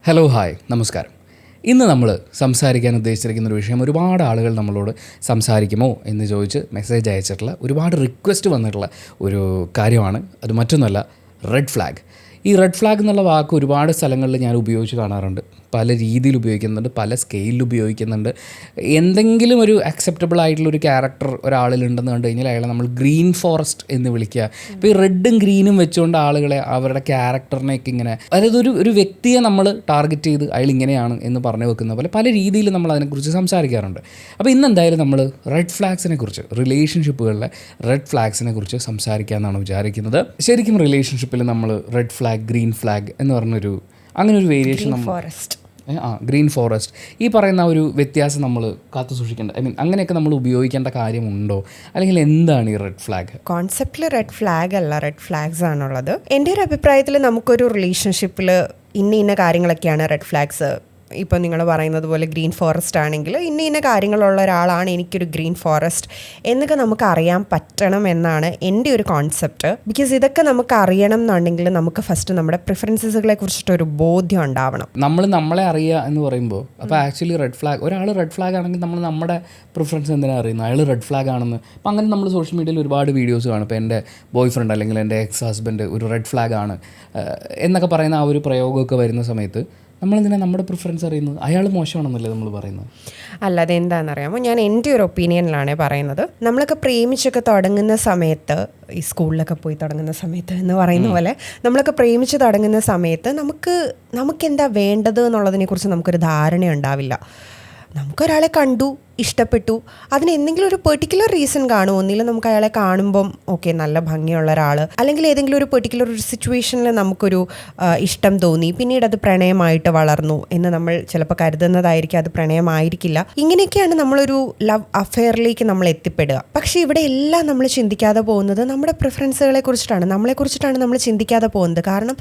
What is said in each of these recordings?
Hello hi നമസ്കാരം. ഇന്ന് നമ്മൾ സംസാരിക്കാൻ ഉദ്ദേശിച്ചിരിക്കുന്ന ഒരു വിഷയം, ഒരുപാട് ആളുകൾ നമ്മളോട് സംസാരിക്കുമോ എന്ന് ചോദിച്ച് മെസ്സേജ് അയച്ചിട്ടുള്ള, ഒരുപാട് റിക്വസ്റ്റ് വന്നിട്ടുള്ള ഒരു കാര്യമാണ്. അത് മറ്റൊന്നുമല്ല, റെഡ് ഫ്ലാഗ്. ഈ റെഡ് ഫ്ലാഗ് എന്നുള്ള വാക്ക് ഒരുപാട് സ്ഥലങ്ങളിൽ ഞാൻ ഉപയോഗിച്ച് കാണാറുണ്ട്. പല രീതിയിൽ ഉപയോഗിക്കുന്നുണ്ട്, പല സ്കെയിലിൽ ഉപയോഗിക്കുന്നുണ്ട്. എന്തെങ്കിലും ഒരു അക്സെപ്റ്റബിൾ ആയിട്ടുള്ളൊരു ക്യാരക്ടർ ഒരാളിലുണ്ടെന്ന് കണ്ടു കഴിഞ്ഞാൽ അയാളെ നമ്മൾ ഗ്രീൻ ഫോറസ്റ്റ് എന്ന് വിളിക്കുക. ഇപ്പോൾ ഈ റെഡും ഗ്രീനും വെച്ചുകൊണ്ട് ആളുകളെ അവരുടെ ക്യാരക്ടറിനെയൊക്കെ ഇങ്ങനെ, അതായത് ഒരു വ്യക്തിയെ നമ്മൾ ടാർഗറ്റ് ചെയ്ത് അയാൾ ഇങ്ങനെയാണ് എന്ന് പറഞ്ഞു വെക്കുന്ന പോലെ പല രീതിയിൽ നമ്മൾ അതിനെക്കുറിച്ച് സംസാരിക്കാറുണ്ട്. അപ്പോൾ ഇന്ന് എന്തായാലും നമ്മൾ റെഡ് ഫ്ലാഗ്സിനെ കുറിച്ച്, റിലേഷൻഷിപ്പുകളിലെ റെഡ് ഫ്ലാഗ്സിനെ കുറിച്ച് സംസാരിക്കാമെന്നാണ് വിചാരിക്കുന്നത്. ശരിക്കും റിലേഷൻഷിപ്പിൽ നമ്മൾ റെഡ് ഫ്ലാഗ്, ഗ്രീൻ ഫ്ലാഗ് എന്ന് പറഞ്ഞൊരു അങ്ങനെ ഒരു വേരിയേഷൻ ഗ്രീൻ ഫോറസ്റ്റ് ഈ പറയുന്ന ഒരു വ്യത്യാസം നമ്മൾ കാത്തു സൂക്ഷിക്കേണ്ട, അങ്ങനെയൊക്കെ നമ്മൾ ഉപയോഗിക്കേണ്ട കാര്യമുണ്ടോ, അല്ലെങ്കിൽ എന്താണ് ഈ റെഡ് ഫ്ലാഗ്? കോൺസെപ്റ്റിൽ റെഡ് ഫ്ലാഗ് അല്ല, റെഡ് ഫ്ലാഗ്സ് ആണുള്ളത്. എൻ്റെ ഒരു അഭിപ്രായത്തിൽ നമുക്കൊരു റിലേഷൻഷിപ്പിൽ ഇന്ന കാര്യങ്ങളൊക്കെയാണ് റെഡ് ഫ്ലാഗ്സ്. ഇപ്പോൾ നിങ്ങൾ പറയുന്നത് പോലെ ഗ്രീൻ ഫോറസ്റ്റ് ആണെങ്കിൽ ഇന്ന കാര്യങ്ങളുള്ള ഒരാളാണ് എനിക്കൊരു ഗ്രീൻ ഫോറസ്റ്റ് എന്നൊക്കെ നമുക്ക് അറിയാൻ പറ്റണം എന്നാണ് എൻ്റെ ഒരു കോൺസെപ്റ്റ്. ബിക്കോസ് ഇതൊക്കെ നമുക്ക് അറിയണം എന്നുണ്ടെങ്കിൽ നമുക്ക് ഫസ്റ്റ് നമ്മുടെ പ്രിഫറൻസസുകളെ കുറിച്ചിട്ടൊരു ബോധ്യം ഉണ്ടാവണം. നമ്മളെ അറിയുക എന്ന് പറയുമ്പോൾ, അപ്പോൾ ആക്ച്വലി റെഡ് ഫ്ലാഗ്, ഒരാൾ റെഡ് ഫ്ലാഗ് ആണെങ്കിൽ നമ്മൾ നമ്മുടെ പ്രിഫറൻസ് എന്തിനാണ് അറിയുന്നത്, അയാൾ റെഡ് ഫ്ലാഗ് ആണെന്ന്. അപ്പോൾ അങ്ങനെ നമ്മൾ സോഷ്യൽ മീഡിയയിൽ ഒരുപാട് വീഡിയോസ് കാണും. ഇപ്പോൾ എൻ്റെ ബോയ് ഫ്രണ്ട് അല്ലെങ്കിൽ എൻ്റെ എക്സ് ഹസ്ബൻഡ് ഒരു റെഡ് ഫ്ലാഗ് ആണ് എന്നൊക്കെ പറയുന്ന ആ ഒരു പ്രയോഗമൊക്കെ വരുന്ന സമയത്ത് നമ്മളെന്തിനാ നമ്മുടെ പ്രിഫറൻസ് അറിയുന്നത്? അയാൾ മോശമാണെന്നല്ലേ നമ്മൾ പറയുന്നത്? അല്ലാതെ എന്താണെന്നറിയാമോ, ഞാൻ എൻ്റെ ഒരു ഒപ്പീനിയനിലാണ് പറയുന്നത്. നമ്മളൊക്കെ പ്രേമിച്ചൊക്കെ തുടങ്ങുന്ന സമയത്ത്, ഈ സ്കൂളിലൊക്കെ പോയി തുടങ്ങുന്ന സമയത്ത് എന്ന് പറയുന്ന പോലെ, നമ്മളൊക്കെ പ്രേമിച്ച് തുടങ്ങുന്ന സമയത്ത് നമുക്കെന്താ വേണ്ടത് എന്നുള്ളതിനെക്കുറിച്ച് നമുക്കൊരു ധാരണ ഉണ്ടാവില്ല. നമുക്കൊരാളെ കണ്ടു, ഇഷ്ടപ്പെട്ടു, അതിന് എന്തെങ്കിലും ഒരു പെർട്ടിക്കുലർ റീസൺ കാണും. ഒന്നിലും നമുക്ക് അയാളെ കാണുമ്പം ഓക്കെ നല്ല ഭംഗിയുള്ള ഒരാൾ, അല്ലെങ്കിൽ ഏതെങ്കിലും ഒരു പെർട്ടിക്കുലർ ഒരു സിറ്റുവേഷനിൽ നമുക്കൊരു ഇഷ്ടം തോന്നി, പിന്നീട് അത് പ്രണയമായിട്ട് വളർന്നു എന്ന് നമ്മൾ ചിലപ്പോൾ കരുതുന്നതായിരിക്കും, അത് പ്രണയമായിരിക്കില്ല. ഇങ്ങനെയൊക്കെയാണ് നമ്മളൊരു ലവ് അഫെയറിലേക്ക് നമ്മൾ എത്തിപ്പെടുക. പക്ഷേ ഇവിടെ എല്ലാം നമ്മൾ ചിന്തിക്കാതെ പോകുന്നത് നമ്മുടെ പ്രിഫറൻസുകളെ കുറിച്ചിട്ടാണ്, നമ്മളെക്കുറിച്ചിട്ടാണ് നമ്മൾ ചിന്തിക്കാതെ പോകുന്നത്. കാരണം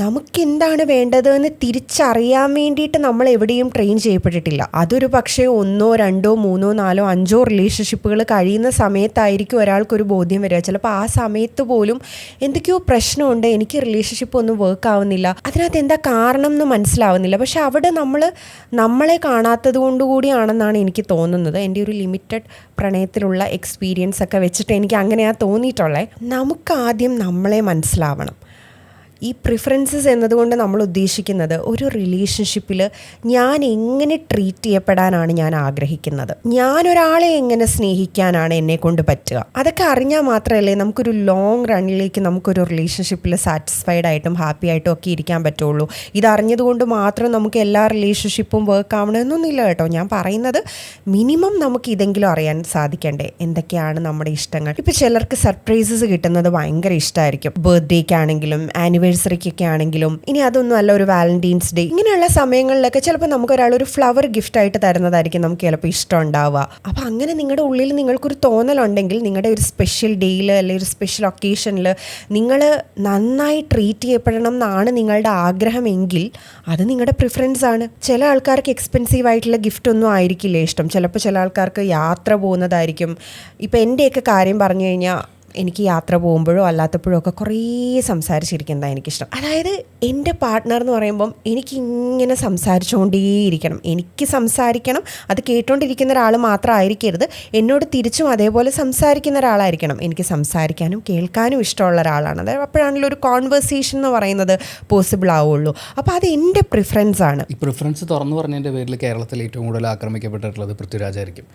നമുക്ക് എന്താണ് വേണ്ടതെന്ന് തിരിച്ചറിയാൻ വേണ്ടിയിട്ട് നമ്മൾ എവിടെയും ട്രെയിൻ ചെയ്യപ്പെട്ടിട്ടില്ല. അതൊരു പക്ഷേ 1, 2, 3, 4, 5 റിലേഷൻഷിപ്പുകൾ കഴിയുന്ന സമയത്തായിരിക്കും ഒരാൾക്കൊരു ബോധ്യം വരിക. ചിലപ്പോൾ ആ സമയത്ത് പോലും എന്തൊക്കെയോ പ്രശ്നമുണ്ട്, എനിക്ക് റിലേഷൻഷിപ്പ് ഒന്നും വർക്ക് ആവുന്നില്ല, അതിനകത്ത് എന്താ കാരണം എന്ന് മനസ്സിലാവുന്നില്ല. പക്ഷെ അവിടെ നമ്മളെ കാണാത്തത് കൊണ്ടുകൂടിയാണെന്നാണ് എനിക്ക് തോന്നുന്നത്. എൻ്റെ ഒരു ലിമിറ്റഡ് പ്രണയത്തിലുള്ള എക്സ്പീരിയൻസ് ഒക്കെ വെച്ചിട്ട് എനിക്ക് അങ്ങനെയാണ് തോന്നിയിട്ടുള്ളത്. നമുക്ക് ആദ്യം നമ്മളെ മനസ്സിലാവണം. ഈ പ്രിഫറൻസസ് എന്നതുകൊണ്ട് നമ്മൾ ഉദ്ദേശിക്കുന്നത് ഒരു റിലേഷൻഷിപ്പിൽ ഞാൻ എങ്ങനെ ട്രീറ്റ് ചെയ്യപ്പെടാനാണ് ഞാൻ ആഗ്രഹിക്കുന്നത്, ഞാനൊരാളെ എങ്ങനെ സ്നേഹിക്കാനാണ് എന്നെക്കൊണ്ട് പറ്റുക. അതൊക്കെ അറിഞ്ഞാൽ മാത്രമല്ലേ നമുക്കൊരു ലോങ് റണ്ണിലേക്ക് നമുക്കൊരു റിലേഷൻഷിപ്പിൽ സാറ്റിസ്ഫൈഡ് ആയിട്ടും ഹാപ്പി ആയിട്ടും ഒക്കെ ഇരിക്കാൻ പറ്റുള്ളൂ. ഇതറിഞ്ഞതുകൊണ്ട് മാത്രം നമുക്ക് എല്ലാ റിലേഷൻഷിപ്പും വർക്ക് ആവണമെന്നൊന്നുമില്ല കേട്ടോ. ഞാൻ പറയുന്നത് മിനിമം നമുക്ക് ഇതെങ്കിലും അറിയാൻ സാധിക്കണ്ടേ, എന്തൊക്കെയാണ് നമ്മുടെ ഇഷ്ടങ്ങൾ. ഇപ്പോൾ ചിലർക്ക് സർപ്രൈസസ് കിട്ടുന്നത് ഭയങ്കര ഇഷ്ടമായിരിക്കും, ബർത്ത്ഡേക്കാണെങ്കിലും ആനിവേഴ്സറിക്കൊക്കെ ആണെങ്കിലും. ഇനി അതൊന്നും അല്ല, ഒരു വാലന്റൈൻസ് ഡേ, ഇങ്ങനെയുള്ള സമയങ്ങളിലൊക്കെ ചിലപ്പോൾ നമുക്കൊരാൾ ഒരു ഫ്ലവർ ഗിഫ്റ്റ് ആയിട്ട് തരുന്നതായിരിക്കും നമുക്ക് ചിലപ്പോൾ ഇഷ്ടം ഉണ്ടാവുക. അപ്പോൾ അങ്ങനെ നിങ്ങളുടെ ഉള്ളിൽ നിങ്ങൾക്കൊരു തോന്നലുണ്ടെങ്കിൽ നിങ്ങളുടെ ഒരു സ്പെഷ്യൽ ഡേയിൽ അല്ലെങ്കിൽ ഒരു സ്പെഷ്യൽ ഒക്കേഷനിൽ നിങ്ങൾ നന്നായി ട്രീറ്റ് ചെയ്യപ്പെടണം എന്നാണ് നിങ്ങളുടെ ആഗ്രഹമെങ്കിൽ അത് നിങ്ങളുടെ പ്രിഫറൻസ് ആണ്. ചില ആൾക്കാർക്ക് എക്സ്പെൻസീവ് ആയിട്ടുള്ള ഗിഫ്റ്റ് ഒന്നും ആയിരിക്കില്ല ഇഷ്ടം. ചിലപ്പോൾ ചില ആൾക്കാർക്ക് യാത്ര പോകുന്നതായിരിക്കും. ഇപ്പോൾ എൻ്റെയൊക്കെ കാര്യം പറഞ്ഞു കഴിഞ്ഞാൽ എനിക്ക് യാത്ര പോകുമ്പോഴോ അല്ലാത്തപ്പോഴോ ഒക്കെ കുറേ സംസാരിച്ചിരിക്കുന്നതാണ് എനിക്കിഷ്ടം. അതായത് എൻ്റെ പാർട്ട്ണർ എന്ന് പറയുമ്പം എനിക്കിങ്ങനെ സംസാരിച്ചുകൊണ്ടേയിരിക്കണം, എനിക്ക് സംസാരിക്കണം, അത് കേട്ടുകൊണ്ടിരിക്കുന്ന ഒരാൾ മാത്രമായിരിക്കരുത്, എന്നോട് തിരിച്ചും അതേപോലെ സംസാരിക്കുന്ന ഒരാളായിരിക്കണം. എനിക്ക് സംസാരിക്കാനും കേൾക്കാനും ഇഷ്ടമുള്ള ഒരാളാണ്. അതായത് അപ്പോഴാണല്ലോ ഒരു കോൺവെർസേഷൻ എന്ന് പറയുന്നത് പോസിബിൾ ആവുള്ളൂ. അപ്പോൾ അത് എൻ്റെ പ്രിഫറൻസ് ആണ്. ഈ പ്രിഫറൻസ് തുറന്നു പറഞ്ഞതിൻ്റെ പേരിൽ കേരളത്തിൽ ഏറ്റവും കൂടുതൽ ആക്രമിക്കപ്പെട്ടിട്ടുള്ളത് പൃഥ്വിരാജായിരിക്കും.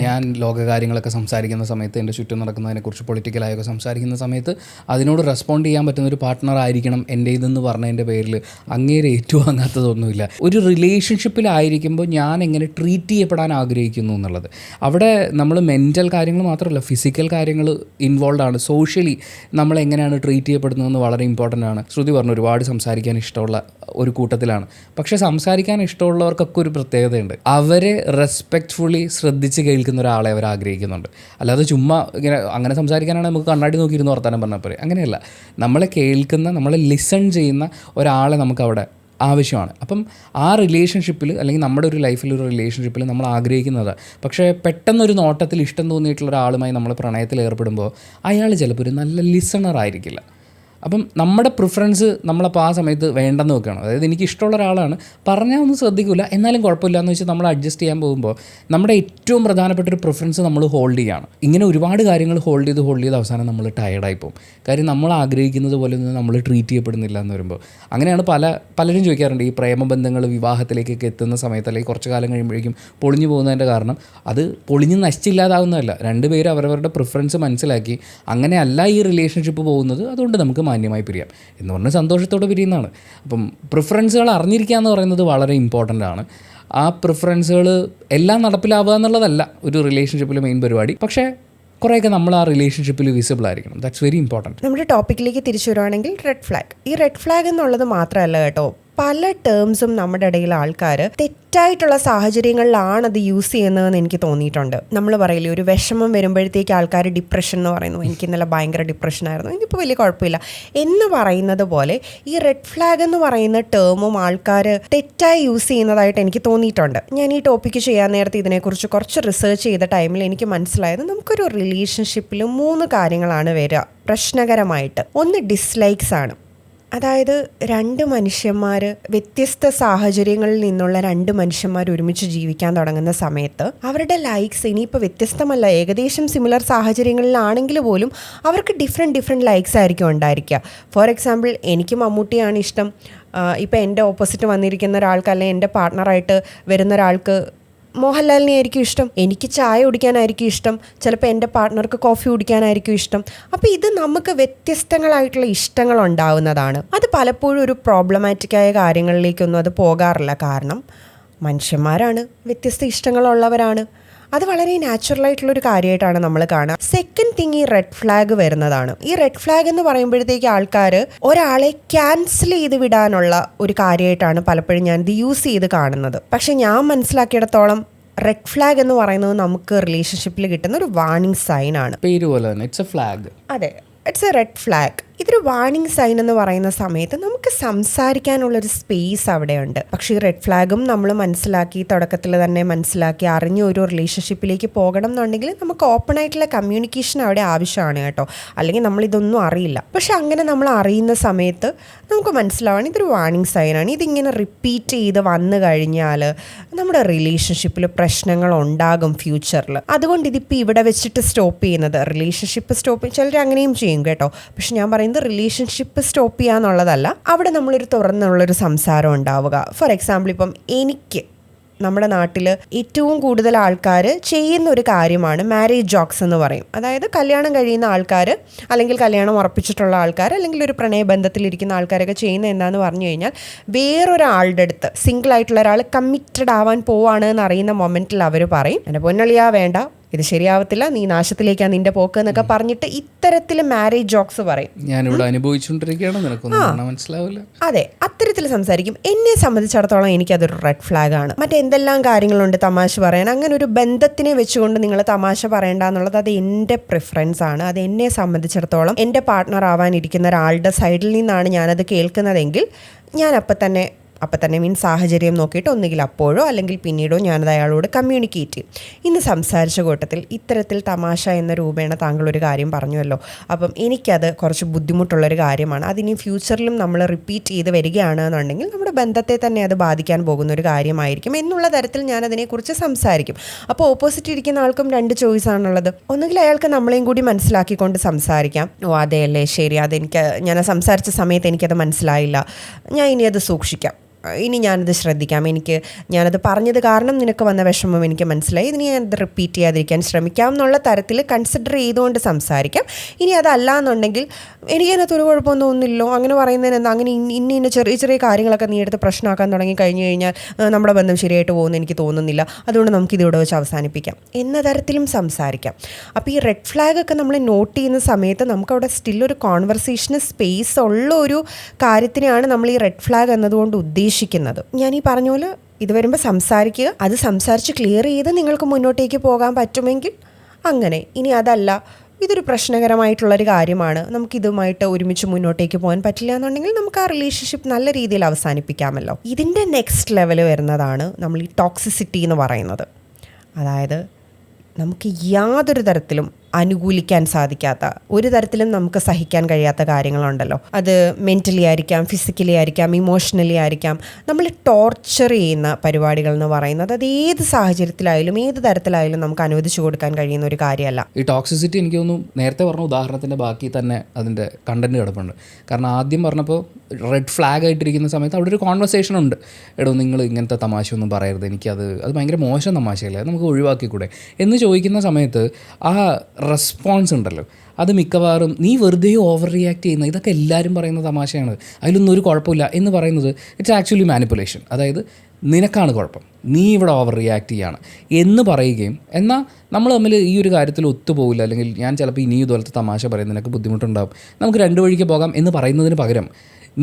ഞാൻ ലോകകാര്യങ്ങളൊക്കെ സംസാരിക്കുന്ന സമയത്ത്, എൻ്റെ ചുറ്റും നടക്കുന്നതിനെക്കുറിച്ച് പൊളിറ്റിക്കലായൊക്കെ സംസാരിക്കുന്ന സമയത്ത് അതിനോട് റെസ്പോണ്ട് ചെയ്യാൻ പറ്റുന്ന ഒരു പാർട്ട്ണർ ആയിരിക്കണം എൻ്റെ ഇതെന്ന് പറഞ്ഞതിൻ്റെ പേരിൽ അങ്ങേരെ ഏറ്റുവാങ്ങാത്തതൊന്നുമില്ല. ഒരു റിലേഷൻഷിപ്പിലായിരിക്കുമ്പോൾ ഞാൻ എങ്ങനെ ട്രീറ്റ് ചെയ്യപ്പെടാൻ ആഗ്രഹിക്കുന്നു എന്നുള്ളത്, അവിടെ നമ്മൾ മെൻ്റൽ കാര്യങ്ങൾ മാത്രമല്ല ഫിസിക്കൽ കാര്യങ്ങൾ ഇൻവോൾവ് ആണ്. സോഷ്യലി നമ്മൾ എങ്ങനെയാണ് ട്രീറ്റ് ചെയ്യപ്പെടുന്നതെന്ന് വളരെ ഇമ്പോർട്ടൻ്റ് ആണ്. ശ്രുതി പറഞ്ഞു ഒരുപാട് സംസാരിക്കാൻ ഇഷ്ടമുള്ള ഒരു കൂട്ടത്തിലാണ്. പക്ഷേ സംസാരിക്കാൻ ഇഷ്ടമുള്ളവർക്കൊക്കെ ഒരു പ്രത്യേകതയുണ്ട്, അവരെ റെസ്പെക്റ്റ്ഫുള്ളി ശ്രദ്ധിച്ച് കേൾക്കുന്ന ഒരാളെ അവർ ആഗ്രഹിക്കുന്നുണ്ട്. അല്ലാതെ ചുമ്മാ ഇങ്ങനെ അങ്ങനെ സംസാരിക്കാനാണ് നമുക്ക് കണ്ണാടി നോക്കിയിരുന്ന് വർത്താനം പറഞ്ഞാൽ പോരെ, അങ്ങനെയല്ല. നമ്മളെ കേൾക്കുന്ന, നമ്മളെ ലിസൺ ചെയ്യുന്ന ഒരാളെ നമുക്കവിടെ ആവശ്യമാണ്. അപ്പം ആ റിലേഷൻഷിപ്പിൽ, അല്ലെങ്കിൽ നമ്മുടെ ഒരു ലൈഫിൽ ഒരു റിലേഷൻഷിപ്പിൽ നമ്മൾ ആഗ്രഹിക്കുന്നത്, പക്ഷേ പെട്ടെന്നൊരു നോട്ടത്തിൽ ഇഷ്ടം തോന്നിയിട്ടുള്ള ഒരാളുമായി നമ്മൾ പ്രണയത്തിൽ ഏർപ്പെടുമ്പോൾ അയാൾ ചിലപ്പോൾ ഒരു നല്ല ലിസണർ ആയിരിക്കില്ല. അപ്പം നമ്മുടെ പ്രിഫറൻസ് നമ്മളപ്പോൾ ആ സമയത്ത് വേണ്ടെന്ന് വെക്കണം. അതായത് എനിക്ക് ഇഷ്ടമുള്ള ഒരാളാണ്, പറഞ്ഞാൽ ഒന്നും ശ്രദ്ധിക്കില്ല, എന്നാലും കുഴപ്പമില്ല എന്ന് വെച്ച് നമ്മൾ അഡ്ജസ്റ്റ് ചെയ്യാൻ പോകുമ്പോൾ നമ്മുടെ ഏറ്റവും പ്രധാനപ്പെട്ട ഒരു പ്രിഫറൻസ് നമ്മൾ ഹോൾഡ് ചെയ്യുകയാണ്. ഇങ്ങനെ ഒരുപാട് കാര്യങ്ങൾ ഹോൾഡ് ചെയ്ത് അവസാനം നമ്മൾ ടയർഡായി പോകും. കാര്യം നമ്മൾ ആഗ്രഹിക്കുന്നത് പോലെ ഒന്നും നമ്മൾ ട്രീറ്റ് ചെയ്യപ്പെടുന്നില്ല എന്ന് വരുമ്പോൾ. അങ്ങനെയാണ് പലരും ചോദിക്കാറുണ്ട്, ഈ പ്രേമബന്ധങ്ങൾ വിവാഹത്തിലേക്കൊക്കെ എത്തുന്ന സമയത്ത് അല്ലെങ്കിൽ കുറച്ച് കാലം കഴിയുമ്പോഴേക്കും പൊളിഞ്ഞു പോകുന്നതിൻ്റെ കാരണം അത് പൊളിഞ്ഞ് നശിച്ചില്ലാതാവുന്നതല്ല, രണ്ടുപേരും അവരവരുടെ പ്രിഫറൻസ് മനസ്സിലാക്കി അങ്ങനെയല്ല ഈ റിലേഷൻഷിപ്പ് പോകുന്നത്, അതുകൊണ്ട് നമുക്ക് മാന്യമായി പിരിയാം എന്ന് പറഞ്ഞ് സന്തോഷത്തോടെ പിരിയുന്നതാണ്. അപ്പം പ്രിഫറൻസുകൾ അറിഞ്ഞിരിക്കുക എന്ന് പറയുന്നത് വളരെ ഇമ്പോർട്ടൻ്റ് ആണ്. ആ പ്രിഫറൻസുകൾ എല്ലാം നടപ്പിലാവുക എന്നുള്ളതല്ല ഒരു റിലേഷൻഷിപ്പിൽ മെയിൻ പരിപാടി, പക്ഷേ കുറേയൊക്കെ നമ്മൾ ആ റിലേഷൻഷിപ്പിൽ വിസിബിൾ ആയിരിക്കണം. That's very important. നമ്മുടെ ടോപ്പിക്കിലേക്ക് തിരിച്ചു വരുവാണെങ്കിൽ റെഡ് ഫ്ലാഗ്. ഈ റെഡ് ഫ്ലാഗ് എന്നുള്ളത് മാത്രമല്ല കേട്ടോ, പല ടേംസും നമ്മുടെ ഇടയിൽ ആൾക്കാർ തെറ്റായിട്ടുള്ള സാഹചര്യങ്ങളിലാണ് അത് യൂസ് ചെയ്യുന്നതെന്ന് എനിക്ക് തോന്നിയിട്ടുണ്ട്. നമ്മൾ പറയില്ലേ, ഒരു വിഷമം വരുമ്പോഴത്തേക്ക് ആൾക്കാർ ഡിപ്രഷൻ എന്ന് പറയുന്നു, എനിക്ക് ഇന്നലെ ഭയങ്കര ഡിപ്രഷനായിരുന്നു, ഇനിയിപ്പോൾ വലിയ കുഴപ്പമില്ല എന്ന് പറയുന്നത് പോലെ ഈ റെഡ് ഫ്ലാഗ് എന്ന് പറയുന്ന ടേമും ആൾക്കാർ തെറ്റായി യൂസ് ചെയ്യുന്നതായിട്ട് എനിക്ക് തോന്നിയിട്ടുണ്ട്. ഞാൻ ഈ ടോപ്പിക്ക് ചെയ്യാൻ നേരത്തെ ഇതിനെക്കുറിച്ച് കുറച്ച് റിസർച്ച് ചെയ്ത ടൈമിൽ എനിക്ക് മനസ്സിലായത്, നമുക്കൊരു റിലേഷൻഷിപ്പിൽ 3 കാര്യങ്ങളാണ് വരിക പ്രശ്നകരമായിട്ട്. ഒന്ന് ഡിസ്ലൈക്സ് ആണ്. അതായത് 2 മനുഷ്യന്മാർ, വ്യത്യസ്ത സാഹചര്യങ്ങളിൽ നിന്നുള്ള 2 മനുഷ്യന്മാർ ഒരുമിച്ച് ജീവിക്കാൻ തുടങ്ങുന്ന സമയത്ത് അവരുടെ ലൈക്സ് ഇനിയിപ്പോൾ വ്യത്യസ്തമല്ല, ഏകദേശം സിമിലർ സാഹചര്യങ്ങളിലാണെങ്കിൽ പോലും അവർക്ക് ഡിഫറെൻറ്റ് ലൈക്സ് ആയിരിക്കും ഉണ്ടായിരിക്കുക. ഫോർ എക്സാമ്പിൾ, എനിക്ക് മമ്മൂട്ടിയാണ് ഇഷ്ടം, ഇപ്പോൾ എൻ്റെ ഓപ്പോസിറ്റ് വന്നിരിക്കുന്ന ഒരാൾക്ക് അല്ലെങ്കിൽ എൻ്റെ പാർട്ട്ണറായിട്ട് വരുന്ന ഒരാൾക്ക് മോഹൻലാലിനെ ആയിരിക്കും ഇഷ്ടം, എനിക്ക് ചായ കുടിക്കാനായിരിക്കും ഇഷ്ടം, ചിലപ്പോൾ എൻ്റെ പാർട്ട്ണർക്ക് കോഫി കുടിക്കാനായിരിക്കും ഇഷ്ടം. അപ്പോൾ ഇത് നമുക്ക് വ്യത്യസ്തങ്ങളായിട്ടുള്ള ഇഷ്ടങ്ങൾ ഉണ്ടാവുന്നതാണ്. അത് പലപ്പോഴും ഒരു പ്രോബ്ലമാറ്റിക്കായ കാര്യങ്ങളിലേക്കൊന്നും അത് പോകാറില്ല. കാരണം മനുഷ്യന്മാരാണ്, വ്യത്യസ്ത ഇഷ്ടങ്ങളുള്ളവരാണ്. അത് വളരെ നാച്ചുറലായിട്ടുള്ളൊരു കാര്യമായിട്ടാണ് നമ്മൾ കാണുക. സെക്കൻഡ് തിങ്, ഈ റെഡ് ഫ്ലാഗ് വരുന്നതാണ്. ഈ റെഡ് ഫ്ലാഗ് എന്ന് പറയുമ്പോഴത്തേക്ക് ആൾക്കാർ ഒരാളെ ക്യാൻസൽ ചെയ്ത് വിടാനുള്ള ഒരു കാര്യമായിട്ടാണ് പലപ്പോഴും ഞാൻ ഇത് യൂസ് ചെയ്ത് കാണുന്നത്. പക്ഷെ ഞാൻ മനസ്സിലാക്കിയിടത്തോളം റെഡ് ഫ്ലാഗ് എന്ന് പറയുന്നത് നമുക്ക് റിലേഷൻഷിപ്പിൽ കിട്ടുന്ന ഒരു വാർണിംഗ് സൈൻ ആണ്. പേര് പോലെ തന്നെ ഇറ്റ്സ് എ ഫ്ലാഗ്. അതെ, ഇറ്റ്സ് എ റെഡ് ഫ്ലാഗ്. ഇതൊരു വാർണിംഗ് സൈൻ എന്ന് പറയുന്ന സമയത്ത് നമുക്ക് സംസാരിക്കാനുള്ളൊരു സ്പേസ് അവിടെയുണ്ട്. പക്ഷേ ഈ റെഡ് ഫ്ലാഗും നമ്മൾ മനസ്സിലാക്കി, തുടക്കത്തിൽ തന്നെ മനസ്സിലാക്കി അറിഞ്ഞ ഒരു റിലേഷൻഷിപ്പിലേക്ക് പോകണം എന്നുണ്ടെങ്കിൽ നമുക്ക് ഓപ്പൺ ആയിട്ടുള്ള കമ്മ്യൂണിക്കേഷൻ അവിടെ ആവശ്യമാണ് കേട്ടോ. അല്ലെങ്കിൽ നമ്മളിതൊന്നും അറിയില്ല. പക്ഷെ അങ്ങനെ നമ്മൾ അറിയുന്ന സമയത്ത് നമുക്ക് മനസ്സിലാവണം ഇതൊരു വാർണിംഗ് സൈനാണ്. ഇതിങ്ങനെ റിപ്പീറ്റ് ചെയ്ത് വന്നു കഴിഞ്ഞാൽ നമ്മുടെ റിലേഷൻഷിപ്പിൽ പ്രശ്നങ്ങൾ ഉണ്ടാകും ഫ്യൂച്ചറിൽ. അതുകൊണ്ട് ഇതിപ്പോൾ ഇവിടെ വെച്ചിട്ട് സ്റ്റോപ്പ് ചെയ്യുന്നത്, റിലേഷൻഷിപ്പ് സ്റ്റോപ്പ്, ചിലർ അങ്ങനെയും ചെയ്യും കേട്ടോ. പക്ഷെ ഞാൻ പറയുന്നത് റിലേഷൻഷിപ്പ് സ്റ്റോപ്പ് ചെയ്യുക എന്നുള്ളതല്ല, അവിടെ നമ്മളൊരു തുറന്നുള്ളൊരു സംസാരം ഉണ്ടാവുക. ഫോർ എക്സാമ്പിൾ, ഇപ്പം എനിക്ക് നമ്മുടെ നാട്ടിൽ ഏറ്റവും കൂടുതൽ ആൾക്കാർ ചെയ്യുന്ന ഒരു കാര്യമാണ് മാരേജ് ജോക്സ് എന്ന് പറയും. അതായത് കല്യാണം കഴിയുന്ന ആൾക്കാർ, അല്ലെങ്കിൽ കല്യാണം ഉറപ്പിച്ചിട്ടുള്ള ആൾക്കാർ, അല്ലെങ്കിൽ ഒരു പ്രണയബന്ധത്തിലിരിക്കുന്ന ആൾക്കാരൊക്കെ ചെയ്യുന്ന എന്താണെന്ന് പറഞ്ഞു കഴിഞ്ഞാൽ, വേറൊരാളുടെ അടുത്ത്, സിംഗിൾ ആയിട്ടുള്ള ഒരാൾ കമ്മിറ്റഡ് ആവാൻ പോവാണ് എന്ന് അറിയുന്ന മൊമെൻറ്റിൽ അവർ പറയും, എൻ്റെ പൊന്നളിയാ വേണ്ട, ഇത് ശരിയാവത്തില്ല, നീ നാശത്തിലേക്കാണ് നിന്റെ പോക്ക് എന്നൊക്കെ പറഞ്ഞിട്ട് ഇത്തരത്തിൽ മാരേജ് ജോക്സ് പറയും. ഞാനിവിടെ അനുഭവിച്ചുകൊണ്ടിരിക്കുകയാണ്, നിനക്കൊന്നും മനസ്സിലാവില്ല. അതെ, അത്തരത്തിൽ സംസാരിക്കും. എന്നെ സംബന്ധിച്ചിടത്തോളം എനിക്കതൊരു റെഡ് ഫ്ലാഗ് ആണ്. മറ്റെന്തെല്ലാം കാര്യങ്ങളുണ്ട് തമാശ പറയാൻ, അങ്ങനെ ഒരു ബന്ധത്തിനെ വെച്ചുകൊണ്ട് നിങ്ങൾ തമാശ പറയേണ്ട എന്നുള്ളത് അത് എൻ്റെ പ്രിഫറൻസ് ആണ്. അത് എന്നെ സംബന്ധിച്ചിടത്തോളം എൻ്റെ പാർട്ട്ണർ ആവാനിരിക്കുന്ന ഒരാളുടെ സൈഡിൽ നിന്നാണ് ഞാനത് കേൾക്കുന്നതെങ്കിൽ ഞാൻ അപ്പം തന്നെ മീൻസ് സാഹചര്യം നോക്കിയിട്ട് ഒന്നുകിൽ അപ്പോഴോ അല്ലെങ്കിൽ പിന്നീടോ ഞാനത് അയാളോട് കമ്മ്യൂണിക്കേറ്റ് ചെയ്യും. ഇന്ന് സംസാരിച്ച കൂട്ടത്തിൽ ഇത്തരത്തിൽ തമാശ എന്ന രൂപേണ താങ്കളൊരു കാര്യം പറഞ്ഞുവല്ലോ, അപ്പം എനിക്കത് കുറച്ച് ബുദ്ധിമുട്ടുള്ളൊരു കാര്യമാണ്. അതിനി ഫ്യൂച്ചറിലും നമ്മൾ റിപ്പീറ്റ് ചെയ്ത് വരികയാണ് എന്നുണ്ടെങ്കിൽ നമ്മുടെ ബന്ധത്തെ തന്നെ അത് ബാധിക്കാൻ പോകുന്ന ഒരു കാര്യമായിരിക്കും എന്നുള്ള തരത്തിൽ ഞാൻ അതിനെക്കുറിച്ച് സംസാരിക്കും. അപ്പോൾ ഓപ്പോസിറ്റ് ഇരിക്കുന്ന ആൾക്കും 2 ചോയ്സാണുള്ളത്. ഒന്നുകിൽ അയാൾക്ക് നമ്മളെയും കൂടി മനസ്സിലാക്കിക്കൊണ്ട് സംസാരിക്കാം, ഓ അതെയല്ലേ ശരി, ഞാൻ സംസാരിച്ച സമയത്ത് എനിക്കത് മനസ്സിലായില്ല, ഞാൻ ഇനി അത് സൂക്ഷിക്കാം, ഇനി ഞാനത് ശ്രദ്ധിക്കാം, ഞാനത് പറഞ്ഞത് കാരണം നിനക്ക് വന്ന വിഷമം എനിക്ക് മനസ്സിലായി, ഇനി ഞാനത് റിപ്പീറ്റ് ചെയ്യാതിരിക്കാൻ ശ്രമിക്കാം എന്നുള്ള തരത്തിൽ കൺസിഡർ ചെയ്തുകൊണ്ട് സംസാരിക്കാം. ഇനി അതല്ല എന്നുണ്ടെങ്കിൽ എനിക്കതിനകത്ത് ഒരു കുഴപ്പമൊന്നും ഒന്നുമില്ലോ, അങ്ങനെ പറയുന്നതിന് എന്താ, അങ്ങനെ ഇന്ന ചെറിയ കാര്യങ്ങളൊക്കെ നീ എടുത്ത് പ്രശ്നമാക്കാൻ തുടങ്ങി കഴിഞ്ഞ് കഴിഞ്ഞാൽ നമ്മുടെ ബന്ധം ശരിയായിട്ട് പോകുമെന്ന് എനിക്ക് തോന്നുന്നില്ല, അതുകൊണ്ട് നമുക്കിതിവിടെ വെച്ച് അവസാനിപ്പിക്കാം എന്ന തരത്തിലും സംസാരിക്കാം. അപ്പോൾ ഈ റെഡ് ഫ്ലാഗ് ഒക്കെ നമ്മൾ നോട്ട് ചെയ്യുന്ന സമയത്ത് നമുക്കവിടെ സ്റ്റിൽ ഒരു കോൺവെർസേഷന് സ്പേസ് ഉള്ള ഒരു കാര്യത്തിനെയാണ് നമ്മൾ ഈ റെഡ് ഫ്ലാഗ് എന്നതുകൊണ്ട് ഉദ്ദേശിക്കുന്നത്. ഞാൻ ഈ പറഞ്ഞ പോലെ ഇത് വരുമ്പോൾ സംസാരിക്കുക, അത് സംസാരിച്ച് ക്ലിയർ ചെയ്ത് നിങ്ങൾക്ക് മുന്നോട്ടേക്ക് പോകാൻ പറ്റുമെങ്കിൽ അങ്ങനെ. ഇനി അതല്ല, ഇതൊരു പ്രശ്നകരമായിട്ടുള്ളൊരു കാര്യമാണ്, നമുക്കിതുമായിട്ട് ഒരുമിച്ച് മുന്നോട്ടേക്ക് പോകാൻ പറ്റില്ല എന്നുണ്ടെങ്കിൽ നമുക്ക് ആ റിലേഷൻഷിപ്പ് നല്ല രീതിയിൽ അവസാനിപ്പിക്കാമല്ലോ. ഇതിൻ്റെ നെക്സ്റ്റ് ലെവൽ വരുന്നതാണ് നമ്മൾ ഈ ടോക്സിസിറ്റി എന്ന് പറയുന്നത്. അതായത് നമുക്ക് യാതൊരു തരത്തിലും അനുകൂലിക്കാൻ സാധിക്കാത്ത, ഒരു തരത്തിലും നമുക്ക് സഹിക്കാൻ കഴിയാത്ത കാര്യങ്ങളുണ്ടല്ലോ. അത് മെൻ്റലി ആയിരിക്കാം, ഫിസിക്കലി ആയിരിക്കാം, ഇമോഷണലി ആയിരിക്കാം. നമ്മൾ ടോർച്ചർ ചെയ്യുന്ന പരിപാടികൾ എന്ന് പറയുന്നത് അത് ഏത് സാഹചര്യത്തിലായാലും ഏത് തരത്തിലായാലും നമുക്ക് അനുവദിച്ചു കൊടുക്കാൻ കഴിയുന്ന ഒരു കാര്യമല്ല. ഈ ടോക്സിസിറ്റി എനിക്ക് തോന്നുന്നു നേരത്തെ പറഞ്ഞ ഉദാഹരണത്തിൻ്റെ ബാക്കി തന്നെ അതിൻ്റെ കണ്ടന്റ് കിടപ്പുണ്ട്. കാരണം ആദ്യം പറഞ്ഞപ്പോൾ റെഡ് ഫ്ലാഗ് ആയിട്ടിരിക്കുന്ന സമയത്ത് അവിടെ ഒരു കോൺവെർസേഷൻ ഉണ്ട്. എടോ നിങ്ങൾ ഇങ്ങനത്തെ തമാശ ഒന്നും പറയരുത്, എനിക്കത് ഭയങ്കര മോശം തമാശയല്ലേ, നമുക്ക് ഒഴിവാക്കിക്കൂടെ എന്ന് ചോദിക്കുന്ന സമയത്ത് ആ റെസ്പോൺസ് ഉണ്ടല്ലോ, അത് മിക്കവാറും നീ വെറുതെ ഓവർ റിയാക്ട് ചെയ്യുന്ന, ഇതൊക്കെ എല്ലാവരും പറയുന്ന തമാശയാണ്, അതിലൊന്നും ഒരു കുഴപ്പമില്ല എന്ന് പറയുന്നത് ഇറ്റ്സ് ആക്ച്വലി മാനിപ്പുലേഷൻ. അതായത് നിനക്കാണ് കുഴപ്പം, നീ ഇവിടെ ഓവർ റിയാക്ട് ചെയ്യാണ് എന്ന് പറയുകയും, എന്നാൽ നമ്മൾ തമ്മിൽ ഈ ഒരു കാര്യത്തിൽ ഒത്തുപോകില്ല, അല്ലെങ്കിൽ ഞാൻ ചിലപ്പോൾ ഇനിയും ഇതുപോലത്തെ തമാശ പറയും, നിനക്ക് ബുദ്ധിമുട്ടുണ്ടാകും, നമുക്ക് രണ്ട് വഴിക്ക് പോകാം എന്ന് പറയുന്നതിന് പകരം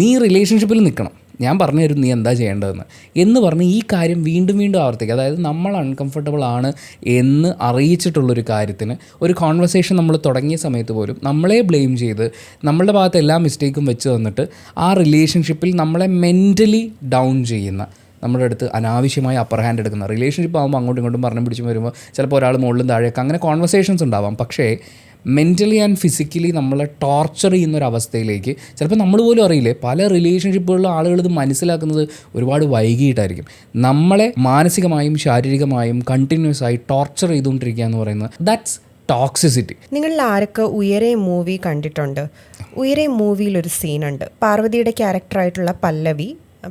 നീ റിലേഷൻഷിപ്പിൽ നിൽക്കണം, ഞാൻ പറഞ്ഞു തരും നീ എന്താ ചെയ്യേണ്ടതെന്ന് എന്ന് പറഞ്ഞ് ഈ കാര്യം വീണ്ടും വീണ്ടും ആവർത്തിക്കുക. അതായത് നമ്മൾ അൺകംഫർട്ടബിൾ ആണ് എന്ന് അറിയിച്ചിട്ടുള്ളൊരു കാര്യത്തിന് ഒരു കോൺവെർസേഷൻ നമ്മൾ തുടങ്ങിയ സമയത്ത് പോലും നമ്മളെ ബ്ലെയിം ചെയ്ത് നമ്മളുടെ ഭാഗത്ത് എല്ലാ മിസ്റ്റേക്കും വെച്ച് തന്നിട്ട് ആ റിലേഷൻഷിപ്പിൽ നമ്മളെ മെൻ്റലി ഡൗൺ ചെയ്യുന്ന, നമ്മുടെ അടുത്ത് അനാവശ്യമായി അപ്പർ ഹാൻഡ് എടുക്കുന്ന, റിലേഷൻഷിപ്പ് ആകുമ്പോൾ അങ്ങോട്ടും ഇങ്ങോട്ടും പറഞ്ഞു പിടിച്ച് വരുമ്പോൾ ചിലപ്പോൾ ഒരാൾ മുകളിലും താഴെയൊക്കെ അങ്ങനെ കോൺവെർസേഷൻസ് ഉണ്ടാവാം. പക്ഷേ മെൻ്റലി ആൻഡ് ഫിസിക്കലി നമ്മളെ ടോർച്ചർ ചെയ്യുന്നൊരവസ്ഥയിലേക്ക് ചിലപ്പോൾ നമ്മൾ പോലും അറിയില്ലേ, പല റിലേഷൻഷിപ്പുകളിലും ആളുകൾ ഇത് മനസ്സിലാക്കുന്നത് ഒരുപാട് വൈകിട്ടായിരിക്കും. നമ്മളെ മാനസികമായും ശാരീരികമായും കണ്ടിന്യൂസ് ആയി ടോർച്ചർ ചെയ്തുകൊണ്ടിരിക്കുക എന്ന് പറയുന്നത് ദാറ്റ്സ് ടോക്സിസിറ്റി. നിങ്ങളിൽ ആരൊക്കെ ഉയരെ മൂവി കണ്ടിട്ടുണ്ട്? ഉയരെ മൂവിയിലൊരു സീനുണ്ട്. പാർവതിയുടെ ക്യാരക്ടറായിട്ടുള്ള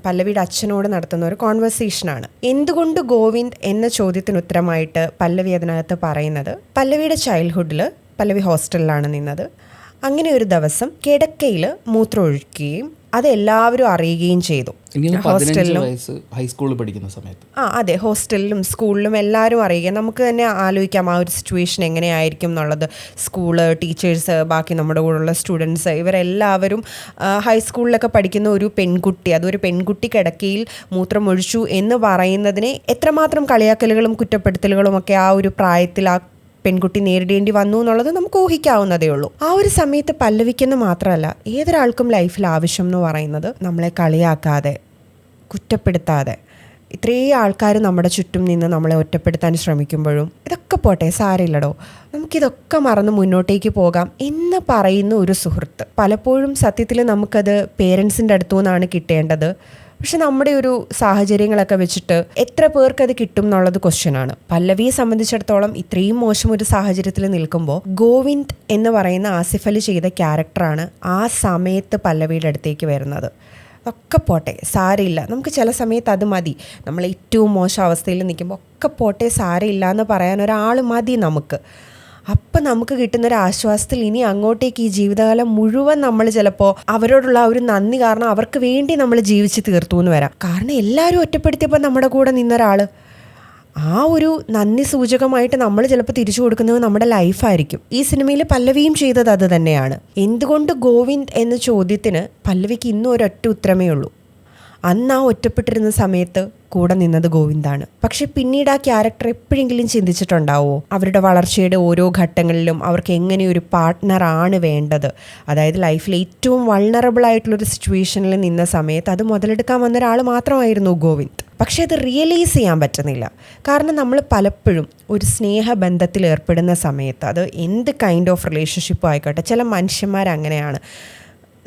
പല്ലവിയുടെ അച്ഛനോട് നടത്തുന്ന ഒരു കോൺവെർസേഷനാണ്. എന്തുകൊണ്ട് ഗോവിന്ദ് എന്ന ചോദ്യത്തിന് ഉത്തരമായിട്ട് പല്ലവി അതിനകത്ത് പറയുന്നത്, പല്ലവിയുടെ ചൈൽഡ്ഹുഡിൽ പല്ലവി ഹോസ്റ്റലിലാണ് നിന്നത്. അങ്ങനെ ഒരു ദിവസം കിടക്കയിൽ മൂത്രം ഒഴിക്കുകയും അത് എല്ലാവരും അറിയുകയും ചെയ്തു. ഹോസ്റ്റലിലും ഹൈസ്കൂളിൽ പഠിക്കുന്ന സമയത്ത് അതെ, ഹോസ്റ്റലിലും സ്കൂളിലും എല്ലാവരും അറിയുക. നമുക്ക് തന്നെ ആലോചിക്കാം ആ ഒരു സിറ്റുവേഷൻ എങ്ങനെയായിരിക്കും എന്നുള്ളത്. സ്കൂള്, ടീച്ചേഴ്സ്, ബാക്കി നമ്മുടെ കൂടെയുള്ള സ്റ്റുഡൻസ്, ഇവരെല്ലാവരും ഹൈസ്കൂളിലൊക്കെ പഠിക്കുന്ന ഒരു പെൺകുട്ടി, അതൊരു പെൺകുട്ടി കിടക്കയിൽ മൂത്രം ഒഴിച്ചു എന്ന് പറയുന്നതിനെ എത്രമാത്രം കളിയാക്കലുകളും കുറ്റപ്പെടുത്തലുകളും ഒക്കെ ആ ഒരു പ്രായത്തിൽ ആ പെൺകുട്ടി നേരിടേണ്ടി വന്നു എന്നുള്ളത് നമുക്ക് ഊഹിക്കാവുന്നതേ ഉള്ളൂ. ആ ഒരു സമയത്ത് പല്ലവിക്കെന്ന് മാത്രമല്ല ഏതൊരാൾക്കും ലൈഫിൽ ആവശ്യം എന്ന് പറയുന്നത് നമ്മളെ കളിയാക്കാതെ, കുറ്റപ്പെടുത്താതെ, ഇത്രയും ആൾക്കാർ നമ്മുടെ ചുറ്റും നിന്ന് നമ്മളെ ഒറ്റപ്പെടുത്താൻ ശ്രമിക്കുമ്പോഴും ഇതൊക്കെ പോട്ടെ, സാരമില്ലടോ, നമുക്കിതൊക്കെ മറന്ന് മുന്നോട്ടേക്ക് പോകാം എന്ന് പറയുന്ന ഒരു സുഹൃത്ത്. പലപ്പോഴും സത്യത്തിൽ നമുക്കത് പേരൻസിൻ്റെ അടുത്തു നിന്നാണ് കിട്ടേണ്ടത്. പക്ഷെ നമ്മുടെ ഒരു സാഹചര്യങ്ങളൊക്കെ വെച്ചിട്ട് എത്ര പേർക്ക് അത് കിട്ടും എന്നുള്ളത് ക്വസ്റ്റ്യനാണ്. പല്ലവിയെ സംബന്ധിച്ചിടത്തോളം ഇത്രയും മോശം ഒരു സാഹചര്യത്തിൽ നിൽക്കുമ്പോൾ ഗോവിന്ദ് എന്ന് പറയുന്ന ആസിഫ് അലി ചെയ്ത ക്യാരക്ടറാണ് ആ സമയത്ത് പല്ലവിയുടെ അടുത്തേക്ക് വരുന്നത്. ഒക്കെ പോട്ടെ, സാരമില്ല, നമുക്ക് ചില സമയത്ത് അത് മതി. നമ്മൾ ഏറ്റവും മോശം അവസ്ഥയിൽ നിൽക്കുമ്പോൾ ഒക്കെ പോട്ടെ, സാരമില്ല എന്ന് പറയാൻ ഒരാൾ മതി നമുക്ക്. അപ്പം നമുക്ക് കിട്ടുന്നൊരു ആശ്വാസത്തിൽ ഇനി അങ്ങോട്ടേക്ക് ഈ ജീവിതകാലം മുഴുവൻ നമ്മൾ ചിലപ്പോൾ അവരോടുള്ള ആ ഒരു നന്ദി കാരണം അവർക്ക് വേണ്ടി നമ്മൾ ജീവിച്ച് തീർത്തു എന്ന് വരാം. കാരണം എല്ലാവരും ഒറ്റപ്പെടുത്തിയപ്പോൾ നമ്മുടെ കൂടെ നിന്നൊരാൾ, ആ ഒരു നന്ദി സൂചകമായിട്ട് നമ്മൾ ചിലപ്പോൾ തിരിച്ചു കൊടുക്കുന്നത് നമ്മുടെ ലൈഫായിരിക്കും. ഈ സിനിമയിൽ പല്ലവിയും ചെയ്തത് അത് തന്നെയാണ്. എന്തുകൊണ്ട് ഗോവിന്ദ് എന്ന ചോദ്യത്തിന് പല്ലവിക്ക് ഇന്നും ഒരൊറ്റ ഉത്തരമേ ഉള്ളൂ. അന്ന് ആ ഒറ്റപ്പെട്ടിരുന്ന സമയത്ത് കൂടെ നിന്നത് ഗോവിന്ദാണ്. പക്ഷെ പിന്നീട് ആ ക്യാരക്ടർ എപ്പോഴെങ്കിലും ചിന്തിച്ചിട്ടുണ്ടാവുമോ അവരുടെ വളർച്ചയുടെ ഓരോ ഘട്ടങ്ങളിലും അവർക്ക് എങ്ങനെ ഒരു പാർട്ട്ണറാണ് വേണ്ടത്? അതായത് ലൈഫിൽ ഏറ്റവും വൾണറബിൾ ആയിട്ടുള്ളൊരു സിറ്റുവേഷനിൽ നിന്ന സമയത്ത് അത് മുതലെടുക്കാൻ വന്ന ഒരാൾ മാത്രമായിരുന്നു ഗോവിന്ദ്. പക്ഷെ അത് റിയലൈസ് ചെയ്യാൻ പറ്റുന്നില്ല. കാരണം നമ്മൾ പലപ്പോഴും ഒരു സ്നേഹബന്ധത്തിൽ ഏർപ്പെടുന്ന സമയത്ത്, അത് എന്ത് കൈൻഡ് ഓഫ് റിലേഷൻഷിപ്പും ആയിക്കോട്ടെ, ചില മനുഷ്യന്മാരങ്ങനെയാണ്,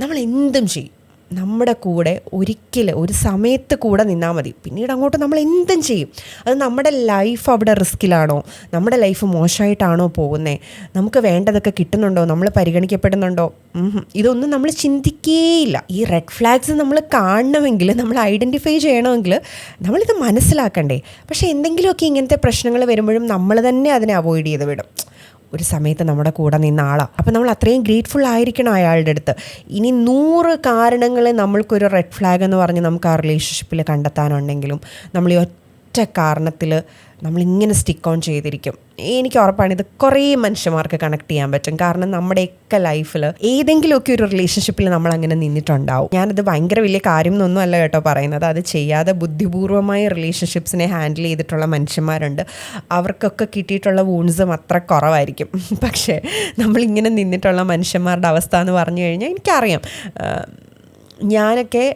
നമ്മൾ എന്തും ചെയ്യും, നമ്മുടെ കൂടെ ഒരു സമയത്ത് കൂടെ നിന്നാൽ മതി, പിന്നീട് അങ്ങോട്ട് നമ്മൾ എന്തും ചെയ്യും. അത് നമ്മുടെ ലൈഫ് അവിടെ റിസ്കിലാണോ, നമ്മുടെ ലൈഫ് മോശമായിട്ടാണോ പോകുന്നത്, നമുക്ക് വേണ്ടതൊക്കെ കിട്ടുന്നുണ്ടോ, നമ്മൾ പരിഗണിക്കപ്പെടുന്നുണ്ടോ, ഇതൊന്നും നമ്മൾ ചിന്തിക്കേയില്ല. ഈ റെഡ് ഫ്ലാഗ്സ് നമ്മൾ കാണണമെങ്കിൽ, നമ്മൾ ഐഡൻറ്റിഫൈ ചെയ്യണമെങ്കിൽ നമ്മളിത് മനസ്സിലാക്കണ്ടേ. പക്ഷേ എന്തെങ്കിലുമൊക്കെ ഇങ്ങനത്തെ പ്രശ്നങ്ങൾ വരുമ്പോഴും നമ്മൾ തന്നെ അതിനെ അവോയ്ഡ് ചെയ്ത് വിടും. ഒരു സമയത്ത് നമ്മുടെ കൂടെ നിന്ന ആളാണ്, അപ്പം നമ്മൾ അത്രയും ഗ്രേറ്റ്ഫുൾ ആയിരിക്കണം അയാളുടെ അടുത്ത്. ഇനി 100 കാരണങ്ങൾ നമ്മൾക്കൊരു റെഡ് ഫ്ലാഗ് എന്ന് പറഞ്ഞ് നമുക്ക് ആ റിലേഷൻഷിപ്പിൽ കണ്ടെത്താനുണ്ടെങ്കിലും നമ്മൾ ഈ ഒറ്റ കാരണത്തിൽ നമ്മളിങ്ങനെ സ്റ്റിക്ക് ഓൺ ചെയ്തിരിക്കും. എനിക്ക് ഉറപ്പാണ് ഇത് കുറേ മനുഷ്യന്മാർക്ക് കണക്ട് ചെയ്യാൻ പറ്റും. കാരണം നമ്മുടെയൊക്കെ ലൈഫിൽ ഏതെങ്കിലുമൊക്കെ ഒരു റിലേഷൻഷിപ്പിൽ നമ്മൾ അങ്ങനെ നിന്നിട്ടുണ്ടാവും. ഞാനത് ഭയങ്കര വലിയ കാര്യം എന്നൊന്നും അല്ല കേട്ടോ പറയുന്നത്. അത് ചെയ്യാതെ ബുദ്ധിപൂർവമായ റിലേഷൻഷിപ്സിനെ ഹാൻഡിൽ ചെയ്തിട്ടുള്ള മനുഷ്യന്മാരുണ്ട്. അവർക്കൊക്കെ കിട്ടിയിട്ടുള്ള വൂൺസും അത്ര കുറവായിരിക്കും. പക്ഷേ നമ്മളിങ്ങനെ നിന്നിട്ടുള്ള മനുഷ്യന്മാരുടെ അവസ്ഥ എന്ന് പറഞ്ഞു കഴിഞ്ഞാൽ എനിക്കറിയാം. ഞാനൊക്കെ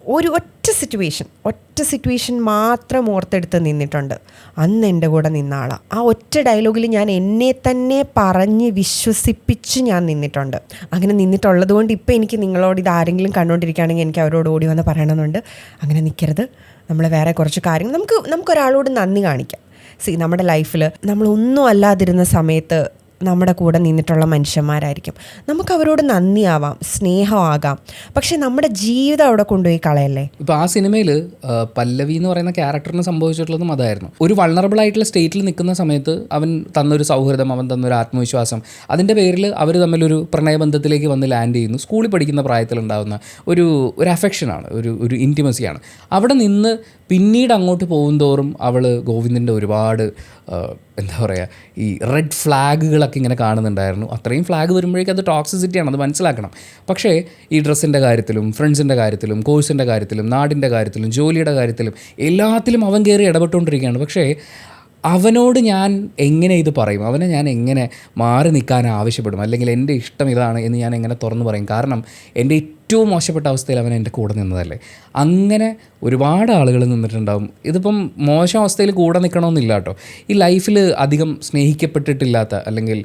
ഒറ്റ സിറ്റുവേഷൻ മാത്രം ഓർത്തെടുത്ത് നിന്നിട്ടുണ്ട്. അന്ന് എൻ്റെ കൂടെ നിന്ന ആളാണ്. ആ ഒറ്റ ഡയലോഗിൽ ഞാൻ എന്നെ തന്നെ പറഞ്ഞ് വിശ്വസിപ്പിച്ച് ഞാൻ നിന്നിട്ടുണ്ട്. അങ്ങനെ നിന്നിട്ടുള്ളത് കൊണ്ട് ഇപ്പോൾ എനിക്ക് നിങ്ങളോട് ഇത് ആരെങ്കിലും കണ്ടുകൊണ്ടിരിക്കുകയാണെങ്കിൽ എനിക്ക് അവരോട് ഓടി വന്ന് പറയണമെന്നുണ്ട്, അങ്ങനെ നിൽക്കരുത്. നമ്മൾ വേറെ കുറച്ച് കാര്യങ്ങൾ നമുക്കൊരാളോട് നന്ദി കാണിക്കാം. നമ്മുടെ ലൈഫിൽ നമ്മളൊന്നും അല്ലാതിരുന്ന സമയത്ത് നമ്മുടെ കൂടെ നിന്നിട്ടുള്ള മനുഷ്യന്മാരായിരിക്കും. നമുക്ക് അവരോട് നന്ദിയാവാം, സ്നേഹമാകാം. പക്ഷെ നമ്മുടെ ജീവിതം അവിടെ കൊണ്ടുപോയി കളയല്ലേ. ഇപ്പോൾ ആ സിനിമയിൽ പല്ലവി എന്ന് പറയുന്ന ക്യാരക്ടറിന് സംഭവിച്ചിട്ടുള്ളതും അതായിരുന്നു. ഒരു വൾണറബിൾ ആയിട്ടുള്ള സ്റ്റേറ്റിൽ നിൽക്കുന്ന സമയത്ത് അവൻ തന്നൊരു സൗഹൃദം, അവൻ തന്നൊരു ആത്മവിശ്വാസം, അതിൻ്റെ പേരിൽ അവർ തമ്മിലൊരു പ്രണയബന്ധത്തിലേക്ക് വന്ന് ലാൻഡ് ചെയ്യുന്നു. സ്കൂളിൽ പഠിക്കുന്ന പ്രായത്തിലുണ്ടാകുന്ന ഒരു അഫെക്ഷനാണ്, ഒരു ഇൻറ്റിമസിയാണ്. അവിടെ നിന്ന് പിന്നീട് അങ്ങോട്ട് പോകുന്തോറും അവൾ ഗോവിന്ദൻ്റെ ഒരുപാട് എന്താ പറയുക, ഈ റെഡ് ഫ്ലാഗുകളൊക്കെ ഇങ്ങനെ കാണുന്നുണ്ടായിരുന്നു. അത്രയും ഫ്ലാഗ് വരുമ്പോഴേക്കും അത് ടോക്സിസിറ്റിയാണ്, അത് മനസ്സിലാക്കണം. പക്ഷേ ഈ ഡ്രസ്സിൻ്റെ കാര്യത്തിലും ഫ്രണ്ട്സിൻ്റെ കാര്യത്തിലും കോഴ്സിൻ്റെ കാര്യത്തിലും നാടിൻ്റെ കാര്യത്തിലും ജോലിയുടെ കാര്യത്തിലും എല്ലാത്തിലും അവൻ കയറി ഇടപെട്ടുകൊണ്ടിരിക്കുകയാണ്. പക്ഷേ അവനോട് ഞാൻ എങ്ങനെ ഇത് പറയും, അവനെ ഞാൻ എങ്ങനെ മാറി നിൽക്കാൻ ആവശ്യപ്പെടും, അല്ലെങ്കിൽ എൻ്റെ ഇഷ്ടം ഇതാണ് എന്ന് ഞാൻ എങ്ങനെ തുറന്നു പറയും? കാരണം എൻ്റെ ഏറ്റവും മോശപ്പെട്ട അവസ്ഥയിൽ അവൻ എൻ്റെ കൂടെ നിന്നതല്ലേ. അങ്ങനെ ഒരുപാട് ആളുകൾ നിന്നിട്ടുണ്ടാവും. ഇതിപ്പം മോശം അവസ്ഥയിൽ കൂടെ നിൽക്കണമെന്നില്ല കേട്ടോ. ഈ ലൈഫിൽ അധികം സ്നേഹിക്കപ്പെട്ടിട്ടില്ലാത്ത, അല്ലെങ്കിൽ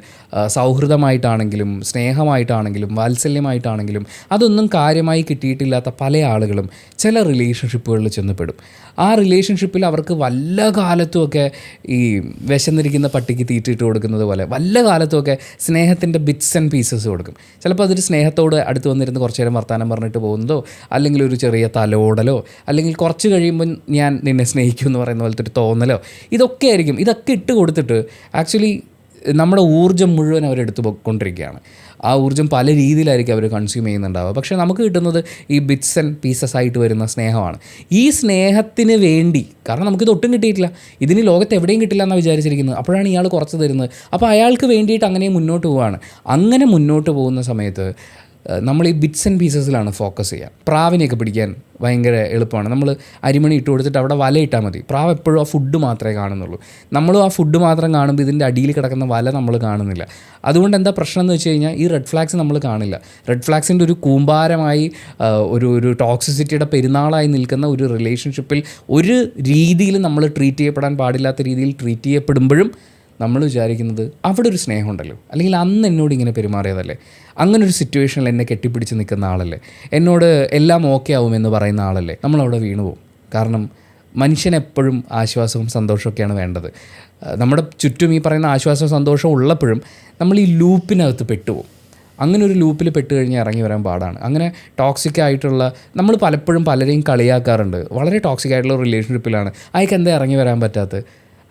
സൗഹൃദമായിട്ടാണെങ്കിലും സ്നേഹമായിട്ടാണെങ്കിലും വാത്സല്യമായിട്ടാണെങ്കിലും അതൊന്നും കാര്യമായി കിട്ടിയിട്ടില്ലാത്ത പല ആളുകളും ചില റിലേഷൻഷിപ്പുകളിൽ ചെന്നപ്പെടും. ആ റിലേഷൻഷിപ്പിൽ അവർക്ക് വല്ല കാലത്തുമൊക്കെ ഈ വിശന്നിരിക്കുന്ന പട്ടിക്ക് തീറ്റിട്ട് കൊടുക്കുന്നത് പോലെ വല്ല കാലത്തുമൊക്കെ സ്നേഹത്തിൻ്റെ ബിറ്റ്സ് ആൻഡ് പീസസ് കൊടുക്കും. ചിലപ്പോൾ അതൊരു സ്നേഹത്തോട് അടുത്ത് വന്നിരുന്ന് കുറച്ച് നേരം വർത്താനം പറഞ്ഞിട്ട് പോകുന്നതോ, അല്ലെങ്കിൽ ഒരു ചെറിയ തലോടലോ, അല്ലെങ്കിൽ കുറച്ച് കഴിയുമ്പോൾ ഞാൻ നിന്നെ സ്നേഹിക്കും എന്ന് പറയുന്ന പോലത്തെ ഒരു തോന്നലോ, ഇതൊക്കെ ആയിരിക്കും. ഇതൊക്കെ ഇട്ട് കൊടുത്തിട്ട് ആക്ച്വലി നമ്മുടെ ഊർജ്ജം മുഴുവൻ അവരെടുത്ത് കൊണ്ടിരിക്കുകയാണ്. ആ ഊർജ്ജം പല രീതിയിലായിരിക്കും അവർ കൺസ്യൂം ചെയ്യുന്നുണ്ടാവുക. പക്ഷേ നമുക്ക് കിട്ടുന്നത് ഈ ബിറ്റ്സ് ആൻഡ് പീസസ് ആയിട്ട് വരുന്ന സ്നേഹമാണ്. ഈ സ്നേഹത്തിന് വേണ്ടി, കാരണം നമുക്കിത് ഒട്ടും കിട്ടിയിട്ടില്ല, ഇതിന് ലോകത്ത് എവിടെയും കിട്ടില്ല എന്നാണ് വിചാരിച്ചിരിക്കുന്നത്. അപ്പോഴാണ് ഇയാൾ കുറച്ച് തരുന്നത്. അപ്പോൾ അയാൾക്ക് വേണ്ടിയിട്ട് അങ്ങനെ മുന്നോട്ട് പോവുകയാണ്. അങ്ങനെ മുന്നോട്ട് പോകുന്ന സമയത്ത് നമ്മൾ ഈ ബിറ്റ്സ് ആൻഡ് പീസസിലാണ് ഫോക്കസ് ചെയ്യുക. പ്രാവിനെയൊക്കെ പിടിക്കാൻ ഭയങ്കര എളുപ്പമാണ്. നമ്മൾ അരിമണി ഇട്ട് കൊടുത്തിട്ട് അവിടെ വല ഇട്ടാൽ മതി. പ്രാവ് എപ്പോഴും ആ ഫുഡ് മാത്രമേ കാണുന്നുള്ളൂ. നമ്മളും ആ ഫുഡ് മാത്രം കാണുമ്പോൾ ഇതിൻ്റെ അടിയിൽ കിടക്കുന്ന വല നമ്മൾ കാണുന്നില്ല. അതുകൊണ്ട് എന്താ പ്രശ്നം എന്ന് വെച്ച് കഴിഞ്ഞാൽ ഈ റെഡ് ഫ്ലാഗ്സ് നമ്മൾ കാണില്ല. റെഡ് ഫ്ലാഗ്സിൻ്റെ ഒരു കൂമ്പാരമായി ഒരു ടോക്സിസിറ്റിയുടെ പെരുന്നാളായി നിൽക്കുന്ന ഒരു റിലേഷൻഷിപ്പിൽ ഒരു രീതിയിൽ നമ്മൾ ട്രീറ്റ് ചെയ്യപ്പെടാൻ പാടില്ലാത്ത രീതിയിൽ ട്രീറ്റ് ചെയ്യപ്പെടുമ്പോഴും നമ്മൾ വിചാരിക്കുന്നത് അവിടെ ഒരു സ്നേഹമുണ്ടല്ലോ, അല്ലെങ്കിൽ അന്ന് എന്നോട് ഇങ്ങനെ പെരുമാറിയതല്ലേ, അങ്ങനൊരു സിറ്റുവേഷനിൽ എന്നെ കെട്ടിപ്പിടിച്ച് നിൽക്കുന്ന ആളല്ലേ, എന്നോട് എല്ലാം ഓക്കെ ആവുമെന്ന് പറയുന്ന ആളല്ലേ, നമ്മളവിടെ വീണു പോകും. കാരണം മനുഷ്യനെപ്പോഴും ആശ്വാസവും സന്തോഷമൊക്കെയാണ് വേണ്ടത്. നമ്മുടെ ചുറ്റും ഈ പറയുന്ന ആശ്വാസവും സന്തോഷവും ഉള്ളപ്പോഴും നമ്മൾ ഈ ലൂപ്പിനകത്ത് പെട്ടുപോകും. അങ്ങനെ ഒരു ലൂപ്പിൽ പെട്ട് കഴിഞ്ഞാൽ ഇറങ്ങി വരാൻ പാടാണ്. അങ്ങനെ ടോക്സിക് ആയിട്ടുള്ള, നമ്മൾ പലപ്പോഴും പലരെയും കളിയാക്കാറുണ്ട്, വളരെ ടോക്സിക് ആയിട്ടുള്ള റിലേഷൻഷിപ്പിലാണ് അയാൾക്ക് എന്താ ഇറങ്ങി വരാൻ പറ്റാത്തത്.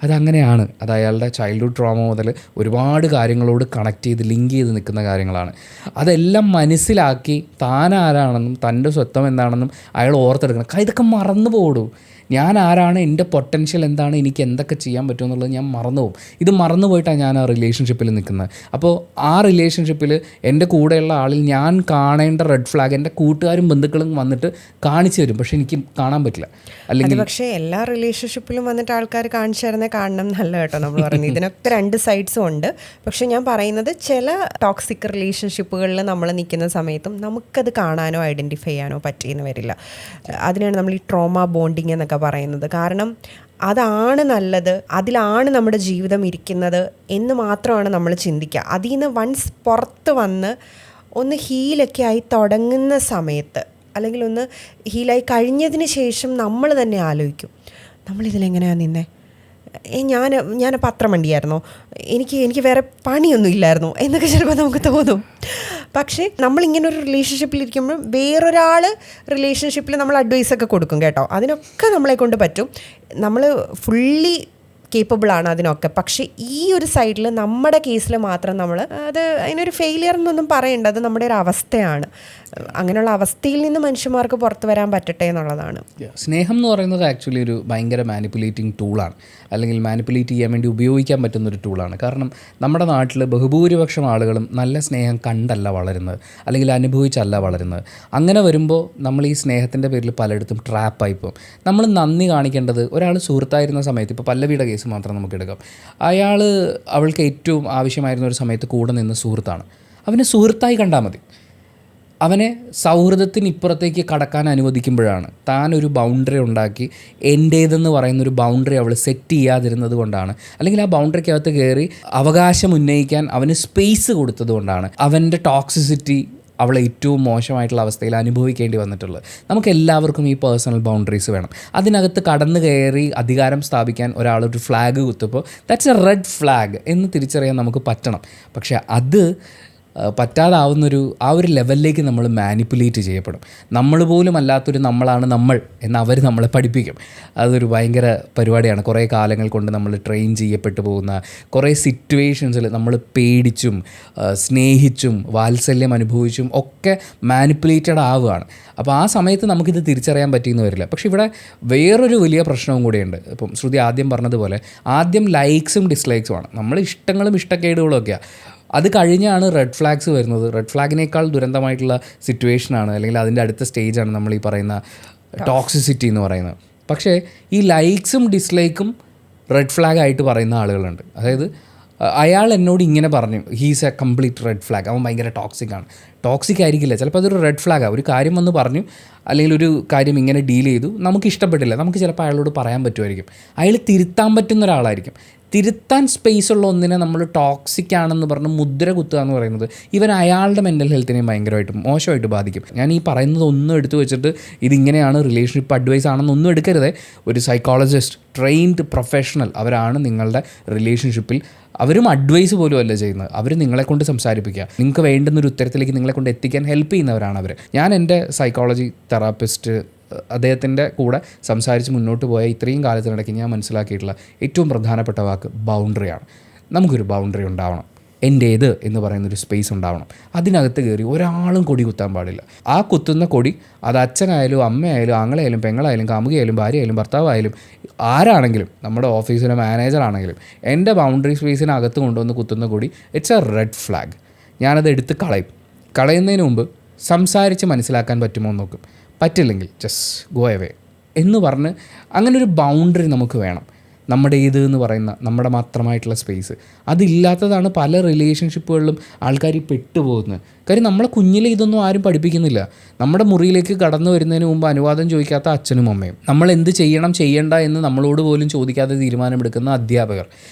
അതങ്ങനെയാണ്. അത് അയാളുടെ ചൈൽഡ്ഹുഡ് ട്രോമ മുതൽ ഒരുപാട് കാര്യങ്ങളോട് കണക്ട് ചെയ്ത് ലിങ്ക് ചെയ്ത് നിൽക്കുന്ന കാര്യങ്ങളാണ്. അതെല്ലാം മനസ്സിലാക്കി താൻ ആരാണെന്നും തൻ്റെ സ്വത്വം എന്താണെന്നും അയാൾ ഓർത്തെടുക്കണം. ഇതൊക്കെ മറന്നു പോടും. ഞാൻ ആരാണ്, എൻ്റെ പൊട്ടൻഷ്യൽ എന്താണ്, എനിക്ക് എന്തൊക്കെ ചെയ്യാൻ പറ്റുമെന്നുള്ളത് ഞാൻ മറന്നുപോകും. ഇത് മറന്നു പോയിട്ടാണ് ഞാൻ ആ റിലേഷൻഷിപ്പിൽ നിൽക്കുന്നത്. അപ്പോൾ ആ റിലേഷൻഷിപ്പിൽ എൻ്റെ കൂടെയുള്ള ആളിൽ ഞാൻ കാണേണ്ട റെഡ് ഫ്ലാഗ് എൻ്റെ കൂട്ടുകാരും ബന്ധുക്കളും വന്നിട്ട് കാണിച്ചു തരും. പക്ഷേ എനിക്ക് കാണാൻ പറ്റില്ല. അല്ലെങ്കിൽ പക്ഷേ എല്ലാ റിലേഷൻഷിപ്പിലും വന്നിട്ട് ആൾക്കാർ കാണിച്ചു തരുന്നത് കാണണം എന്നല്ല കേട്ടോ നമ്മൾ പറയുന്നത്. ഇതിനൊക്കെ രണ്ട് സൈഡ്സും ഉണ്ട്. പക്ഷെ ഞാൻ പറയുന്നത് ചില ടോക്സിക് റിലേഷൻഷിപ്പുകളിൽ നമ്മൾ നിൽക്കുന്ന സമയത്തും നമുക്കത് കാണാനോ ഐഡൻറ്റിഫൈ ചെയ്യാനോ പറ്റിയെന്ന് വരില്ല. അതിനാണ് നമ്മൾ ഈ ട്രോമ ബോണ്ടിങ് എന്നൊക്കെ പറയുന്നത്. കാരണം അതാണ് നല്ലത്, അതിലാണ് നമ്മുടെ ജീവിതം ഇരിക്കുന്നത് എന്ന് മാത്രമാണ് നമ്മൾ ചിന്തിക്കുക. അതിൽ നിന്ന് വൺസ് പുറത്ത് വന്ന് ഒന്ന് ഹീലൊക്കെ ആയി തുടങ്ങുന്ന സമയത്ത്, അല്ലെങ്കിൽ ഒന്ന് ഹീലായി കഴിഞ്ഞതിന് ശേഷം നമ്മൾ തന്നെ ആലോചിക്കും, നമ്മളിതിലെങ്ങനെയാണ് നിന്നെ, ഞാൻ പത്രം വണ്ടിയായിരുന്നോ, എനിക്ക് വേറെ പണിയൊന്നും ഇല്ലായിരുന്നോ എന്നൊക്കെ ചിലപ്പോൾ നമുക്ക് തോന്നും. പക്ഷേ നമ്മളിങ്ങനെ ഒരു റിലേഷൻഷിപ്പിലിരിക്കുമ്പോൾ വേറൊരാൾ റിലേഷൻഷിപ്പിൽ നമ്മൾ അഡ്വൈസൊക്കെ കൊടുക്കും കേട്ടോ. അതിനൊക്കെ നമ്മളെ കൊണ്ട് പറ്റും, നമ്മൾ ഫുള്ളി കേപ്പബിളാണ് അതിനൊക്കെ. പക്ഷേ ഈ ഒരു സൈഡിൽ നമ്മുടെ കേസിൽ മാത്രം നമ്മൾ അതിനൊരു ഫെയിലിയർ എന്നൊന്നും പറയണ്ട, അത് നമ്മുടെ ഒരു അവസ്ഥയാണ്. അങ്ങനെയുള്ള അവസ്ഥയിൽ നിന്ന് മനുഷ്യന്മാർക്ക് പുറത്തു വരാൻ പറ്റട്ടെ എന്നുള്ളതാണ്. സ്നേഹം എന്ന് പറയുന്നത് ആക്ച്വലി ഒരു ഭയങ്കര മാനിപ്പുലേറ്റിംഗ് ടൂളാണ്, അല്ലെങ്കിൽ മാനിപ്പുലേറ്റ് ചെയ്യാൻ വേണ്ടി ഉപയോഗിക്കാൻ പറ്റുന്നൊരു ടൂളാണ്. കാരണം നമ്മുടെ നാട്ടിൽ ബഹുഭൂരിപക്ഷം ആളുകളും നല്ല സ്നേഹം കണ്ടല്ല വളരുന്നത്, അല്ലെങ്കിൽ അനുഭവിച്ചല്ല വളരുന്നത്. അങ്ങനെ വരുമ്പോൾ നമ്മൾ ഈ സ്നേഹത്തിൻ്റെ പേരിൽ പലയിടത്തും ട്രാപ്പായി പോകും. നമ്മൾ നന്ദി കാണിക്കേണ്ടത്, ഒരാൾ സുഹൃത്തായിരുന്ന സമയത്ത്, ഇപ്പോൾ പല്ലവിയുടെ കേസ് മാത്രം നമുക്ക് എടുക്കാം. അയാൾ അവൾക്ക് ഏറ്റവും ആവശ്യമായിരുന്ന ഒരു സമയത്ത് കൂടെ നിന്ന് സുഹൃത്താണ്, അവനെ സുഹൃത്തായി കണ്ടാൽ മതി. അവനെ സൗഹൃദത്തിന് ഇപ്പുറത്തേക്ക് കടക്കാൻ അനുവദിക്കുമ്പോഴാണ് താൻ ഒരു ബൗണ്ടറി ഉണ്ടാക്കി എൻ്റേതെന്ന് പറയുന്നൊരു ബൗണ്ടറി അവൾ സെറ്റ് ചെയ്യാതിരുന്നത് കൊണ്ടാണ്, അല്ലെങ്കിൽ ആ ബൗണ്ടറിക്കകത്ത് കയറി അവകാശം ഉന്നയിക്കാൻ അവന് സ്പേസ് കൊടുത്തത് കൊണ്ടാണ് അവൻ്റെ ടോക്സിസിറ്റി അവളെ ഏറ്റവും മോശമായിട്ടുള്ള അവസ്ഥയിൽ അനുഭവിക്കേണ്ടി വന്നിട്ടുള്ളത്. നമുക്ക് എല്ലാവർക്കും ഈ പേഴ്സണൽ ബൗണ്ടറീസ് വേണം. അതിനകത്ത് കടന്നു കയറി അധികാരം സ്ഥാപിക്കാൻ ഒരാളൊരു ഫ്ലാഗ് കുത്തുമ്പോൾ ദാറ്റ്സ് എ റെഡ് ഫ്ലാഗ് എന്ന് തിരിച്ചറിയാൻ നമുക്ക് പറ്റണം. പക്ഷേ അത് പറ്റാതാവുന്നൊരു ആ ഒരു ലെവലിലേക്ക് നമ്മൾ മാനിപ്പുലേറ്റ് ചെയ്യപ്പെടും. നമ്മൾ പോലും അല്ലാത്തൊരു നമ്മളാണ് നമ്മൾ എന്ന് അവർ നമ്മളെ പഠിപ്പിക്കും. അതൊരു ഭയങ്കര പരിപാടിയാണ്. കുറേ കാലങ്ങൾ കൊണ്ട് നമ്മൾ ട്രെയിൻ ചെയ്യപ്പെട്ടു പോകുന്ന കുറേ സിറ്റുവേഷൻസിൽ നമ്മൾ പേടിച്ചും സ്നേഹിച്ചും വാത്സല്യം അനുഭവിച്ചും ഒക്കെ മാനിപ്പുലേറ്റഡ് ആവുകയാണ്. അപ്പോൾ ആ സമയത്ത് നമുക്കിത് തിരിച്ചറിയാൻ പറ്റിയെന്ന് വരില്ല. പക്ഷേ ഇവിടെ വേറൊരു വലിയ പ്രശ്നവും കൂടിയുണ്ട്. ഇപ്പം ശ്രുതി ആദ്യം പറഞ്ഞതുപോലെ ആദ്യം ലൈക്സും ഡിസ്ലൈക്സുമാണ്, നമ്മൾ ഇഷ്ടങ്ങളും ഇഷ്ടക്കേടുകളും ഒക്കെയാണ്. അത് കഴിഞ്ഞാണ് റെഡ് ഫ്ലാഗ്സ് വരുന്നത്. റെഡ് ഫ്ലാഗിനേക്കാൾ ദുരന്തമായിട്ടുള്ള സിറ്റുവേഷനാണ്, അല്ലെങ്കിൽ അതിൻ്റെ അടുത്ത സ്റ്റേജാണ് നമ്മൾ ഈ പറയുന്ന ടോക്സിസിറ്റി എന്ന് പറയുന്നത്. പക്ഷേ ഈ ലൈക്സും ഡിസ്ലൈക്കും റെഡ് ഫ്ലാഗ് ആയിട്ട് പറയുന്ന ആളുകളുണ്ട്. അതായത് അയാൾ എന്നോട് ഇങ്ങനെ പറഞ്ഞു, he's A complete red flag, അവൻ ഭയങ്കര ടോക്സിക് ആണ്. ടോക്സിക് ആയിരിക്കില്ല, ചിലപ്പോൾ അതൊരു റെഡ് ഫ്ലാഗാണ്. ഒരു കാര്യം വന്ന് പറഞ്ഞു, അല്ലെങ്കിൽ ഒരു കാര്യം ഇങ്ങനെ ഡീൽ ചെയ്തു, നമുക്ക് ഇഷ്ടപ്പെട്ടില്ല, നമുക്ക് ചിലപ്പോൾ അയാളോട് പറയാൻ പറ്റുമായിരിക്കും. അയാൾ തിരുത്താൻ പറ്റുന്ന ഒരാളായിരിക്കും. തിരുത്താൻ സ്പേസ് ഉള്ള ഒന്നിനെ നമ്മൾ ടോക്സിക് ആണെന്ന് പറഞ്ഞ് മുദ്ര കുത്തുക എന്ന് പറയുന്നത് ഇവൻ അയാളുടെ മെൻ്റൽ ഹെൽത്തിനെയും ഭയങ്കരമായിട്ട് മോശമായിട്ട് ബാധിക്കും. ഞാൻ ഈ പറയുന്നത് ഒന്നും എടുത്തു വെച്ചിട്ട് ഇതിങ്ങനെയാണ് റിലേഷൻഷിപ്പ് അഡ്വൈസ് ആണെന്നൊന്നും എടുക്കരുതേ. ഒരു സൈക്കോളജിസ്റ്റ്, ട്രെയിൻഡ് പ്രൊഫഷണൽ, അവരാണ് നിങ്ങളുടെ റിലേഷൻഷിപ്പിൽ, അവരും അഡ്വൈസ് പോലും അല്ല ചെയ്യുന്നത്, അവർ നിങ്ങളെ കൊണ്ട് സംസാരിപ്പിക്കുക, നിങ്ങൾക്ക് വേണ്ടുന്നൊരു ഉത്തരത്തിലേക്ക് നിങ്ങളെ കൊണ്ട് എത്തിക്കാൻ ഹെൽപ്പ് ചെയ്യുന്നവരാണ് അവർ. ഞാൻ എൻ്റെ സൈക്കോളജി തെറാപ്പിസ്റ്റ് അദ്ദേഹത്തിൻ്റെ കൂടെ സംസാരിച്ച് മുന്നോട്ട് പോയ ഇത്രയും കാലത്തിനിടയ്ക്ക് ഞാൻ മനസ്സിലാക്കിയിട്ടുള്ള ഏറ്റവും പ്രധാനപ്പെട്ട വാക്ക് ബൗണ്ടറിയാണ്. നമുക്കൊരു ബൗണ്ടറി ഉണ്ടാവണം. എൻ്റേത് എന്ന് പറയുന്നൊരു സ്പേസ് ഉണ്ടാവണം. അതിനകത്ത് കയറി ഒരാളും കൊടി കുത്താൻ പാടില്ല. ആ കുത്തുന്ന കൊടി അത് അച്ഛനായാലും അമ്മയായാലും ആങ്ങളയായാലും പെങ്ങളായാലും കാമുകയായാലും ഭാര്യയായാലും ഭർത്താവായാലും ആരാണെങ്കിലും, നമ്മുടെ ഓഫീസിലെ മാനേജറാണെങ്കിലും, എൻ്റെ ബൗണ്ടറി സ്പേസിനകത്ത് കൊണ്ടുവന്ന് കുത്തുന്ന കൊടി ഇറ്റ്സ് എ റെഡ് ഫ്ലാഗ്. ഞാനത് എടുത്ത് കളയുന്നതിന് മുമ്പ് സംസാരിച്ച് മനസ്സിലാക്കാൻ പറ്റുമോ എന്ന് നോക്കും. പറ്റില്ലെങ്കിൽ ജസ്റ്റ് ഗോ അവേ എന്ന് പറഞ്ഞ് അങ്ങനൊരു ബൗണ്ടറി നമുക്ക് വേണം. നമ്മുടെ ഇത് എന്ന് പറയുന്ന നമ്മുടെ മാത്രമായിട്ടുള്ള സ്പേസ് അതില്ലാത്തതാണ് പല റിലേഷൻഷിപ്പുകളിലും ആൾക്കാർ പെട്ടുപോകുന്നത്. കാര്യം നമ്മളെ കുഞ്ഞിലെ ഇതൊന്നും ആരും പഠിപ്പിക്കുന്നില്ല. നമ്മുടെ മുറിയിലേക്ക് കടന്നു വരുന്നതിന് മുമ്പ് അനുവാദം ചോദിക്കാത്ത അച്ഛനും അമ്മയും, നമ്മൾ എന്ത് ചെയ്യണം ചെയ്യണ്ട എന്ന് നമ്മളോട് പോലും ചോദിക്കാതെ തീരുമാനമെടുക്കുന്ന അധ്യാപകർ,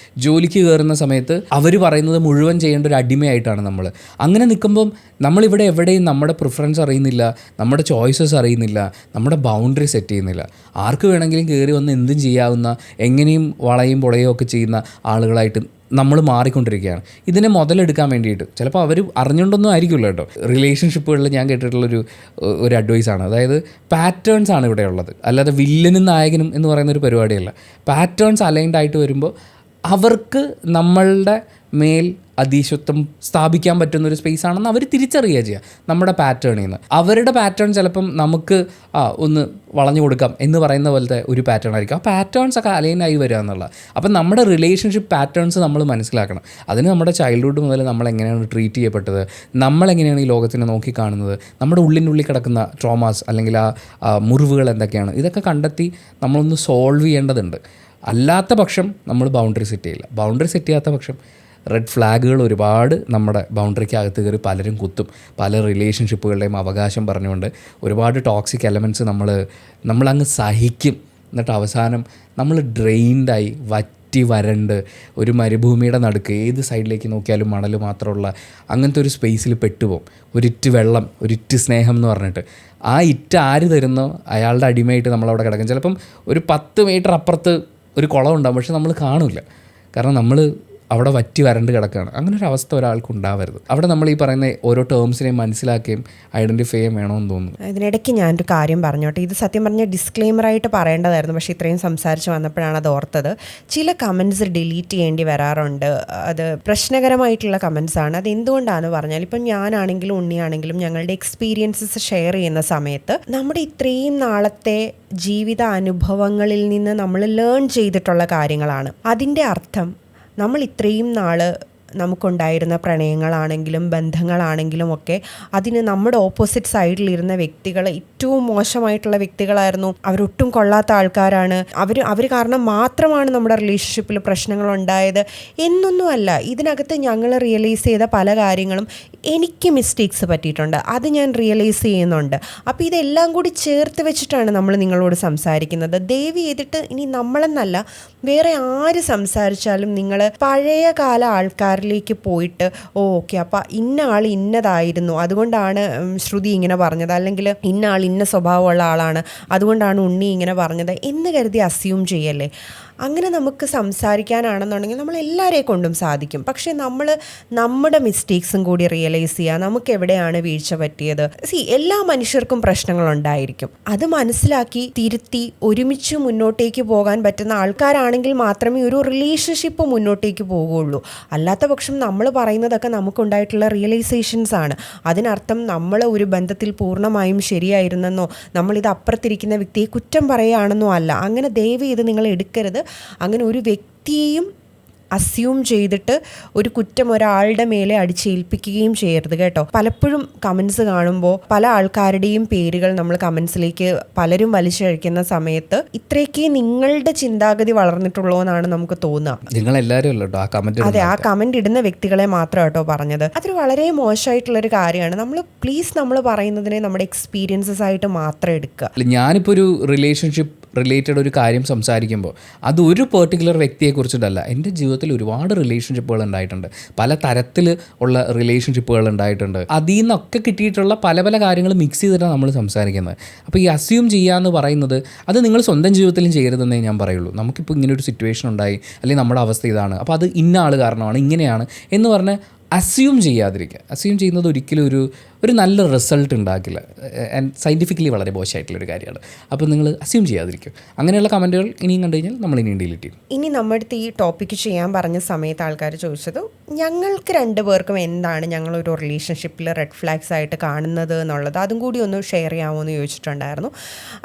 ജോലിക്ക് കയറുന്ന സമയത്ത് അവർ പറയുന്നത് മുഴുവൻ ചെയ്യേണ്ട ഒരു അടിമയായിട്ടാണ് നമ്മൾ. അങ്ങനെ നിൽക്കുമ്പം നമ്മളിവിടെ എവിടെയും നമ്മുടെ പ്രിഫറൻസ് അറിയുന്നില്ല, നമ്മുടെ ചോയ്സസ് അറിയുന്നില്ല, നമ്മുടെ ബൗണ്ടറി സെറ്റ് ചെയ്യുന്നില്ല. ആർക്ക് വേണമെങ്കിലും കയറി വന്ന് എന്തും ചെയ്യാവുന്ന, എങ്ങനെയും വളയും പൊളയും ഒക്കെ ചെയ്യുന്ന ആളുകളായിട്ട് നമ്മൾ മാറിക്കൊണ്ടിരിക്കുകയാണ്. ഇതിനെ മുതലെടുക്കാൻ വേണ്ടിയിട്ട് ചിലപ്പോൾ അവർ അറിഞ്ഞുകൊണ്ടൊന്നും ആയിരിക്കുമല്ലോ കേട്ടോ. റിലേഷൻഷിപ്പുകളിൽ ഞാൻ കേട്ടിട്ടുള്ളൊരു അഡ്വൈസാണ്, അതായത് പാറ്റേൺസ് ആണ് ഇവിടെ ഉള്ളത്, അല്ലാതെ വില്ലനും നായകനും എന്ന് പറയുന്നൊരു പരിപാടിയല്ല. പാറ്റേൺസ് അലൈൻഡ് ആയിട്ട് വരുമ്പോൾ അവർക്ക് നമ്മളുടെ മേൽ അധീശത്വം സ്ഥാപിക്കാൻ പറ്റുന്നൊരു സ്പേസ് ആണെന്ന് അവർ തിരിച്ചറിയുക ചെയ്യുക നമ്മുടെ പാറ്റേണിൽ നിന്ന്. അവരുടെ പാറ്റേൺ ചിലപ്പം നമുക്ക് ഒന്ന് വളഞ്ഞു കൊടുക്കാം എന്ന് പറയുന്ന പോലത്തെ ഒരു പാറ്റേൺ ആയിരിക്കും. ആ പാറ്റേൺസ് ഒക്കെ അലൈനായി വരിക എന്നുള്ളത്. അപ്പം നമ്മുടെ റിലേഷൻഷിപ്പ് പാറ്റേൺസ് നമ്മൾ മനസ്സിലാക്കണം. അതിന് നമ്മുടെ ചൈൽഡ്ഹുഡ് മുതൽ നമ്മളെങ്ങനെയാണ് ട്രീറ്റ് ചെയ്യപ്പെട്ടത്, നമ്മളെങ്ങനെയാണ് ഈ ലോകത്തിനെ നോക്കിക്കാണുന്നത്, നമ്മുടെ ഉള്ളിനുള്ളിൽ കിടക്കുന്ന ട്രോമാസ് അല്ലെങ്കിൽ ആ മുറിവുകൾ എന്തൊക്കെയാണ്, ഇതൊക്കെ കണ്ടെത്തി നമ്മളൊന്ന് സോൾവ് ചെയ്യേണ്ടതുണ്ട്. അല്ലാത്ത പക്ഷം നമ്മൾ ബൗണ്ടറി സെറ്റ് ചെയ്യില്ല. ബൗണ്ടറി സെറ്റ് ചെയ്യാത്ത പക്ഷം റെഡ് ഫ്ലാഗുകൾ ഒരുപാട് നമ്മുടെ ബൗണ്ടറിക്കകത്ത് കയറി പലരും കുത്തും. പല റിലേഷൻഷിപ്പുകളുടെയും അവകാശം പറഞ്ഞുകൊണ്ട് ഒരുപാട് ടോക്സിക് എലമെൻറ്റ്സ് നമ്മളങ്ങ് സഹിക്കും. എന്നിട്ട് അവസാനം നമ്മൾ ഡ്രെയിൻഡായി വറ്റി വരണ്ട് ഒരു മരുഭൂമിയുടെ നടുക്ക് ഏത് സൈഡിലേക്ക് നോക്കിയാലും മണൽ മാത്രമുള്ള അങ്ങനത്തെ ഒരു സ്പേസിൽ പെട്ടുപോകും. ഒരിറ്റ് വെള്ളം, ഒരിറ്റ് സ്നേഹം എന്ന് പറഞ്ഞിട്ട് ആ ഇറ്റ് ആര് തരുന്നോ അയാളുടെ അടിമയായിട്ട് നമ്മളവിടെ കിടക്കും. ചിലപ്പം ഒരു 10 മീറ്റർ അപ്പുറത്ത് ഒരു കുളം ഉണ്ടാകും, പക്ഷെ നമ്മൾ കാണില്ല. കാരണം നമ്മൾ അവിടെ വറ്റി വരണ്ട് കിടക്കുകയാണ്. അങ്ങനൊരു അവസ്ഥ ഒരാൾക്ക് ഉണ്ടാവരുത്. അവിടെ നമ്മൾ ഈ പറയുന്ന ഓരോ ടേംസിനെയും മനസ്സിലാക്കുകയും ഐഡൻറ്റിഫൈ ചെയ്യാൻ വേണമെന്ന് തോന്നുന്നു. ഇതിനിടയ്ക്ക് ഞാനൊരു കാര്യം പറഞ്ഞോട്ടെ. ഇത് സത്യം പറഞ്ഞാൽ ഡിസ്ക്ലെയിമറായിട്ട് പറയേണ്ടതായിരുന്നു, പക്ഷേ ഇത്രയും സംസാരിച്ച് വന്നപ്പോഴാണ് അത് ഓർത്തത്. ചില കമൻറ്റ്സ് ഡിലീറ്റ് ചെയ്യേണ്ടി വരാറുണ്ട്. അത് പ്രശ്നകരമായിട്ടുള്ള കമൻറ്റ്സ് ആണ്. അത് എന്തുകൊണ്ടാണെന്ന് പറഞ്ഞാൽ, ഇപ്പം ഞാനാണെങ്കിലും ഉണ്ണിയാണെങ്കിലും ഞങ്ങളുടെ എക്സ്പീരിയൻസസ് ഷെയർ ചെയ്യുന്ന സമയത്ത് നമ്മുടെ ഇത്രയും നാളത്തെ ജീവിത അനുഭവങ്ങളിൽ നിന്ന് നമ്മൾ ലേൺ ചെയ്തിട്ടുള്ള കാര്യങ്ങളാണ്. അതിൻ്റെ അർത്ഥം നമ്മൾ ഇത്രയും നാൾ നമുക്കുണ്ടായിരുന്ന പ്രണയങ്ങളാണെങ്കിലും ബന്ധങ്ങളാണെങ്കിലും ഒക്കെ അതിന് നമ്മുടെ ഓപ്പോസിറ്റ് സൈഡിലിരുന്ന വ്യക്തികൾ ഏറ്റവും മോശമായിട്ടുള്ള വ്യക്തികളായിരുന്നു, അവരൊട്ടും കൊള്ളാത്ത ആൾക്കാരാണ്, അവർ കാരണം മാത്രമാണ് നമ്മുടെ റിലേഷൻഷിപ്പിൽ പ്രശ്നങ്ങൾ ഉണ്ടായത് എന്നൊന്നുമല്ല. ഇതിനകത്ത് ഞങ്ങൾ റിയലൈസ് ചെയ്ത പല കാര്യങ്ങളും, എനിക്ക് മിസ്റ്റേക്സ് പറ്റിയിട്ടുണ്ട്, അത് ഞാൻ റിയലൈസ് ചെയ്യുന്നുണ്ട്. അപ്പോൾ ഇതെല്ലാം കൂടി ചേർത്ത് വെച്ചിട്ടാണ് നമ്മൾ നിങ്ങളോട് സംസാരിക്കുന്നത്. ദയവ് ചെയ്തിട്ട് ഇനി നമ്മളെന്നല്ല, വേറെ ആര് സംസാരിച്ചാലും നിങ്ങൾ പഴയ കാല ആൾക്കാരിലേക്ക് പോയിട്ട് ഓക്കെ അപ്പോൾ ഇന്ന ആൾ ഇന്നതായിരുന്നു അതുകൊണ്ടാണ് ശ്രുതി ഇങ്ങനെ പറഞ്ഞത്, അല്ലെങ്കിൽ ഇന്ന ആൾ ഇന്ന സ്വഭാവമുള്ള ആളാണ് അതുകൊണ്ടാണ് ഉണ്ണി ഇങ്ങനെ പറഞ്ഞത് എന്ന് കരുതി അസ്യൂം ചെയ്യല്ലേ. അങ്ങനെ നമുക്ക് സംസാരിക്കാനാണെന്നുണ്ടെങ്കിൽ നമ്മൾ എല്ലാവരെ കൊണ്ടും സാധിക്കും. പക്ഷേ നമ്മൾ നമ്മുടെ മിസ്റ്റേക്സും കൂടി റിയലൈസ് ചെയ്യുക, നമുക്ക് എവിടെയാണ് വീഴ്ച പറ്റിയത്. എല്ലാ മനുഷ്യർക്കും പ്രശ്നങ്ങളുണ്ടായിരിക്കും. അത് മനസ്സിലാക്കി തിരുത്തി ഒരുമിച്ച് മുന്നോട്ടേക്ക് പോകാൻ പറ്റുന്ന ആൾക്കാരാണെങ്കിൽ മാത്രമേ ഒരു റിലേഷൻഷിപ്പ് മുന്നോട്ടേക്ക് പോകുള്ളൂ. അല്ലാത്ത പക്ഷം നമ്മൾ പറയുന്നതൊക്കെ നമുക്കുണ്ടായിട്ടുള്ള റിയലൈസേഷൻസ് ആണ്. അതിനർത്ഥം നമ്മൾ ഒരു ബന്ധത്തിൽ പൂർണ്ണമായും ശരിയായിരുന്നെന്നോ നമ്മളിത് അപ്പുറത്തിരിക്കുന്ന വ്യക്തിയെ കുറ്റം പറയുകയാണെന്നോ അല്ല. അങ്ങനെ ദയവ് ചെയ്ത് നിങ്ങൾ എടുക്കരുത്. അങ്ങനെ ഒരു വ്യക്തിയെയും അസ്യൂം ചെയ്തിട്ട് ഒരു കുറ്റം ഒരാളുടെ മേലെ അടിച്ചേൽപ്പിക്കുകയും ചെയ്യരുത് കേട്ടോ. പലപ്പോഴും കമൻസ് കാണുമ്പോൾ പല ആൾക്കാരുടെയും പേരുകൾ നമ്മൾ കമൻസിലേക്ക് പലരും വലിച്ചഴിക്കുന്ന സമയത്ത് ഇത്രയൊക്കെ നിങ്ങളുടെ ചിന്താഗതി വളർന്നിട്ടുള്ളൂ എന്നാണ് നമുക്ക് തോന്നുക. അതെ, ആ കമന്റ് ഇടുന്ന വ്യക്തികളെ മാത്രം കേട്ടോ പറഞ്ഞത്. അതൊരു വളരെ മോശമായിട്ടുള്ളൊരു കാര്യമാണ്. നമ്മൾ പറയുന്നതിനെ നമ്മുടെ എക്സ്പീരിയൻസസ് ആയിട്ട് മാത്രം എടുക്കുക. ഞാനിപ്പോൾ ഒരു റിലേഷൻഷിപ്പ് റിലേറ്റഡ് ഒരു കാര്യം സംസാരിക്കുമ്പോൾ അത് ഒരു പെർട്ടിക്കുലർ വ്യക്തിയെക്കുറിച്ചിട്ടല്ല. എൻ്റെ ജീവിതത്തിൽ ഒരുപാട് റിലേഷൻഷിപ്പുകൾ ഉണ്ടായിട്ടുണ്ട്, പല തരത്തിൽ ഉള്ള റിലേഷൻഷിപ്പുകൾ ഉണ്ടായിട്ടുണ്ട്. അതിൽ നിന്നൊക്കെ കിട്ടിയിട്ടുള്ള പല പല കാര്യങ്ങൾ മിക്സ് ചെയ്തിട്ടാണ് നമ്മൾ സംസാരിക്കുന്നത്. അപ്പോൾ ഈ അസ്യൂം ചെയ്യുക എന്ന് പറയുന്നത് അത് നിങ്ങൾ സ്വന്തം ജീവിതത്തിലും ചെയ്യരുതെന്നേ ഞാൻ പറയുള്ളൂ. നമുക്കിപ്പോൾ ഇങ്ങനൊരു സിറ്റുവേഷൻ ഉണ്ടായി, അല്ലെങ്കിൽ നമ്മുടെ അവസ്ഥ ഇതാണ്, അപ്പോൾ അത് ഇന്ന ആൾ കാരണമാണ് ഇങ്ങനെയാണ് എന്ന് പറഞ്ഞ് അസ്യൂം ചെയ്യാതിരിക്കുക. അസ്യൂം ചെയ്യുന്നത് ഒരിക്കലും ഒരു നല്ല റിസൾട്ട് ഉണ്ടാക്കില്ല. ആൻഡ് സയൻറ്റിഫിക്കലി വളരെ മോശമായിട്ടുള്ളൊരു കാര്യമാണ്. അപ്പോൾ നിങ്ങൾ അസ്യൂം ചെയ്യാതിരിക്കും. അങ്ങനെയുള്ള കമൻറ്റുകൾ ഇനിയും കണ്ടു കഴിഞ്ഞാൽ നമ്മൾ ഇനിയും ഡിലീറ്റ് ചെയ്യും. ഇനി നമ്മുടെ അടുത്ത് ഈ ടോപ്പിക്ക് ചെയ്യാൻ പറഞ്ഞ സമയത്ത് ആൾക്കാർ ചോദിച്ചത് ഞങ്ങൾക്ക് രണ്ടുപേർക്കും എന്താണ് ഞങ്ങളൊരു റിലേഷൻഷിപ്പിൽ റെഡ് ഫ്ലാഗ്സ് ആയിട്ട് കാണുന്നത് എന്നുള്ളത്, അതും കൂടി ഒന്ന് ഷെയർ ചെയ്യാമോ എന്ന് ചോദിച്ചിട്ടുണ്ടായിരുന്നു.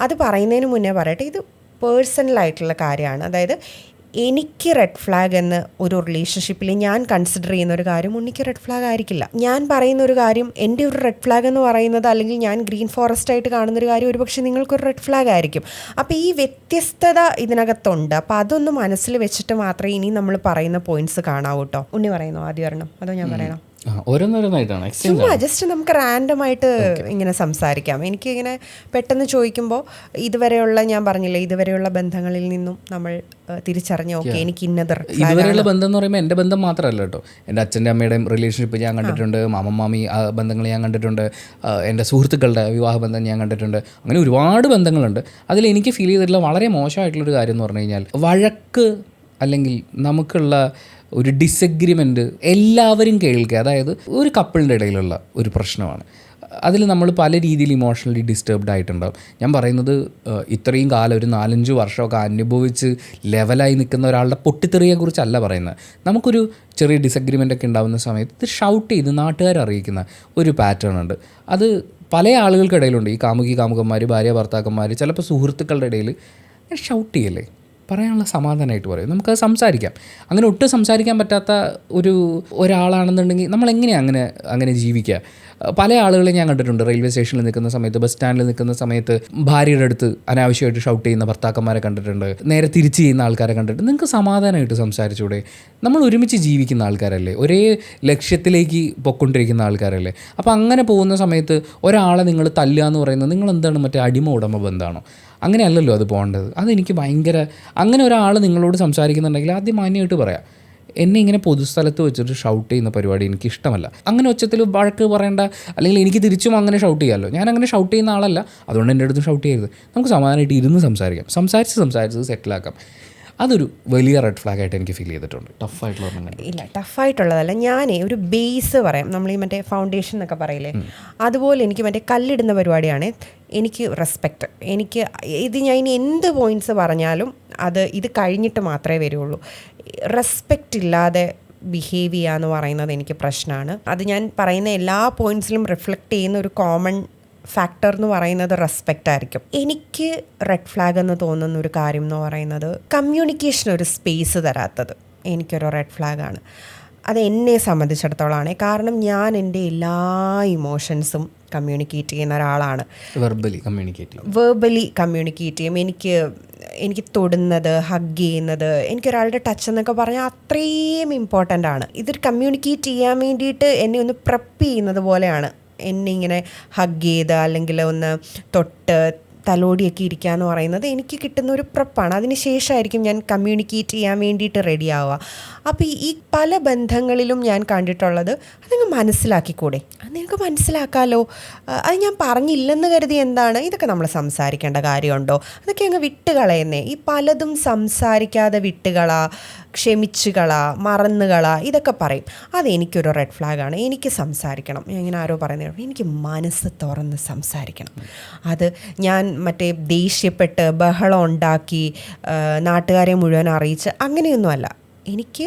അത് പറയുന്നതിന് മുന്നേ പറയട്ടെ, ഇത് പേഴ്സണലായിട്ടുള്ള കാര്യമാണ്. അതായത് എനിക്ക് റെഡ് ഫ്ലാഗ് എന്ന് ഒരു റിലേഷൻഷിപ്പിൽ ഞാൻ കൺസിഡർ ചെയ്യുന്ന ഒരു കാര്യം ഉണ്ണിക്ക് റെഡ് ഫ്ലാഗ് ആയിരിക്കില്ല. ഞാൻ പറയുന്ന ഒരു കാര്യം, എൻ്റെ ഒരു റെഡ് ഫ്ലാഗ് എന്ന് പറയുന്നത്, അല്ലെങ്കിൽ ഞാൻ ഗ്രീൻ ഫോറസ്റ്റ് ആയിട്ട് കാണുന്നൊരു കാര്യം ഒരുപക്ഷെ നിങ്ങൾക്കൊരു റെഡ് ഫ്ലാഗ് ആയിരിക്കും. അപ്പോൾ ഈ വ്യത്യസ്തത ഇതിനകത്തുണ്ട്. അപ്പോൾ അതൊന്ന് മനസ്സിൽ വെച്ചിട്ട് മാത്രമേ ഇനി നമ്മൾ പറയുന്ന പോയിന്റ്സ് കാണാവൂ കേട്ടോ. ഉണ്ണി പറയുന്നോ ആദ്യം വരണം അതോ ഞാൻ പറയണോ? ഓരോന്നോരോന്നായിട്ടാണ് ചുമ്മാ ജസ്റ്റ് നമുക്ക് റാൻഡമായിട്ട് ഇങ്ങനെ സംസാരിക്കാം. എനിക്കിങ്ങനെ പെട്ടെന്ന് ചോദിക്കുമ്പോൾ ഇതുവരെയുള്ള, ഞാൻ പറഞ്ഞില്ലേ, ഇതുവരെയുള്ള ബന്ധങ്ങളിൽ നിന്നും നമ്മൾ തിരിച്ചറിഞ്ഞ ഓക്കെ എനിക്ക് ഇന്നത്. ഇതുവരെയുള്ള ബന്ധം എന്ന് പറയുമ്പോൾ എൻ്റെ ബന്ധം മാത്രമല്ല കേട്ടോ, എൻ്റെ അച്ഛൻ്റെ അമ്മയുടെയും റിലേഷൻഷിപ്പ് ഞാൻ കണ്ടിട്ടുണ്ട്, മാമി ബന്ധങ്ങൾ ഞാൻ കണ്ടിട്ടുണ്ട്, എൻ്റെ സുഹൃത്തുക്കളുടെ വിവാഹ ബന്ധം ഞാൻ കണ്ടിട്ടുണ്ട്. അങ്ങനെ ഒരുപാട് ബന്ധങ്ങളുണ്ട്. അതിൽ എനിക്ക് ഫീൽ ചെയ്തിട്ടുള്ള വളരെ മോശമായിട്ടുള്ളൊരു കാര്യം എന്ന് പറഞ്ഞു കഴിഞ്ഞാൽ വഴക്ക്, അല്ലെങ്കിൽ നമുക്കുള്ള ഒരു ഡിസഗ്രിമെൻറ്റ് എല്ലാവരും കേൾക്കുക. അതായത് ഒരു കപ്പിളിൻ്റെ ഇടയിലുള്ള ഒരു പ്രശ്നമാണ്. അതിൽ നമ്മൾ പല രീതിയിൽ ഇമോഷണലി ഡിസ്റ്റർബ്ഡ് ആയിട്ടുണ്ടാവും. ഞാൻ പറയുന്നത് ഇത്രയും കാലം ഒരു 4-5 വർഷമൊക്കെ അനുഭവിച്ച് ലെവലായി നിൽക്കുന്ന ഒരാളുടെ പൊട്ടിത്തെറിയെക്കുറിച്ചല്ല പറയുന്നത്. നമുക്കൊരു ചെറിയ ഡിസഗ്രിമെൻ്റ് ഒക്കെ ഉണ്ടാകുന്ന സമയത്ത് ഇത് ഷൗട്ട് ചെയ്ത് നാട്ടുകാരെ അറിയിക്കുന്ന ഒരു പാറ്റേൺ ഉണ്ട്. അത് പല ആളുകൾക്കിടയിലുണ്ട്. ഈ കാമുകന്മാർ, ഭാര്യ ഭർത്താക്കന്മാർ, ചിലപ്പോൾ സുഹൃത്തുക്കളുടെ ഇടയിൽ ഷൗട്ട് ചെയ്യല്ലേ, പറയാനുള്ള സമാധാനമായിട്ട് പറയും. നമുക്കത് സംസാരിക്കാം. അങ്ങനെ ഒട്ടും സംസാരിക്കാൻ പറ്റാത്ത ഒരാളാണെന്നുണ്ടെങ്കിൽ നമ്മളെങ്ങനെയാണ് അങ്ങനെ ജീവിക്കുക? പല ആളുകളെ ഞാൻ കണ്ടിട്ടുണ്ട്. റെയിൽവേ സ്റ്റേഷനിൽ നിൽക്കുന്ന സമയത്ത്, ബസ് സ്റ്റാൻഡിൽ നിൽക്കുന്ന സമയത്ത് ഭാര്യയുടെ അടുത്ത് അനാവശ്യമായിട്ട് ഷൗട്ട് ചെയ്യുന്ന ഭർത്താക്കന്മാരെ കണ്ടിട്ടുണ്ട്, നേരെ തിരിച്ച് ചെയ്യുന്ന ആൾക്കാരെ കണ്ടിട്ടുണ്ട്. നിങ്ങൾക്ക് സമാധാനമായിട്ട് സംസാരിച്ചൂടെ? നമ്മൾ ഒരുമിച്ച് ജീവിക്കുന്ന ആൾക്കാരല്ലേ, ഒരേ ലക്ഷ്യത്തിലേക്ക് പൊയ്ക്കൊണ്ടിരിക്കുന്ന ആൾക്കാരല്ലേ. അപ്പോൾ അങ്ങനെ പോകുന്ന സമയത്ത് ഒരാളെ നിങ്ങൾ തല്ലുക എന്ന് പറയുന്നത് നിങ്ങൾ എന്താണ്, മറ്റേ അടിമ ഉടമ ബന്ധമാണോ? അങ്ങനെയല്ലല്ലോ അത് പോകേണ്ടത്. അതെനിക്ക് ഭയങ്കര, അങ്ങനെ ഒരാൾ നിങ്ങളോട് സംസാരിക്കുന്നുണ്ടെങ്കിൽ ആദ്യം മാന്യമായിട്ട് പറയാം, എന്നെ ഇങ്ങനെ പൊതുസ്ഥലത്ത് വെച്ചിട്ട് ഷൗട്ട് ചെയ്യുന്ന പരിപാടി എനിക്കിഷ്ടമല്ല. അങ്ങനെ ഒച്ചത്തിൽ വഴക്ക് പറയേണ്ട, അല്ലെങ്കിൽ എനിക്ക് തിരിച്ചും അങ്ങനെ ഷൗട്ട് ചെയ്യാമല്ലോ. ഞാൻ അങ്ങനെ ഷൗട്ട് ചെയ്യുന്ന ആളല്ല, അതുകൊണ്ട് എൻ്റെ അടുത്ത് ഷൗട്ട് ചെയ്യരുത്. നമുക്ക് സമാധാനമായിട്ട് ഇരുന്ന് സംസാരിക്കാം, സംസാരിച്ച് സെറ്റിലാക്കാം. അതൊരു വലിയ റെഡ് ഫ്ലാഗ് ആയിട്ട് എനിക്ക് ഫീൽ ചെയ്തിട്ടുണ്ട്. ഇല്ല, ടഫായിട്ടുള്ളതല്ല. ഞാൻ ഒരു ബേസ് പറയാം. നമ്മൾ ഈ മറ്റേ ഫൗണ്ടേഷൻ എന്നൊക്കെ പറയില്ലേ, അതുപോലെ എനിക്ക് മറ്റേ കല്ലിടുന്ന പരിപാടിയാണ്. എനിക്ക് റെസ്പെക്റ്റ്, ഞാൻ ഇനി എന്ത് പോയിൻറ്റ്സ് പറഞ്ഞാലും ഇത് കഴിഞ്ഞിട്ട് മാത്രമേ വരുള്ളൂ. റെസ്പെക്റ്റ് ഇല്ലാതെ ബിഹേവ് ചെയ്യുക എന്ന് പറയുന്നത് എനിക്ക് പ്രശ്നമാണ്. അത് ഞാൻ പറയുന്ന എല്ലാ പോയിൻറ്റ്സിലും റിഫ്ലക്റ്റ് ചെയ്യുന്ന ഒരു കോമൺ ഫാക്ടർ എന്ന് പറയുന്നത് റെസ്പെക്റ്റ് ആയിരിക്കും. എനിക്ക് റെഡ് ഫ്ലാഗ് എന്ന് തോന്നുന്ന ഒരു കാര്യം എന്ന് പറയുന്നത് കമ്മ്യൂണിക്കേഷൻ ഒരു സ്പേസ് തരാത്തത് എനിക്കൊരു റെഡ് ഫ്ലാഗാണ്. അത് എന്നെ സംബന്ധിച്ചിടത്തോളമാണ്. കാരണം ഞാൻ എൻ്റെ എല്ലാ ഇമോഷൻസും കമ്മ്യൂണിക്കേറ്റ് ചെയ്യുന്ന ഒരാളാണ്. വെർബലി കമ്മ്യൂണിക്കേറ്റ് ചെയ്യും. എനിക്ക് തൊടുന്നത്, ഹഗ് ചെയ്യുന്നത്, എനിക്കൊരാളുടെ ടച്ച് എന്നൊക്കെ പറഞ്ഞാൽ അത്രയും ഇമ്പോർട്ടൻ്റ് ആണ്. ഇതൊരു കമ്മ്യൂണിക്കേറ്റ് ചെയ്യാൻ വേണ്ടിയിട്ട് എന്നെ ഒന്ന് പ്രെപ്പ് ചെയ്യുന്നത് പോലെയാണ്. എന്നെ ഇങ്ങനെ ഹഗ് ചെയ്ത് അല്ലെങ്കിൽ ഒന്ന് തൊട്ട് തലോടിയൊക്കെ ഇരിക്കുക എന്ന് പറയുന്നത് എനിക്ക് കിട്ടുന്ന ഒരു പ്രെപ്പാണ്. അതിന് ശേഷമായിരിക്കും ഞാൻ കമ്മ്യൂണിക്കേറ്റ് ചെയ്യാൻ വേണ്ടിയിട്ട് റെഡി ആവുക. അപ്പോൾ ഈ പല ബന്ധങ്ങളിലും ഞാൻ കണ്ടിട്ടുള്ളത് അതങ്ങ് മനസ്സിലാക്കിക്കൂടെ, അത് നിങ്ങൾക്ക് മനസ്സിലാക്കാമല്ലോ, അത് ഞാൻ പറഞ്ഞില്ലെന്ന് കരുതി എന്താണ്, ഇതൊക്കെ നമ്മൾ സംസാരിക്കേണ്ട കാര്യമുണ്ടോ, അതൊക്കെ അങ്ങ് വിട്ടുകളയുന്നേ. ഈ പലതും സംസാരിക്കാതെ വിട്ടുകളാ, ക്ഷമിച്ചുകളാ, മറന്നുകളാ, ഇതൊക്കെ പറയും. അതെനിക്കൊരു റെഡ് ഫ്ലാഗാണ്. എനിക്ക് സംസാരിക്കണം. ഇങ്ങനെ ആരോ പറയുന്നത്, എനിക്ക് മനസ്സ് തുറന്ന് സംസാരിക്കണം. അത് ഞാൻ മറ്റേ ദേഷ്യപ്പെട്ട് ബഹളം ഉണ്ടാക്കി നാട്ടുകാരെ മുഴുവൻ അറിയിച്ച് അങ്ങനെയൊന്നുമല്ല. എനിക്ക്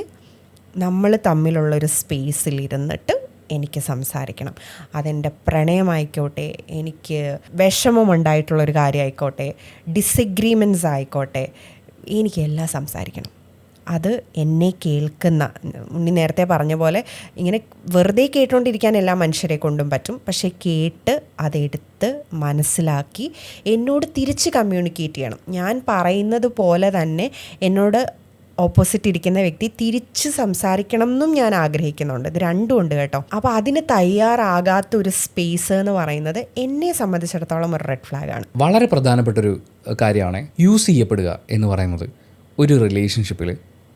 നമ്മൾ തമ്മിലുള്ളൊരു സ്പേസിലിരുന്നിട്ട് എനിക്ക് സംസാരിക്കണം. അതെൻ്റെ പ്രണയമായിക്കോട്ടെ, എനിക്ക് വിഷമമുണ്ടായിട്ടുള്ളൊരു കാര്യമായിക്കോട്ടെ, ഡിസഗ്രീമെൻറ്റ്സ് ആയിക്കോട്ടെ, എനിക്കെല്ലാം സംസാരിക്കണം. അത് എന്നെ കേൾക്കുന്ന, ഉണ്ണി നേരത്തെ പറഞ്ഞ പോലെ ഇങ്ങനെ വെറുതെ കേട്ടുകൊണ്ടിരിക്കാൻ എല്ലാ മനുഷ്യരെ കൊണ്ടും പറ്റും. പക്ഷേ കേട്ട് അതെടുത്ത് മനസ്സിലാക്കി എന്നോട് തിരിച്ച് കമ്മ്യൂണിക്കേറ്റ് ചെയ്യണം. ഞാൻ പറയുന്നത് പോലെ തന്നെ എന്നോട് ഓപ്പോസിറ്റ് ഇരിക്കുന്ന വ്യക്തി തിരിച്ച് സംസാരിക്കണം എന്നും ഞാൻ ആഗ്രഹിക്കുന്നുണ്ട്. ഇത് രണ്ടും ഉണ്ട് കേട്ടോ. അപ്പോൾ അതിന് തയ്യാറാകാത്ത ഒരു സ്പേസ് എന്ന് പറയുന്നത് എന്നെ സംബന്ധിച്ചിടത്തോളം ഒരു റെഡ് ഫ്ലാഗാണ്. വളരെ പ്രധാനപ്പെട്ടൊരു കാര്യമാണ് യൂസ് ചെയ്യപ്പെടുക എന്ന് പറയുന്നത്. ഒരു റിലേഷൻഷിപ്പിൽ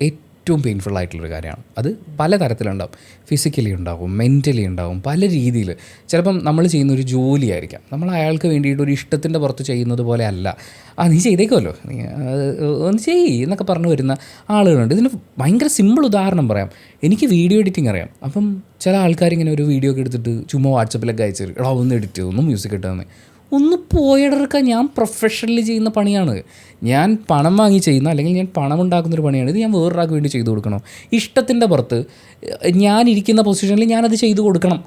ഏറ്റവും പെയിൻഫുൾ ആയിട്ടുള്ളൊരു കാര്യമാണ്. അത് പല തരത്തിലുണ്ടാവും. ഫിസിക്കലി ഉണ്ടാവും, മെൻ്റലി ഉണ്ടാവും, പല രീതിയിൽ. ചിലപ്പം നമ്മൾ ചെയ്യുന്നൊരു ജോലിയായിരിക്കാം, നമ്മൾ അയാൾക്ക് വേണ്ടിയിട്ട് ഒരു ഇഷ്ടത്തിൻ്റെ പുറത്ത് ചെയ്യുന്നത് പോലെ അല്ല. നീ ചെയ്തേക്കുമല്ലോ, നീ ഒന്ന് ചെയ്യ് എന്നൊക്കെ പറഞ്ഞു വരുന്ന ആളുകളുണ്ട്. ഇതിന് ഭയങ്കര സിമ്പിൾ ഉദാഹരണം പറയാം. എനിക്ക് വീഡിയോ എഡിറ്റിംഗ് അറിയാം. അപ്പം ചില ആൾക്കാരിങ്ങനെ ഒരു വീഡിയോ ഒക്കെ എടുത്തിട്ട് ചുമ്മാ വാട്സപ്പിലൊക്കെ അയച്ചു തരും, എടാ ഒന്ന് എഡിറ്റ് ചെയ്തു, ഒന്ന് മ്യൂസിക് ഇട്ടതെന്ന്. ഒന്ന് പോയെടുക്കാൻ, ഞാൻ പ്രൊഫഷണലി ചെയ്യുന്ന പണിയാണ്, ഞാൻ പണം വാങ്ങി ചെയ്യുന്ന, അല്ലെങ്കിൽ ഞാൻ പണം ഉണ്ടാക്കുന്നൊരു പണിയാണ്. ഇത് ഞാൻ വേറൊരാൾക്ക് വേണ്ടി ചെയ്തു കൊടുക്കണം, ഇഷ്ടത്തിൻ്റെ പുറത്ത് ഞാനിരിക്കുന്ന പൊസിഷനിൽ ഞാനത് ചെയ്തു കൊടുക്കണം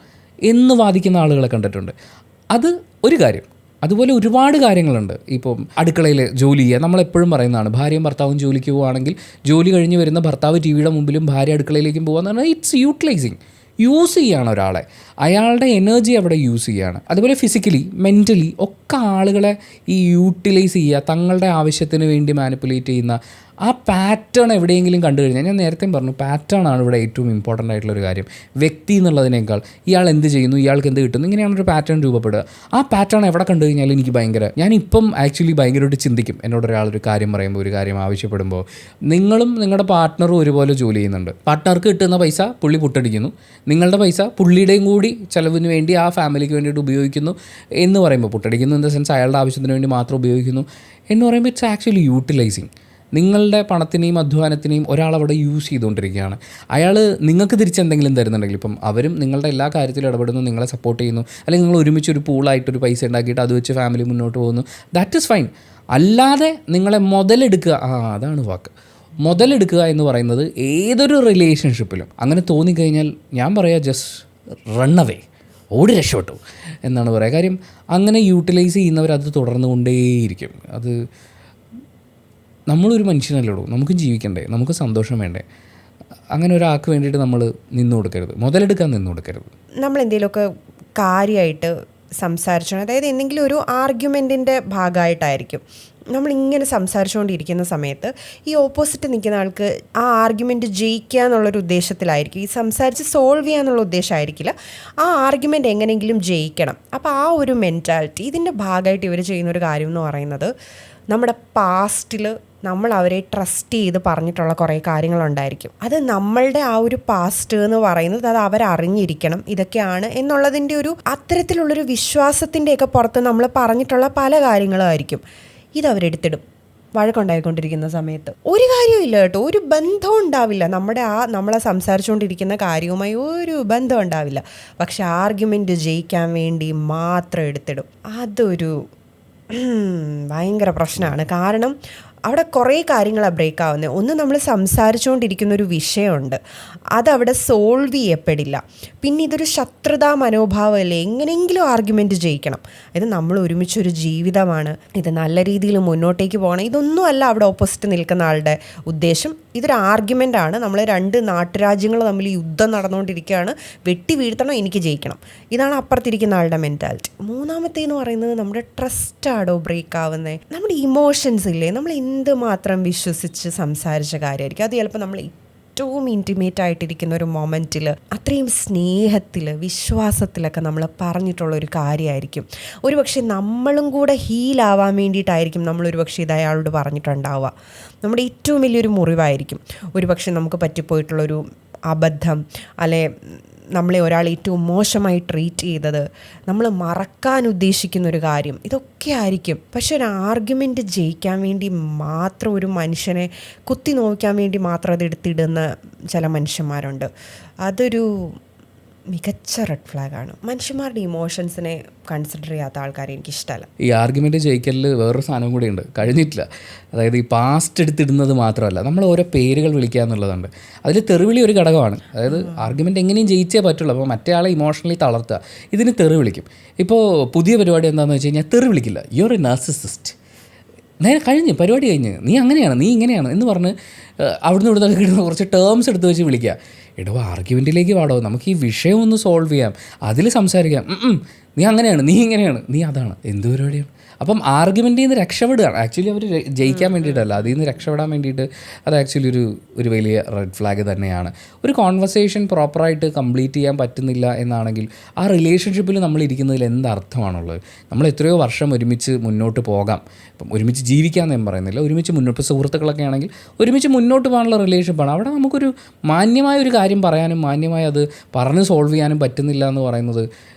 എന്ന് വാദിക്കുന്ന ആളുകളെ കണ്ടിട്ടുണ്ട്. അത് ഒരു കാര്യം. അതുപോലെ ഒരുപാട് കാര്യങ്ങളുണ്ട്. ഇപ്പം അടുക്കളയിൽ ജോലി ചെയ്യുക, നമ്മളെപ്പോഴും പറയുന്നതാണ്, ഭാര്യയും ഭർത്താവും ജോലിക്ക് പോവുകയാണെങ്കിൽ ജോലി കഴിഞ്ഞ് വരുന്ന ഭർത്താവ് ടി വിയുടെ മുമ്പിലും ഭാര്യ അടുക്കളയിലേക്കും പോകുക എന്ന് പറഞ്ഞാൽ ഇറ്റ്സ് യൂട്ടിലൈസിങ്. യൂസ് ചെയ്യുകയാണ് ഒരാളെ, അയാളുടെ എനർജി അവിടെ യൂസ് ചെയ്യുകയാണ്. അതുപോലെ ഫിസിക്കലി മെൻ്റലി ഒക്കെ ആളുകളെ ഈ യൂട്ടിലൈസ് ചെയ്യുക, തങ്ങളുടെ ആവശ്യത്തിന് വേണ്ടി മാനിപ്പുലേറ്റ് ചെയ്യുന്ന ആ പാറ്റേൺ എവിടെയെങ്കിലും കണ്ടു കഴിഞ്ഞാൽ, ഞാൻ നേരത്തെ പറഞ്ഞു പാറ്റേൺ ആണ് ഇവിടെ ഏറ്റവും ഇമ്പോർട്ടൻ്റ് ആയിട്ടുള്ളൊരു കാര്യം. വ്യക്തി എന്നുള്ളതിനേക്കാൾ ഇയാൾ എന്ത് ചെയ്യുന്നു, ഇയാൾക്ക് എന്ത് കിട്ടുന്നു, ഇങ്ങനെയാണൊരു പാറ്റേൺ രൂപപ്പെടുക. ആ പാറ്റേൺ എവിടെ കണ്ടു കഴിഞ്ഞാലും എനിക്ക് ഞാനിപ്പം ആക്ച്വലി ഭയങ്കരമായിട്ട് ചിന്തിക്കും. എന്നോട് ഒരാളൊരു കാര്യം പറയുമ്പോൾ, ഒരു കാര്യം ആവശ്യപ്പെടുമ്പോൾ, നിങ്ങളും നിങ്ങളുടെ പാർട്ട്ണറും ഒരുപോലെ ജോലി ചെയ്യുന്നുണ്ട്. പാർട്ട്ണർക്ക് കിട്ടുന്ന പൈസ പുള്ളി പുട്ടടിക്കുന്നു, നിങ്ങളുടെ പൈസ പുള്ളിയുടെയും കൂടി ചിലവിന് വേണ്ടി ആ ഫാമിലിക്ക് വേണ്ടിയിട്ട് ഉപയോഗിക്കുന്നു എന്ന് പറയുമ്പോൾ, പുട്ടടിക്കുന്നു ഇൻ ദ സെൻസ് അയാളുടെ ആവശ്യത്തിന് വേണ്ടി മാത്രം ഉപയോഗിക്കുന്നു എന്ന് പറയുമ്പോൾ ഇറ്റ്സ് ആക്ച്വലി യൂട്ടിലൈസിങ്. നിങ്ങളുടെ പണത്തിനെയും അധ്വാനത്തിനെയും ഒരാളവിടെ യൂസ് ചെയ്തുകൊണ്ടിരിക്കുകയാണ്. അയാൾ നിങ്ങൾക്ക് തിരിച്ചെന്തെങ്കിലും തരുന്നുണ്ടെങ്കിൽ, ഇപ്പം അവരും നിങ്ങളുടെ എല്ലാ കാര്യത്തിലും ഇടപെടുന്നു, നിങ്ങളെ സപ്പോർട്ട് ചെയ്യുന്നു, അല്ലെങ്കിൽ നിങ്ങൾ ഒരുമിച്ച് ഒരു പൂളായിട്ടൊരു പൈസ ഉണ്ടാക്കിയിട്ട് അത് വെച്ച് ഫാമിലി മുന്നോട്ട് പോകുന്നു, ദാറ്റ് ഈസ് ഫൈൻ. അല്ലാതെ നിങ്ങളെ മുതലെടുക്കുക, അതാണ് വാക്ക്, മുതലെടുക്കുക എന്ന് പറയുന്നത് ഏതൊരു റിലേഷൻഷിപ്പിലും അങ്ങനെ തോന്നിക്കഴിഞ്ഞാൽ ഞാൻ പറയാം ജസ്റ്റ് റൺ അവേ, ഓടി രക്ഷപ്പെട്ടു എന്നാണ് പറയുക. കാര്യം അങ്ങനെ യൂട്ടിലൈസ് ചെയ്യുന്നവരത് തുടർന്നുകൊണ്ടേയിരിക്കും. അത് നമ്മളൊരു മനുഷ്യനല്ലോടൂ, നമുക്ക് ജീവിക്കണ്ടേ, നമുക്ക് സന്തോഷം വേണ്ടേ. അങ്ങനെ ഒരാൾക്ക് വേണ്ടിയിട്ട് നമ്മൾ നിന്നു കൊടുക്കരുത്, മുതലെടുക്കാൻ നിന്നു കൊടുക്കരുത്. നമ്മൾ എന്തെങ്കിലുമൊക്കെ കാര്യമായിട്ട് സംസാരിച്ചോ, അതായത് എന്തെങ്കിലും ഒരു ആർഗ്യുമെൻറ്റിൻ്റെ ഭാഗമായിട്ടായിരിക്കും നമ്മളിങ്ങനെ സംസാരിച്ചുകൊണ്ടിരിക്കുന്ന സമയത്ത് ഈ ഓപ്പോസിറ്റ് നിൽക്കുന്ന ആൾക്ക് ആ ആർഗ്യുമെൻറ്റ് ജയിക്കുക എന്നുള്ളൊരു ഉദ്ദേശത്തിലായിരിക്കും, ഈ സംസാരിച്ച് സോൾവ് ചെയ്യുക എന്നുള്ള ഉദ്ദേശമായിരിക്കില്ല, ആ ആർഗ്യുമെൻറ്റ് എങ്ങനെയെങ്കിലും ജയിക്കണം. അപ്പോൾ ആ ഒരു മെൻറ്റാലിറ്റി, ഇതിൻ്റെ ഭാഗമായിട്ട് ഇവർ ചെയ്യുന്നൊരു കാര്യം എന്ന് പറയുന്നത്, നമ്മുടെ പാസ്റ്റിൽ നമ്മൾ അവരെ ട്രസ്റ്റ് ചെയ്ത് പറഞ്ഞിട്ടുള്ള കുറേ കാര്യങ്ങളുണ്ടായിരിക്കും. അത് നമ്മളുടെ ആ ഒരു പാസ്റ്റ് എന്ന് പറയുന്നത് അത് അവരറിഞ്ഞിരിക്കണം ഇതൊക്കെയാണ് എന്നുള്ളതിൻ്റെ ഒരു അത്തരത്തിലുള്ളൊരു വിശ്വാസത്തിൻ്റെയൊക്കെ പുറത്ത് നമ്മൾ പറഞ്ഞിട്ടുള്ള പല കാര്യങ്ങളുമായിരിക്കും. ഇതവരെടുത്തിടും വഴക്കുണ്ടായിക്കൊണ്ടിരിക്കുന്ന സമയത്ത്. ഒരു കാര്യമില്ല കേട്ടോ, ഒരു ബന്ധവും ഉണ്ടാവില്ല, നമ്മളെ സംസാരിച്ചുകൊണ്ടിരിക്കുന്ന കാര്യവുമായി ഒരു ബന്ധം ഉണ്ടാവില്ല. പക്ഷെ ആർഗ്യുമെൻറ്റ് ജയിക്കാൻ വേണ്ടി മാത്രം എടുത്തിടും. അതൊരു ഭയങ്കര പ്രശ്നമാണ്. കാരണം അവിടെ കുറേ കാര്യങ്ങളാണ് ബ്രേക്ക് ആവുന്നത്. ഒന്ന്, നമ്മൾ സംസാരിച്ചുകൊണ്ടിരിക്കുന്ന ഒരു വിഷയമുണ്ട്, അതവിടെ സോൾവ് ചെയ്യപ്പെടില്ല. പിന്നെ ഇതൊരു ശത്രുതാ മനോഭാവമല്ലേ, എങ്ങനെയെങ്കിലും ആർഗ്യുമെൻറ്റ് ജയിക്കണം. ഇത് നമ്മൾ ഒരുമിച്ചൊരു ജീവിതമാണ്, ഇത് നല്ല രീതിയിൽ മുന്നോട്ടേക്ക് പോകണം, ഇതൊന്നും അല്ല അവിടെ ഓപ്പോസിറ്റ് നിൽക്കുന്ന ആളുടെ ഉദ്ദേശം. ഇതൊരു ആർഗ്യുമെൻ്റാണ്. നമ്മൾ 2 നാട്ടുരാജ്യങ്ങൾ തമ്മിൽ യുദ്ധം നടന്നുകൊണ്ടിരിക്കുകയാണ്, വെട്ടി വീഴ്ത്തണം, എനിക്ക് ജയിക്കണം. ഇതാണ് അപ്പുറത്തിരിക്കുന്ന ആളുടെ മെൻറ്റാലിറ്റി. മൂന്നാമത്തേന്ന് പറയുന്നത് നമ്മുടെ ട്രസ്റ്റാണോ ബ്രേക്ക് ആവുന്നത്. നമ്മുടെ ഇമോഷൻസ് ഇല്ലേ, നമ്മൾ എന്തുമാത്രം വിശ്വസിച്ച് സംസാരിച്ച കാര്യമായിരിക്കും. അത് ചിലപ്പോൾ നമ്മൾ ഏറ്റവും ഇൻറ്റിമേറ്റ് ആയിട്ടിരിക്കുന്ന ഒരു മൊമെൻറ്റിൽ അത്രയും സ്നേഹത്തിൽ വിശ്വാസത്തിലൊക്കെ നമ്മൾ പറഞ്ഞിട്ടുള്ളൊരു കാര്യമായിരിക്കും. ഒരു പക്ഷേ നമ്മളും കൂടെ ഹീലാവാൻ വേണ്ടിയിട്ടായിരിക്കും നമ്മളൊരു പക്ഷേ ഇത് അയാളോട് പറഞ്ഞിട്ടുണ്ടാവുക. നമ്മുടെ ഏറ്റവും വലിയൊരു മുറിവായിരിക്കും ഒരു പക്ഷേ നമുക്ക് പറ്റിപ്പോയിട്ടുള്ളൊരു അബദ്ധം, അല്ലെ നമ്മളെ ഒരാൾ ഏറ്റവും മോശമായി ട്രീറ്റ് ചെയ്തത്, നമ്മൾ മറക്കാൻ ഉദ്ദേശിക്കുന്നൊരു കാര്യം, ഇതൊക്കെ ആയിരിക്കും. പക്ഷെ ഒരു ആർഗ്യുമെൻറ്റ് ജയിക്കാൻ വേണ്ടി മാത്രം, ഒരു മനുഷ്യനെ കുത്തി നോക്കാൻ വേണ്ടി മാത്രം അത് എടുത്തിടുന്ന ചില മനുഷ്യന്മാരുണ്ട്. അതൊരു മികച്ച റെഡ് ഫ്ലാഗാണ്. മനുഷ്യന്മാരുടെ ഇമോഷൻസിനെ കൺസിഡർ ചെയ്യാത്ത ആൾക്കാരെ എനിക്കിഷ്ടമല്ല. ഈ ആർഗ്യുമെൻറ്റ് ജയിക്കലിൽ വേറൊരു സാധനം കൂടി ഉണ്ട്, കഴിഞ്ഞിട്ടില്ല. അതായത് ഈ പാസ്റ്റ് എടുത്തിടുന്നത് മാത്രമല്ല, നമ്മൾ ഓരോ പേരുകൾ വിളിക്കുക എന്നുള്ളതുണ്ട്. അതിൽ തെറിവിളി ഒരു ഘടകമാണ്. അതായത് ആർഗ്യുമെൻറ്റ് എങ്ങനെയും ജയിച്ചേ പറ്റുള്ളൂ. അപ്പോൾ മറ്റേ ആളെ ഇമോഷണലി തളർത്തുക, ഇതിന് തെറി വിളിക്കും. ഇപ്പോൾ പുതിയ പരിപാടി എന്താണെന്ന് വെച്ച് കഴിഞ്ഞാൽ തെറി വിളിക്കില്ല, യു ആർ എ നാർസിസിസ്റ്റ്, നേരെ കഴിഞ്ഞ് പരിപാടി കഴിഞ്ഞ്, നീ അങ്ങനെയാണ്, നീ ഇങ്ങനെയാണ് എന്ന് പറഞ്ഞ് അവിടുന്ന് ഇവിടുന്ന് കിട്ടുന്ന കുറച്ച് ടേംസ് എടുത്ത് വെച്ച് വിളിക്കുക. എടോ, ആർഗ്യുമെൻറ്റിലേക്ക് പാടോ, നമുക്ക് ഈ വിഷയം ഒന്ന് സോൾവ് ചെയ്യാം, അതിൽ സംസാരിക്കാം. നീ അങ്ങനെയാണ്, നീ ഇങ്ങനെയാണ്, നീ അതാണ്, എന്ത് പരിപാടിയാണ്. അപ്പം ആർഗ്യുമെൻറ്റിൽ നിന്ന് രക്ഷപ്പെടുകയാണ്. ആക്ച്വലി അവർ ജയിക്കാൻ വേണ്ടിയിട്ടല്ല, അതിൽ നിന്ന് രക്ഷപ്പെടാൻ വേണ്ടിയിട്ട്. അത് ആക്ച്വലി ഒരു വലിയ റെഡ് ഫ്ലാഗ് തന്നെയാണ്. ഒരു കോൺവെർസേഷൻ പ്രോപ്പറായിട്ട് കംപ്ലീറ്റ് ചെയ്യാൻ പറ്റുന്നില്ല എന്നാണെങ്കിൽ ആ റിലേഷൻഷിപ്പിൽ നമ്മൾ ഇരിക്കുന്നതിൽ എന്തർത്ഥമാണുള്ളത്? നമ്മൾ എത്രയോ വർഷം ഒരുമിച്ച് മുന്നോട്ട് പോകാം, ഇപ്പം ഒരുമിച്ച് ജീവിക്കാമെന്ന് ഞാൻ പറയുന്നില്ല, ഒരുമിച്ച് മുന്നോട്ട്, സുഹൃത്തുക്കളൊക്കെ ആണെങ്കിൽ ഒരുമിച്ച് മുന്നോട്ട് പോകാനുള്ള റിലേഷൻഷിപ്പാണ്. അവിടെ നമുക്കൊരു മാന്യമായ ഒരു കാര്യം പറയാനും മാന്യമായി അത് പറഞ്ഞ് സോൾവ് ചെയ്യാനും പറ്റുന്നില്ല എന്ന് പറയുന്നത്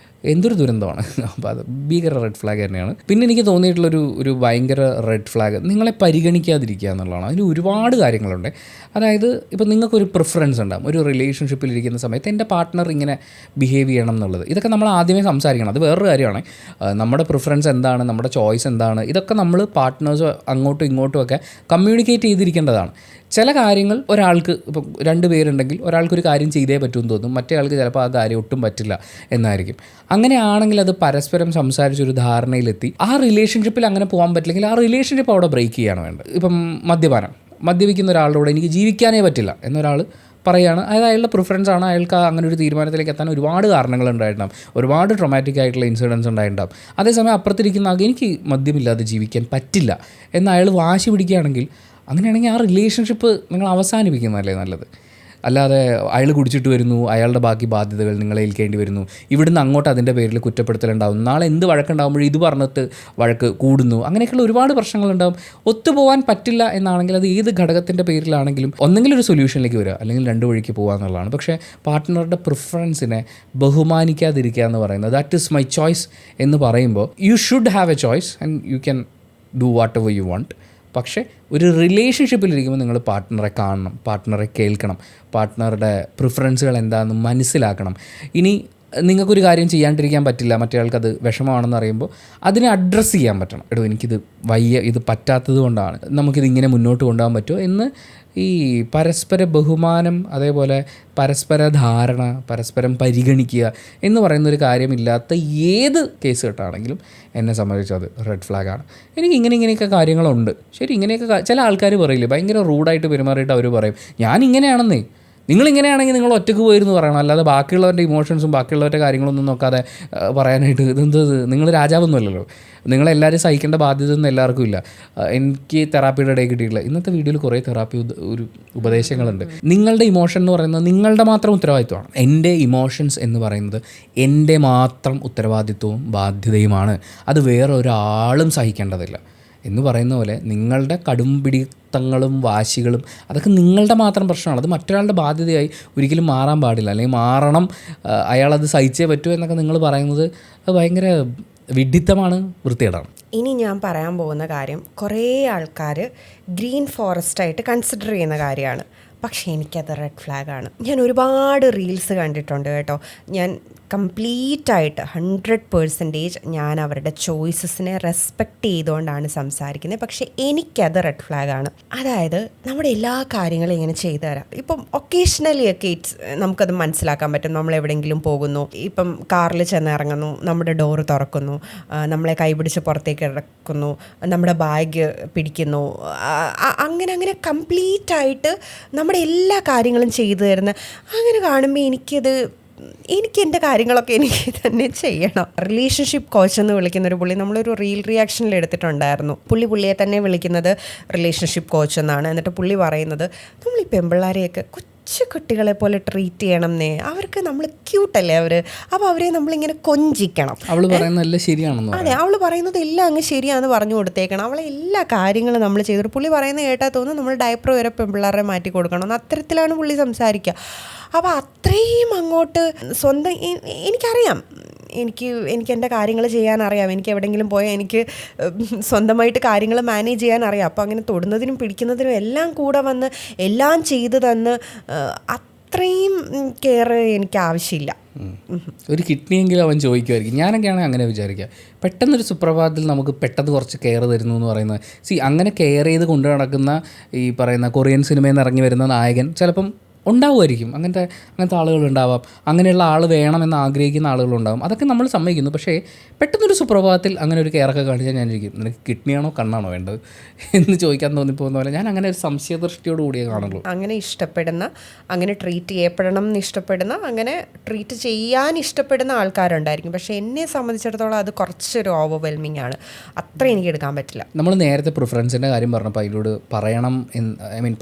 എന്തൊരു ദുരന്തമാണ്. അപ്പോൾ അത് ഭീകര റെഡ് ഫ്ലാഗ് തന്നെയാണ്. പിന്നെ എനിക്ക് തോന്നിയിട്ടുള്ളൊരു ഭയങ്കര റെഡ് ഫ്ലാഗ് നിങ്ങളെ പരിഗണിക്കാതിരിക്കുക എന്നുള്ളതാണ്. അതിന് ഒരുപാട് കാര്യങ്ങളുണ്ട്. അതായത് ഇപ്പോൾ നിങ്ങൾക്കൊരു പ്രിഫറൻസ് ഉണ്ടാകും ഒരു റിലേഷൻഷിപ്പിലിരിക്കുന്ന സമയത്ത്, എൻ്റെ പാർട്ട്ണർ ഇങ്ങനെ ബിഹേവ് ചെയ്യണം എന്നുള്ളത്. ഇതൊക്കെ നമ്മൾ ആദ്യമേ സംസാരിക്കണം. അത് വേറൊരു കാര്യമാണ്. നമ്മുടെ പ്രിഫറൻസ് എന്താണ്, നമ്മുടെ ചോയ്സ് എന്താണ്, ഇതൊക്കെ നമ്മൾ പാർട്ട്നേഴ്സ് അങ്ങോട്ടും ഇങ്ങോട്ടും ഒക്കെ കമ്മ്യൂണിക്കേറ്റ് ചെയ്തിരിക്കേണ്ടതാണ്. ചില കാര്യങ്ങൾ ഒരാൾക്ക്, ഇപ്പം 2 പേരുണ്ടെങ്കിൽ ഒരാൾക്കൊരു കാര്യം ചെയ്തേ പറ്റുമെന്ന് തോന്നും, മറ്റേ ആൾക്ക് ചിലപ്പോൾ ആ കാര്യം ഒട്ടും പറ്റില്ല എന്നായിരിക്കും. അങ്ങനെയാണെങ്കിൽ അത് പരസ്പരം സംസാരിച്ചൊരു ധാരണയിലെത്തി ആ റിലേഷൻഷിപ്പിൽ അങ്ങനെ പോകാൻ പറ്റില്ലെങ്കിൽ ആ റിലേഷൻഷിപ്പ് അവിടെ ബ്രേക്ക് ചെയ്യാണ് വേണ്ടത്. ഇപ്പം മദ്യപിക്കുന്ന ഒരാളുടെ എനിക്ക് ജീവിക്കാനേ പറ്റില്ല എന്നൊരാൾ പറയുകയാണ്, അതായത് അയാളുടെ പ്രിഫറൻസ് ആണ്, അയാൾക്ക് അങ്ങനെ ഒരു തീരുമാനത്തിലേക്ക് എത്താൻ ഒരുപാട് കാരണങ്ങൾ ഉണ്ടായിട്ടുണ്ടാകും, ഒരുപാട് ട്രോമാറ്റിക് ആയിട്ടുള്ള ഇൻസിഡൻസ് ഉണ്ടായിട്ടുണ്ടാകും. അതേസമയം അപ്പുറത്തിരിക്കുന്ന ആൾക്ക് എനിക്ക് മദ്യമില്ലാതെ ജീവിക്കാൻ പറ്റില്ല എന്ന് അയാൾ വാശി പിടിക്കുകയാണെങ്കിൽ, അങ്ങനെയാണെങ്കിൽ ആ റിലേഷൻഷിപ്പ് നിങ്ങൾ അവസാനിപ്പിക്കുന്നതല്ലേ നല്ലത്. അല്ലാതെ അയാൾ കുടിച്ചിട്ട് വരുന്നു, അയാളുടെ ബാക്കി ബാധ്യതകൾ നിങ്ങളെ ഏൽക്കേണ്ടി വരുന്നു, ഇവിടുന്ന് അങ്ങോട്ട് അതിൻ്റെ പേരിൽ കുറ്റപ്പെടുത്തലുണ്ടാവും, നാളെ എന്ത് വഴക്കുണ്ടാകുമ്പോഴും ഇത് പറഞ്ഞിട്ട് വഴക്ക് കൂടുന്നു, അങ്ങനെയൊക്കെയുള്ള ഒരുപാട് പ്രശ്നങ്ങളുണ്ടാകും. ഒത്തുപോകാൻ പറ്റില്ല എന്നാണെങ്കിൽ അത് ഏത് ഘടകത്തിൻ്റെ പേരിലാണെങ്കിലും ഒന്നെങ്കിലും ഒരു സൊല്യൂഷനിലേക്ക് വരിക, അല്ലെങ്കിൽ 2 വഴിക്ക് പോകുക എന്നുള്ളതാണ്. പക്ഷേ പാർട്ട്ണറുടെ പ്രിഫറൻസിനെ ബഹുമാനിക്കാതിരിക്കുക എന്ന് പറയുന്നത്, ദാറ്റ് ഈസ് മൈ ചോയ്സ് എന്ന് പറയുമ്പോൾ, you should have A choice and you can do what ever you want. പക്ഷേ ഒരു റിലേഷൻഷിപ്പിലിരിക്കുമ്പോൾ നിങ്ങൾ പാർട്ട്ണറെ കാണണം, പാർട്ട്ണറെ കേൾക്കണം, പാർട്ട്ണറുടെ പ്രിഫറൻസുകൾ എന്താണെന്ന് മനസ്സിലാക്കണം. ഇനി നിങ്ങൾക്കൊരു കാര്യം ചെയ്യാണ്ടിരിക്കാൻ പറ്റില്ല, മറ്റേ ആൾക്കത് വിഷമമാണെന്ന് അറിയുമ്പോൾ അതിനെ അഡ്രസ്സ് ചെയ്യാൻ പറ്റണം. എടോ, എനിക്കിത് വയ്യ, ഇത് പറ്റാത്തത് കൊണ്ടാണ്, നമുക്കിതിങ്ങനെ മുന്നോട്ട് കൊണ്ടുപോകാൻ പറ്റുമോ എന്ന് ഈ പരസ്പര ബഹുമാനം, അതേപോലെ പരസ്പര ധാരണ, പരസ്പരം പരിഗണിക്കുക എന്ന് പറയുന്നൊരു കാര്യമില്ലാത്ത ഏത് കേസ് കേട്ടാണെങ്കിലും എന്നെ സംബന്ധിച്ച് അത് റെഡ് ഫ്ലാഗാണ്. എനിക്ക് ഇങ്ങനെയൊക്കെ കാര്യങ്ങളുണ്ട്. ശരി, ഇങ്ങനെയൊക്കെ ചില ആൾക്കാർ പറയില്ലേ, ഭയങ്കര റൂഡായിട്ട് പെരുമാറിയിട്ട് അവർ പറയും, ഞാൻ ഇങ്ങനെയാണെന്നേ, നിങ്ങളിങ്ങനെയാണെങ്കിൽ നിങ്ങൾ ഒറ്റയ്ക്ക് പോയിരുന്നു പറയണം, അല്ലാതെ ബാക്കിയുള്ളവരുടെ ഇമോഷൻസും ബാക്കിയുള്ളവരുടെ കാര്യങ്ങളൊന്നും നോക്കാതെ പറയാനായിട്ട് നിങ്ങൾ രാജാവൊന്നുമല്ലല്ലോ, നിങ്ങളെല്ലാവരും സഹിക്കേണ്ട ബാധ്യതയൊന്നും എല്ലാവർക്കും ഇല്ല. എനിക്ക് തെറാപ്പിയുടെ ഇടയിൽ കിട്ടിയിട്ടില്ല. ഇന്നത്തെ വീഡിയോയിൽ കുറേ തെറാപ്പി ഉപദേശങ്ങളുണ്ട്. നിങ്ങളുടെ ഇമോഷൻ എന്ന് പറയുന്നത് നിങ്ങളുടെ മാത്രം ഉത്തരവാദിത്വമാണ്. എൻ്റെ ഇമോഷൻസ് എന്ന് പറയുന്നത് എൻ്റെ മാത്രം ഉത്തരവാദിത്വവും ബാധ്യതയുമാണ്. അത് വേറെ ഒരാളും സഹിക്കേണ്ടതില്ല എന്ന് പറയുന്ന പോലെ നിങ്ങളുടെ കടുംപിടിത്തങ്ങളും വാശികളും അതൊക്കെ നിങ്ങളുടെ മാത്രം പ്രശ്നമാണ്. അത് മറ്റൊരാളുടെ ബാധ്യതയായി ഒരിക്കലും മാറാൻ പാടില്ല, അല്ലെങ്കിൽ മാറണം, അയാളത് സഹിച്ചേ പറ്റൂ എന്നൊക്കെ നിങ്ങൾ പറയുന്നത് അത് ഭയങ്കര വിഡ്ഢിത്തമാണ്, വൃത്തികേടാണ്. ഇനി ഞാൻ പറയാൻ പോകുന്ന കാര്യം കുറേ ആൾക്കാർ ഗ്രീൻ ഫോറസ്റ്റായിട്ട് കൺസിഡർ ചെയ്യുന്ന കാര്യമാണ്. പക്ഷേ എനിക്കത് റെഡ് ഫ്ലാഗാണ്. ഞാൻ ഒരുപാട് റീൽസ് കണ്ടിട്ടുണ്ട് കേട്ടോ. ഞാൻ കംപ്ലീറ്റായിട്ട് 100% ഞാൻ അവരുടെ ചോയ്സസിനെ റെസ്പെക്റ്റ് ചെയ്തുകൊണ്ടാണ് സംസാരിക്കുന്നത്. പക്ഷേ എനിക്കത് റെഡ് ഫ്ലാഗാണ്. അതായത് നമ്മുടെ എല്ലാ കാര്യങ്ങളും ഇങ്ങനെ ചെയ്തു തരാം. ഇപ്പം ഒക്കേഷണലി ഒക്കെ നമുക്കത് മനസ്സിലാക്കാൻ പറ്റും. നമ്മൾ എവിടെയെങ്കിലും പോകുന്നു, ഇപ്പം കാറിൽ ചെന്ന് ഇറങ്ങുന്നു, നമ്മുടെ ഡോറ് തുറക്കുന്നു, നമ്മളെ കൈപിടിച്ച് പുറത്തേക്ക് ഇറക്കുന്നു, നമ്മുടെ ബാഗ് പിടിക്കുന്നു, അങ്ങനെ അങ്ങനെ കംപ്ലീറ്റായിട്ട് നമ്മുടെ എല്ലാ കാര്യങ്ങളും ചെയ്തു തരുന്ന അങ്ങനെ കാണുമ്പോൾ എനിക്ക് എൻ്റെ കാര്യങ്ങളൊക്കെ എനിക്ക് തന്നെ ചെയ്യണം. റിലേഷൻഷിപ്പ് കോച്ച് എന്ന് വിളിക്കുന്നൊരു പുള്ളി നമ്മളൊരു റീൽ റിയാക്ഷനിൽ എടുത്തിട്ടുണ്ടായിരുന്നു. പുള്ളിയെ തന്നെ വിളിക്കുന്നത് റിലേഷൻഷിപ്പ് കോച്ച് എന്നാണ്. എന്നിട്ട് പുള്ളി പറയുന്നത് നമ്മൾ ഈ പെമ്പിള്ളാരെയൊക്കെ കുട്ടികളെ പോലെ ട്രീറ്റ് ചെയ്യണം എന്നേ. അവർക്ക് നമ്മൾ ക്യൂട്ടല്ലേ അവർ, അപ്പോൾ അവരെ നമ്മളിങ്ങനെ കൊഞ്ചിക്കണം. അവള് പറയുന്നതെല്ലാം ശരിയാണെന്ന്. അതെ, അവൾ പറയുന്നത് എല്ലാം അങ്ങ് ശരിയാണെന്ന് പറഞ്ഞു കൊടുത്തേക്കണം. അവളെ എല്ലാ കാര്യങ്ങളും നമ്മൾ ചെയ്തിട്ട് പുള്ളി പറയുന്നത് കേട്ടാൽ തോന്നുന്നു നമ്മൾ ഡയപ്പർ വരെ പെമ്പിള്ളാരെ മാറ്റി കൊടുക്കണം എന്ന്. അത്തരത്തിലാണ് പുള്ളി സംസാരിക്കുക. അപ്പോൾ അത്രയും അങ്ങോട്ട് സ്വന്തം എനിക്കറിയാം, എനിക്ക് എൻ്റെ കാര്യങ്ങൾ ചെയ്യാനറിയാം. എനിക്ക് എവിടെയെങ്കിലും പോയാൽ എനിക്ക് സ്വന്തമായിട്ട് കാര്യങ്ങൾ മാനേജ് ചെയ്യാനറിയാം. അപ്പോൾ അങ്ങനെ തൊടുന്നതിനും പിടിക്കുന്നതിനും എല്ലാം കൂടെ വന്ന് എല്ലാം ചെയ്തു തന്ന് അത്രയും കെയർ എനിക്ക് ആവശ്യമില്ല. ഒരു കിഡ്നിയെങ്കിലും അവൻ ചോദിക്കുമായിരിക്കും. ഞാനൊക്കെയാണ് അങ്ങനെ വിചാരിക്കുക. പെട്ടെന്നൊരു സുപ്രഭാതത്തിൽ നമുക്ക് പെട്ടെന്ന് കുറച്ച് കെയർ തരുന്നു എന്ന് പറയുന്നത് അങ്ങനെ കെയർ ചെയ്ത് കൊണ്ടു നടക്കുന്ന ഈ പറയുന്ന കൊറിയൻ സിനിമയിൽ നിന്ന് ഇറങ്ങി വരുന്ന നായകൻ ചിലപ്പം ഉണ്ടാവുമായിരിക്കും. അങ്ങനത്തെ ആളുകളുണ്ടാവാം. അങ്ങനെയുള്ള ആൾ വേണമെന്ന് ആഗ്രഹിക്കുന്ന ആളുകളുണ്ടാകും. അതൊക്കെ നമ്മൾ സമ്മതിക്കുന്നു. പക്ഷേ പെട്ടെന്നൊരു സുപ്രഭാതത്തിൽ അങ്ങനെ ഒരു കെയറൊക്കെ കാണിച്ചാൽ ഞാൻ ഇരിക്കും, നിനക്ക് കിഡ്നിയാണോ കണ്ണാണോ വേണ്ടത് എന്ന് ചോദിക്കാൻ തോന്നിപ്പോകുന്ന പോലെ ഞാൻ അങ്ങനെ ഒരു സംശയദൃഷ്ടിയോട് കൂടിയേ കാണുള്ളൂ. അങ്ങനെ ഇഷ്ടപ്പെടുന്ന, അങ്ങനെ ട്രീറ്റ് ചെയ്യപ്പെടണം എന്ന് ഇഷ്ടപ്പെടുന്ന, അങ്ങനെ ട്രീറ്റ് ചെയ്യാൻ ഇഷ്ടപ്പെടുന്ന ആൾക്കാരുണ്ടായിരിക്കും. പക്ഷേ എന്നെ സംബന്ധിച്ചിടത്തോളം അത് കുറച്ചൊരു ഓവർവെൽമിംഗ് ആണ്. അത്ര എനിക്ക് എടുക്കാൻ പറ്റില്ല. നമ്മൾ നേരത്തെ പ്രിഫറൻസിൻ്റെ കാര്യം പറഞ്ഞപ്പോൾ അതിലൂടെ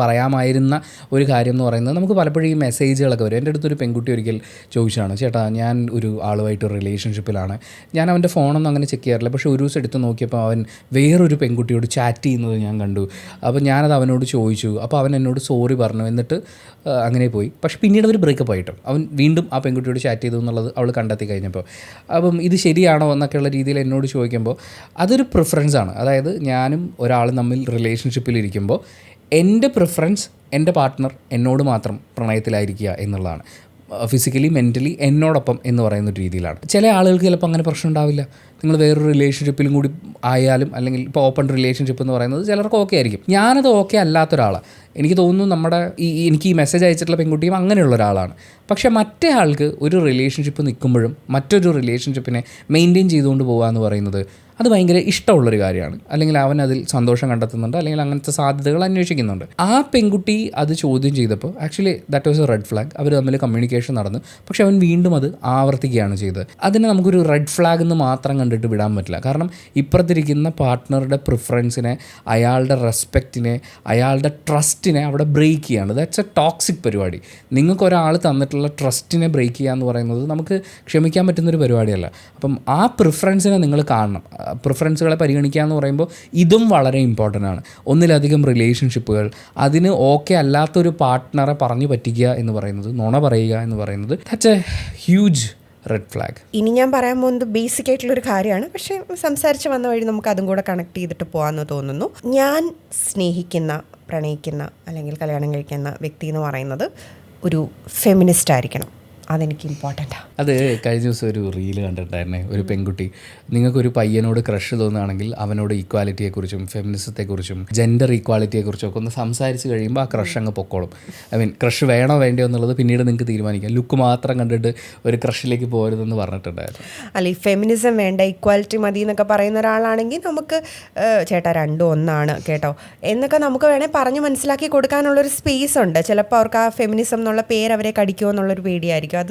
പറയാമായിരുന്ന ഒരു കാര്യം എന്ന് പറയുന്നത്, നമുക്ക് പലപ്പോഴും ഈ മെസ്സേജുകളൊക്കെ വരും. എൻ്റെ അടുത്തൊരു പെൺകുട്ടി ഒരിക്കൽ ചോദിച്ചാണ്, ചേട്ടാ ഞാൻ ഒരു ആളുമായിട്ട് റിലേഷൻഷിപ്പിലാണ്, ഞാൻ അവൻ്റെ ഫോണൊന്നും അങ്ങനെ ചെക്ക് ചെയ്യാറില്ല, പക്ഷേ ഒരു ദിവസം എടുത്ത് നോക്കിയപ്പോൾ അവൻ വേറൊരു പെൺകുട്ടിയോട് ചാറ്റ് ചെയ്യുന്നത് ഞാൻ കണ്ടു. അപ്പോൾ ഞാനത് അവനോട് ചോദിച്ചു. അപ്പോൾ അവൻ എന്നോട് സോറി പറഞ്ഞു. എന്നിട്ട് അങ്ങനെ പോയി. പക്ഷേ പിന്നീട് അവർ ബ്രേക്കപ്പ് ആയിട്ടും അവൻ വീണ്ടും ആ പെൺകുട്ടിയോട് ചാറ്റ് ചെയ്തു എന്നുള്ളത് അവൾ കണ്ടെത്തി കഴിഞ്ഞപ്പോൾ. അപ്പം ഇത് ശരിയാണോ എന്നൊക്കെയുള്ള രീതിയിൽ എന്നോട് ചോദിക്കുമ്പോൾ അതൊരു പ്രിഫറൻസാണ്. അതായത് ഞാനും ഒരാളും തമ്മിൽ റിലേഷൻഷിപ്പിലിരിക്കുമ്പോൾ എൻ്റെ പ്രിഫറൻസ് എൻ്റെ പാർട്ട്ണർ എന്നോട് മാത്രം പ്രണയത്തിലായിരിക്കുക എന്നുള്ളതാണ്. ഫിസിക്കലി മെൻ്റലി എന്നോടൊപ്പം എന്ന് പറയുന്ന ഒരു രീതിയിലാണ്. ചില ആളുകൾക്ക് ചിലപ്പോൾ അങ്ങനെ പ്രശ്നം ഉണ്ടാവില്ല. നിങ്ങൾ വേറൊരു റിലേഷൻഷിപ്പിലും കൂടി ആയാലും, അല്ലെങ്കിൽ ഇപ്പോൾ ഓപ്പൺ റിലേഷൻഷിപ്പ് എന്ന് പറയുന്നത് ചിലർക്ക് ഓക്കെ ആയിരിക്കും. ഞാനത് ഓക്കെ അല്ലാത്തൊരാളാണ്. എനിക്ക് തോന്നുന്നു എനിക്ക് ഈ മെസ്സേജ് അയച്ചിട്ടുള്ള പെൺകുട്ടിയും അങ്ങനെയുള്ള ഒരാളാണ്. പക്ഷേ മറ്റേ ആൾക്ക് ഒരു റിലേഷൻഷിപ്പ് നിൽക്കുമ്പോഴും മറ്റൊരു റിലേഷൻഷിപ്പിനെ മെയിൻറ്റെയിൻ ചെയ്തുകൊണ്ട് പോകുക എന്ന് പറയുന്നത് അത് ഭയങ്കര ഇഷ്ടമുള്ളൊരു കാര്യമാണ്. അല്ലെങ്കിൽ അവൻ അതിൽ സന്തോഷം കണ്ടെത്തുന്നുണ്ട്, അല്ലെങ്കിൽ അങ്ങനത്തെ സാധ്യതകൾ അന്വേഷിക്കുന്നുണ്ട്. ആ പെൺകുട്ടി അത് ചോദ്യം ചെയ്തപ്പോൾ actually that was a red flag. അവർ തമ്മിൽ കമ്മ്യൂണിക്കേഷൻ നടന്നു. പക്ഷെ അവൻ വീണ്ടും അത് ആവർത്തിക്കുകയാണ് ചെയ്തത്. അതിനെ നമുക്കൊരു റെഡ് ഫ്ലാഗ് എന്ന് മാത്രം കണ്ടിട്ട് വിടാൻ പറ്റില്ല. കാരണം ഇപ്പുറത്തിരിക്കുന്ന പാർട്ട്ണറുടെ പ്രിഫറൻസിനെ, അയാളുടെ റെസ്പെക്റ്റിനെ, അയാളുടെ ട്രസ്റ്റിനെ അവിടെ ബ്രേക്ക് ചെയ്യാണ്. ദാറ്റ്സ് എ ടോക്സിക് പരിപാടി. നിങ്ങൾക്ക് ഒരാൾ തന്നിട്ടുള്ള ട്രസ്റ്റിനെ ബ്രേക്ക് ചെയ്യുക എന്ന് പറയുന്നത് നമുക്ക് ക്ഷമിക്കാൻ പറ്റുന്നൊരു പരിപാടിയല്ല. അപ്പം ആ പ്രിഫറൻസിനെ നിങ്ങൾ കാണണം. പ്രിഫറൻസുകളെ പരിഗണിക്കുക എന്ന് പറയുമ്പോൾ ഇതും വളരെ ഇമ്പോർട്ടൻ്റ് ആണ്. ഒന്നിലധികം റിലേഷൻഷിപ്പുകൾ, അതിന് ഓക്കെ അല്ലാത്തൊരു പാർട്ട്ണറെ പറഞ്ഞു പറ്റിക്കുക എന്ന് പറയുന്നത്, നുണ പറയുക എന്ന് പറയുന്നത് that's A huge red flag. ഇനി ഞാൻ പറയാൻ പോകുന്നത് ബേസിക് ആയിട്ടുള്ളൊരു കാര്യമാണ്. പക്ഷേ സംസാരിച്ച് വന്ന വഴി നമുക്ക് അതും കൂടെ കണക്ട് ചെയ്തിട്ട് പോകാമെന്ന് തോന്നുന്നു. ഞാൻ സ്നേഹിക്കുന്ന, പ്രണയിക്കുന്ന അല്ലെങ്കിൽ കല്യാണം കഴിക്കുന്ന വ്യക്തി എന്ന് പറയുന്നത് ഒരു ഫെമിനിസ്റ്റ് ആയിരിക്കണം. അതെനിക്ക് ഇമ്പോർട്ടൻ്റാണ്. അത് കഴിഞ്ഞ ദിവസം ഒരു റീല് കണ്ടിട്ടുണ്ടായിരുന്നേ. ഒരു പെൺകുട്ടി, നിങ്ങൾക്കൊരു പയ്യനോട് ക്രഷ് തോന്നുകയാണെങ്കിൽ അവനോട് ഈക്വാലിറ്റിയെക്കുറിച്ചും ഫെമിനിസത്തെക്കുറിച്ചും ജെൻഡർ ഈക്വാലിറ്റിയെക്കുറിച്ചും ഒക്കെ ഒന്ന് സംസാരിച്ച് കഴിയുമ്പോൾ ആ ക്രഷ് അങ്ങ് പൊക്കോളും. ക്രഷ് വേണോ വേണ്ടയോ എന്നുള്ളത് പിന്നീട് നിങ്ങൾക്ക് തീരുമാനിക്കാം. ലുക്ക് മാത്രം കണ്ടിട്ട് ഒരു ക്രഷിലേക്ക് പോകരുതെന്ന് പറഞ്ഞിട്ടുണ്ടായിരുന്നു. അല്ല, ഈ ഫെമിനിസം വേണ്ട, ഈക്വാലിറ്റി മതി എന്നൊക്കെ പറയുന്ന ഒരാളാണെങ്കിൽ നമുക്ക് ചേട്ടാ രണ്ടും ഒന്നാണ് കേട്ടോ എന്നൊക്കെ നമുക്ക് വേണേൽ പറഞ്ഞ് മനസ്സിലാക്കി കൊടുക്കാനുള്ളൊരു സ്പേസ് ഉണ്ട്. ചിലപ്പോൾ അവർക്ക് ആ ഫെമിനിസം എന്നുള്ള പേര് അവരെ കടിക്കുമോ എന്നുള്ളൊരു പേടിയായിരിക്കും. അത്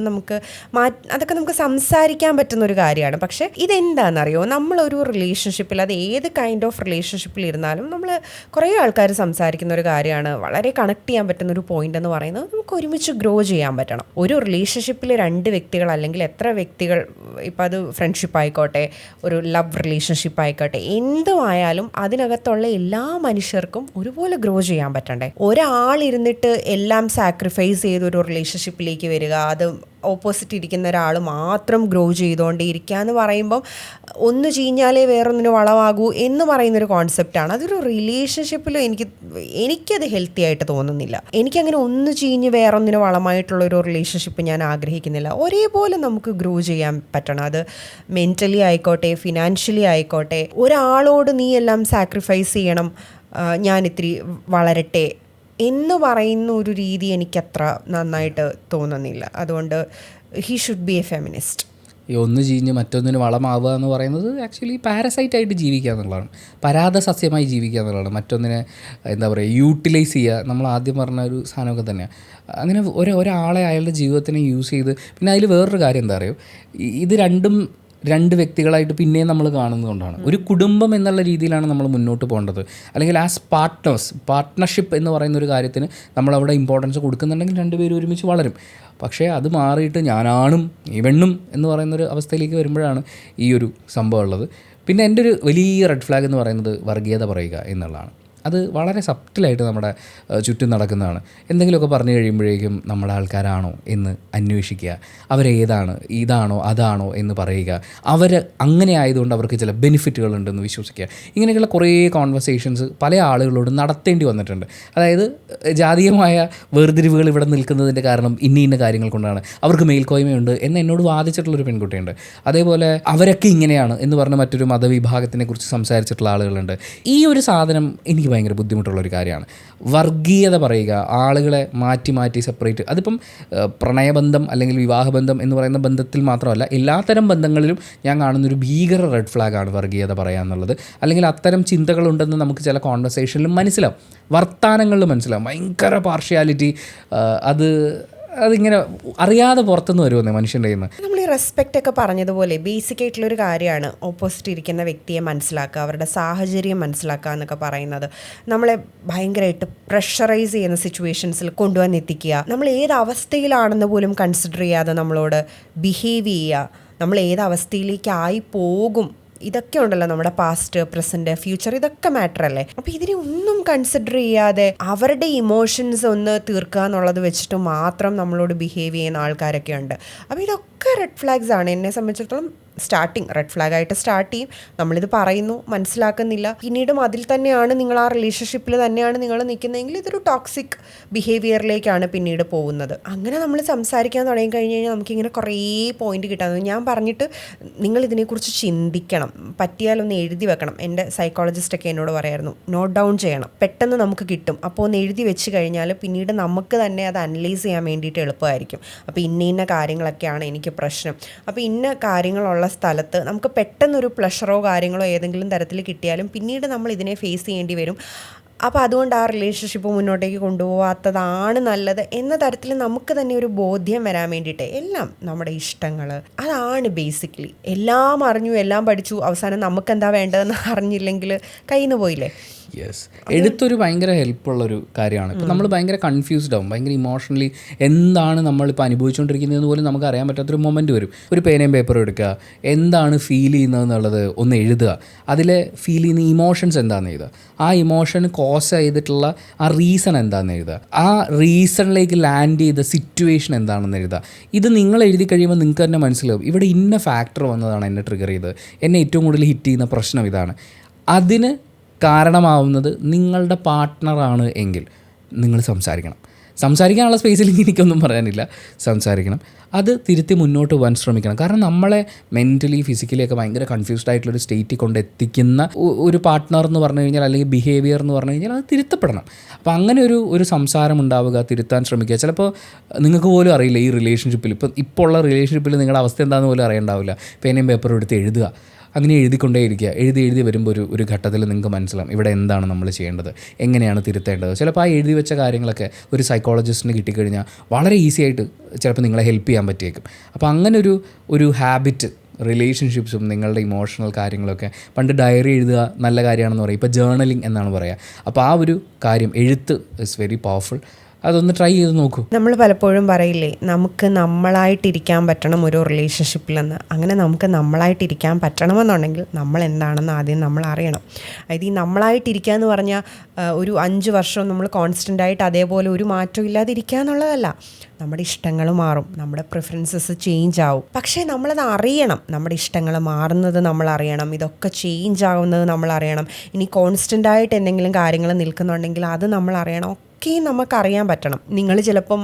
അതൊക്കെ നമുക്ക് സംസാരിക്കാൻ പറ്റുന്നൊരു കാര്യമാണ്. പക്ഷേ ഇതെന്താണെന്നറിയോ, നമ്മളൊരു റിലേഷൻഷിപ്പിൽ, അത് ഏത് കൈൻഡ് ഓഫ് റിലേഷൻഷിപ്പിൽ ഇരുന്നാലും നമ്മൾ കുറേ ആൾക്കാർ സംസാരിക്കുന്ന ഒരു കാര്യമാണ്, വളരെ കണക്ട് ചെയ്യാൻ പറ്റുന്നൊരു പോയിന്റ് എന്ന് പറയുന്നത് നമുക്ക് ഒരുമിച്ച് ഗ്രോ ചെയ്യാൻ പറ്റണം. ഒരു റിലേഷൻഷിപ്പിൽ 2 വ്യക്തികൾ അല്ലെങ്കിൽ എത്ര വ്യക്തികൾ, ഇപ്പം അത് ഫ്രണ്ട്ഷിപ്പ് ആയിക്കോട്ടെ, ഒരു ലവ് റിലേഷൻഷിപ്പ് ആയിക്കോട്ടെ, എന്തുമായാലും അതിനകത്തുള്ള എല്ലാ മനുഷ്യർക്കും ഒരുപോലെ ഗ്രോ ചെയ്യാൻ പറ്റണ്ടേ. ഒരാളിരുന്നിട്ട് എല്ലാം സാക്രിഫൈസ് ചെയ്തൊരു റിലേഷൻഷിപ്പിലേക്ക് വരിക, അത് ഓപ്പോസിറ്റ് ഇരിക്കുന്ന ഒരാൾ മാത്രം ഗ്രോ ചെയ്തുകൊണ്ടേയിരിക്കുക എന്ന് പറയുമ്പം ഒന്ന് ചീഞ്ഞാലേ വേറൊന്നിന് വളമാകൂ എന്ന് പറയുന്നൊരു കോൺസെപ്റ്റാണ്. അതൊരു റിലേഷൻഷിപ്പിലും എനിക്കത് ഹെൽത്തി ആയിട്ട് തോന്നുന്നില്ല. എനിക്കങ്ങനെ ഒന്ന് ചീഞ്ഞ് വേറൊന്നിന് വളമായിട്ടുള്ളൊരു റിലേഷൻഷിപ്പ് ഞാൻ ആഗ്രഹിക്കുന്നില്ല. ഒരേപോലെ നമുക്ക് ഗ്രോ ചെയ്യാൻ പറ്റണം. അത് മെൻ്റലി ആയിക്കോട്ടെ, ഫിനാൻഷ്യലി ആയിക്കോട്ടെ. ഒരാളോട് നീ എല്ലാം സാക്രിഫൈസ് ചെയ്യണം, ഞാൻ ഇത്തിരി വളരട്ടെ എന്ന് പറയുന്ന ഒരു രീതി എനിക്കത്ര നന്നായിട്ട് തോന്നുന്നില്ല. അതുകൊണ്ട് he should be A feminist. ഈ ഒന്ന് ചീഞ്ഞ് മറ്റൊന്നിന് വളമാവുക എന്ന് പറയുന്നത് ആക്ച്വലി പാരസൈറ്റായിട്ട് ജീവിക്കുക എന്നുള്ളതാണ്, പരാത സസ്യമായി ജീവിക്കുക എന്നുള്ളതാണ്. മറ്റൊന്നിനെ എന്താ പറയുക, യൂട്ടിലൈസ് ചെയ്യുക. നമ്മൾ ആദ്യം പറഞ്ഞ ഒരു സാധനമൊക്കെ തന്നെയാണ്. അങ്ങനെ ഒരാളെ അയാളുടെ ജീവിതത്തിനെ യൂസ് ചെയ്ത്, പിന്നെ അതിൽ വേറൊരു കാര്യം എന്താ പറയുക, ഇത് രണ്ട് വ്യക്തികളായിട്ട് പിന്നെയും നമ്മൾ കാണുന്നതുകൊണ്ടാണ്. ഒരു കുടുംബം എന്നുള്ള രീതിയിലാണ് നമ്മൾ മുന്നോട്ട് പോകേണ്ടത്. അല്ലെങ്കിൽ ആസ് പാർട്ട്ണർഷിപ്പ് എന്ന് പറയുന്ന ഒരു കാര്യത്തിന് നമ്മളവിടെ ഇമ്പോർട്ടൻസ് കൊടുക്കുന്നുണ്ടെങ്കിൽ രണ്ടുപേരും ഒരുമിച്ച് വളരും. പക്ഷേ അത് മാറിയിട്ട് ഞാനാണും നീ പെണ്ണും എന്ന് പറയുന്നൊരു അവസ്ഥയിലേക്ക് വരുമ്പോഴാണ് ഈ ഒരു സംഭവം ഉള്ളത്. പിന്നെ എൻ്റെ ഒരു വലിയ റെഡ് ഫ്ലാഗ് എന്ന് പറയുന്നത് വർഗീയത പറയുക എന്നുള്ളതാണ്. അത് വളരെ സബ്റ്റിലായിട്ട് നമ്മുടെ ചുറ്റും നടക്കുന്നതാണ്. എന്തെങ്കിലുമൊക്കെ പറഞ്ഞു കഴിയുമ്പോഴേക്കും നമ്മുടെ ആൾക്കാരാണോ എന്ന് അന്വേഷിക്കുക, അവരേതാണ്, ഇതാണോ അതാണോ എന്ന് പറയുക, അവർ അങ്ങനെ ആയതുകൊണ്ട് അവർക്ക് ചില ബെനിഫിറ്റുകളുണ്ടെന്ന് വിശ്വസിക്കുക. ഇങ്ങനെയൊക്കെയുള്ള കുറേ കോൺവെർസേഷൻസ് പല ആളുകളോടും നടത്തേണ്ടി വന്നിട്ടുണ്ട്. അതായത് ജാതീയമായ വേർതിരിവുകൾ ഇവിടെ നിൽക്കുന്നതിൻ്റെ കാരണം ഇന്ന കാര്യങ്ങൾ കൊണ്ടാണ്, അവർക്ക് മേൽക്കോയ്മയുണ്ട് എന്ന് എന്നോട് വാദിച്ചിട്ടുള്ളൊരു പെൺകുട്ടിയുണ്ട്. അതേപോലെ അവരൊക്കെ ഇങ്ങനെയാണ് എന്ന് പറഞ്ഞ് മറ്റൊരു മതവിഭാഗത്തിനെ കുറിച്ച് സംസാരിച്ചിട്ടുള്ള ആളുകളുണ്ട്. ഈ ഒരു സാധനം എനിക്ക് ഭയങ്കര ബുദ്ധിമുട്ടുള്ളൊരു കാര്യമാണ്. വർഗീയത പറയുക, ആളുകളെ മാറ്റി സെപ്പറേറ്റ്. അതിപ്പം പ്രണയബന്ധം അല്ലെങ്കിൽ വിവാഹബന്ധം എന്ന് പറയുന്ന ബന്ധത്തിൽ മാത്രമല്ല, എല്ലാത്തരം ബന്ധങ്ങളിലും ഞാൻ കാണുന്നൊരു ഭീകര റെഡ് ഫ്ലാഗാണ് വർഗീയത പറയുക എന്നുള്ളത്. അല്ലെങ്കിൽ അത്തരം ചിന്തകളുണ്ടെന്ന് നമുക്ക് ചില കോൺവെർസേഷനിലും മനസ്സിലാവും, വർത്തമാനങ്ങളിലും മനസ്സിലാവും. ഭയങ്കര പാർഷ്യാലിറ്റി, അതിങ്ങനെ അറിയാതെ പുറത്തുനിന്ന് വരുമെന്നേ മനുഷ്യൻ്റെ കയ്യിൽ നിന്ന്. നമ്മൾ ഈ റെസ്പെക്റ്റ് ഒക്കെ പറഞ്ഞതുപോലെ ബേസിക് ആയിട്ടുള്ളൊരു കാര്യമാണ് ഓപ്പോസിറ്റ് ഇരിക്കുന്ന വ്യക്തിയെ മനസ്സിലാക്കുക, അവരുടെ സാഹചര്യം മനസ്സിലാക്കുക എന്നൊക്കെ പറയുന്നത്. നമ്മളെ ഭയങ്കരമായിട്ട് പ്രഷറൈസ് ചെയ്യുന്ന സിറ്റുവേഷൻസിൽ കൊണ്ടുവന്നെത്തിക്കുക, നമ്മൾ ഏത് അവസ്ഥയിലാണെന്ന് പോലും കൺസിഡർ ചെയ്യാതെ നമ്മളോട് ബിഹേവ് ചെയ്യുക, നമ്മൾ ഏത് അവസ്ഥയിലേക്കായി പോകും, ഇതൊക്കെ ഉണ്ടല്ലോ നമ്മുടെ പാസ്റ്റ്, പ്രസൻറ്റ്, ഫ്യൂച്ചർ, ഇതൊക്കെ മാറ്റർ അല്ലേ. അപ്പോൾ ഇതിനെ ഒന്നും കൺസിഡർ ചെയ്യാതെ അവരുടെ ഇമോഷൻസ് ഒന്ന് തീർക്കുക എന്നുള്ളത് വെച്ചിട്ട് മാത്രം നമ്മളോട് ബിഹേവ് ചെയ്യുന്ന ആൾക്കാരൊക്കെ ഉണ്ട്. അപ്പോൾ ഇതൊക്കെ റെഡ് ഫ്ലാഗ്സ് ആണ്. എന്നെ സംബന്ധിച്ചിടത്തോളം റെഡ് ഫ്ലാഗായിട്ട് സ്റ്റാർട്ട് ചെയ്യും. നമ്മളിത് പറയുന്നു, മനസ്സിലാക്കുന്നില്ല, പിന്നീടും അതിൽ തന്നെയാണ് നിങ്ങൾ, ആ റിലേഷൻഷിപ്പിൽ തന്നെയാണ് നിങ്ങൾ നിൽക്കുന്നതെങ്കിൽ ഇതൊരു ടോക്സിക് ബിഹേവിയറിലേക്കാണ് പിന്നീട് പോകുന്നത്. അങ്ങനെ നമ്മൾ സംസാരിക്കാൻ തുടങ്ങി കഴിഞ്ഞ് കഴിഞ്ഞാൽ നമുക്കിങ്ങനെ കുറേ പോയിന്റ് കിട്ടാൻ. ഞാൻ പറഞ്ഞിട്ട് നിങ്ങൾ ഇതിനെക്കുറിച്ച് ചിന്തിക്കണം, പറ്റിയാലൊന്ന് എഴുതി വെക്കണം. എൻ്റെ സൈക്കോളജിസ്റ്റൊക്കെ എന്നോട് പറയായിരുന്നു, നോട്ട് ഡൗൺ ചെയ്യണം, പെട്ടെന്ന് നമുക്ക് കിട്ടും. അപ്പോൾ ഒന്ന് എഴുതി വെച്ച് കഴിഞ്ഞാൽ പിന്നീട് നമുക്ക് തന്നെ അത് അനലൈസ് ചെയ്യാൻ വേണ്ടിയിട്ട് എളുപ്പമായിരിക്കും. അപ്പോൾ ഇന്ന കാര്യങ്ങളൊക്കെയാണ് എനിക്ക് പ്രശ്നം, അപ്പോൾ ഇന്ന കാര്യങ്ങളുള്ള സ്ഥലത്ത് നമുക്ക് പെട്ടെന്നൊരു പ്ലഷറോ കാര്യങ്ങളോ ഏതെങ്കിലും തരത്തിൽ കിട്ടിയാലും പിന്നീട് നമ്മൾ ഇതിനെ ഫേസ് ചെയ്യേണ്ടി വരും. അപ്പോൾ അതുകൊണ്ട് ആ റിലേഷൻഷിപ്പ് മുന്നോട്ടേക്ക് കൊണ്ടുപോകാത്തതാണ് നല്ലത് എന്ന തരത്തിൽ നമുക്ക് തന്നെ ഒരു ബോധ്യം വരാൻ വേണ്ടിയിട്ട് എല്ലാം നമ്മുടെ ഇഷ്ടങ്ങൾ, അതാണ് ബേസിക്കലി. എല്ലാം അറിഞ്ഞു, എല്ലാം പഠിച്ചു, അവസാനം നമുക്കെന്താ വേണ്ടതെന്ന് അറിഞ്ഞില്ലെങ്കിൽ കയ്യിൽ നിന്ന് പോയില്ലേ. യെസ്, എഴുത്തൊരു ഭയങ്കര ഹെൽപ്പുള്ളൊരു കാര്യമാണ്. ഇപ്പോൾ നമ്മൾ ഭയങ്കര കൺഫ്യൂസ്ഡ് ആവും, ഭയങ്കര ഇമോഷണലി എന്താണ് നമ്മളിപ്പോൾ അനുഭവിച്ചുകൊണ്ടിരിക്കുന്നതെന്ന് പോലും നമുക്ക് അറിയാൻ പറ്റാത്തൊരു മൊമെൻറ്റ് വരും. ഒരു പേനയും പേപ്പറും എടുക്കുക, എന്താണ് ഫീൽ ചെയ്യുന്നതെന്നുള്ളത് ഒന്ന് എഴുതുക, അതിലെ ഫീൽ ചെയ്യുന്ന ഇമോഷൻസ് എന്താണെന്ന് എഴുതുക, ആ ഇമോഷൻ കോസ് ചെയ്തിട്ടുള്ള ആ റീസൺ എന്താണെന്ന് എഴുതുക, ആ റീസണിലേക്ക് ലാൻഡ് ചെയ്ത സിറ്റുവേഷൻ എന്താണെന്ന് എഴുതുക. ഇത് നിങ്ങൾ എഴുതി കഴിയുമ്പോൾ നിങ്ങൾക്ക് തന്നെ മനസ്സിലാവും, ഇവിടെ ഇന്ന ഫാക്ടർ വന്നതാണ് എന്നെ ട്രിഗർ ചെയ്തത്, എന്നെ ഏറ്റവും കൂടുതൽ ഹിറ്റ് ചെയ്യുന്ന പ്രശ്നം ഇതാണ്. അതിന് കാരണമാവുന്നത് നിങ്ങളുടെ പാർട്ട്ണറാണ് എങ്കിൽ നിങ്ങൾ സംസാരിക്കാനുള്ള സ്പേസിൽ എനിക്കൊന്നും പറയാനില്ല, സംസാരിക്കണം, അത് തിരുത്തി മുന്നോട്ട് പോകാൻ ശ്രമിക്കണം. കാരണം നമ്മളെ മെൻ്റലി ഫിസിക്കലി ഒക്കെ ഭയങ്കര കൺഫ്യൂസ്ഡ് ആയിട്ടുള്ളൊരു സ്റ്റേറ്റിൽ കൊണ്ടെത്തിക്കുന്ന ഒരു പാർട്ട്ണർ എന്ന് പറഞ്ഞു കഴിഞ്ഞാൽ, അല്ലെങ്കിൽ ബിഹേവിയർ എന്ന് പറഞ്ഞു കഴിഞ്ഞാൽ അത് തിരുത്തപ്പെടണം. അപ്പോൾ അങ്ങനെ ഒരു സംസാരം ഉണ്ടാവുക, തിരുത്താൻ ശ്രമിക്കുക. ചിലപ്പോൾ നിങ്ങൾക്ക് പോലും അറിയില്ല ഈ റിലേഷൻഷിപ്പിൽ, ഇപ്പോൾ ഉള്ള റിലേഷൻഷിപ്പിൽ നിങ്ങളുടെ അവസ്ഥ എന്താണെന്ന് പോലും അറിയണ്ടാവില്ല. പേനയും പേപ്പറും എടുത്ത് എഴുതുക, അങ്ങനെ എഴുതിക്കൊണ്ടേയിരിക്കുക. എഴുതി വരുമ്പോൾ ഒരു ഘട്ടത്തിൽ നിങ്ങൾക്ക് മനസ്സിലാവും ഇവിടെ എന്താണ് നമ്മൾ ചെയ്യേണ്ടത്, എങ്ങനെയാണ് തിരുത്തേണ്ടത്. ചിലപ്പോൾ ആ എഴുതി വെച്ച കാര്യങ്ങളൊക്കെ ഒരു സൈക്കോളജിസ്റ്റിന് കിട്ടിക്കഴിഞ്ഞാൽ വളരെ ഈസി ആയിട്ട് ചിലപ്പോൾ നിങ്ങളെ ഹെൽപ്പ് ചെയ്യാൻ പറ്റിയേക്കും. അപ്പോൾ അങ്ങനെ ഒരു ഹാബിറ്റ് റിലേഷൻഷിപ്സും നിങ്ങളുടെ ഇമോഷണൽ കാര്യങ്ങളൊക്കെ, പണ്ട് ഡയറി എഴുതുക നല്ല കാര്യമാണെന്ന് പറയും, ഇപ്പോൾ ജേർണലിംഗ് എന്നാണ് പറയുക. അപ്പോൾ ആ ഒരു കാര്യം, എഴുത്ത് ഇസ് വെരി പവർഫുൾ. അതൊന്ന് ട്രൈ ചെയ്ത് നോക്കൂ. നമ്മൾ പലപ്പോഴും പറയില്ലേ, നമുക്ക് നമ്മളായിട്ടിരിക്കാൻ പറ്റണം ഒരു റിലേഷൻഷിപ്പിലെന്ന്. അങ്ങനെ നമുക്ക് നമ്മളായിട്ടിരിക്കാൻ പറ്റണമെന്നുണ്ടെങ്കിൽ നമ്മൾ എന്താണെന്ന് ആദ്യം നമ്മൾ അറിയണം. അതായത് ഈ നമ്മളായിട്ടിരിക്കുക എന്ന് പറഞ്ഞാൽ ഒരു 5 വർഷം നമ്മൾ കോൺസ്റ്റൻ്റായിട്ട് അതേപോലെ ഒരു മാറ്റം ഇല്ലാതിരിക്കുക എന്നുള്ളതല്ല. നമ്മുടെ ഇഷ്ടങ്ങൾ മാറും, നമ്മുടെ പ്രിഫറൻസസ് ചേഞ്ച് ആവും. പക്ഷേ നമ്മളത് അറിയണം, നമ്മുടെ ഇഷ്ടങ്ങൾ മാറുന്നത് നമ്മൾ അറിയണം, ഇതൊക്കെ ചേഞ്ച് ആവുന്നത് നമ്മൾ അറിയണം. ഇനി കോൺസ്റ്റൻ്റ് ആയിട്ട് എന്തെങ്കിലും കാര്യങ്ങൾ നിൽക്കുന്നുണ്ടെങ്കിൽ അത് നമ്മൾ അറിയണം. ഒക്കെ നമുക്കറിയാൻ പറ്റണം. നിങ്ങൾ ചിലപ്പം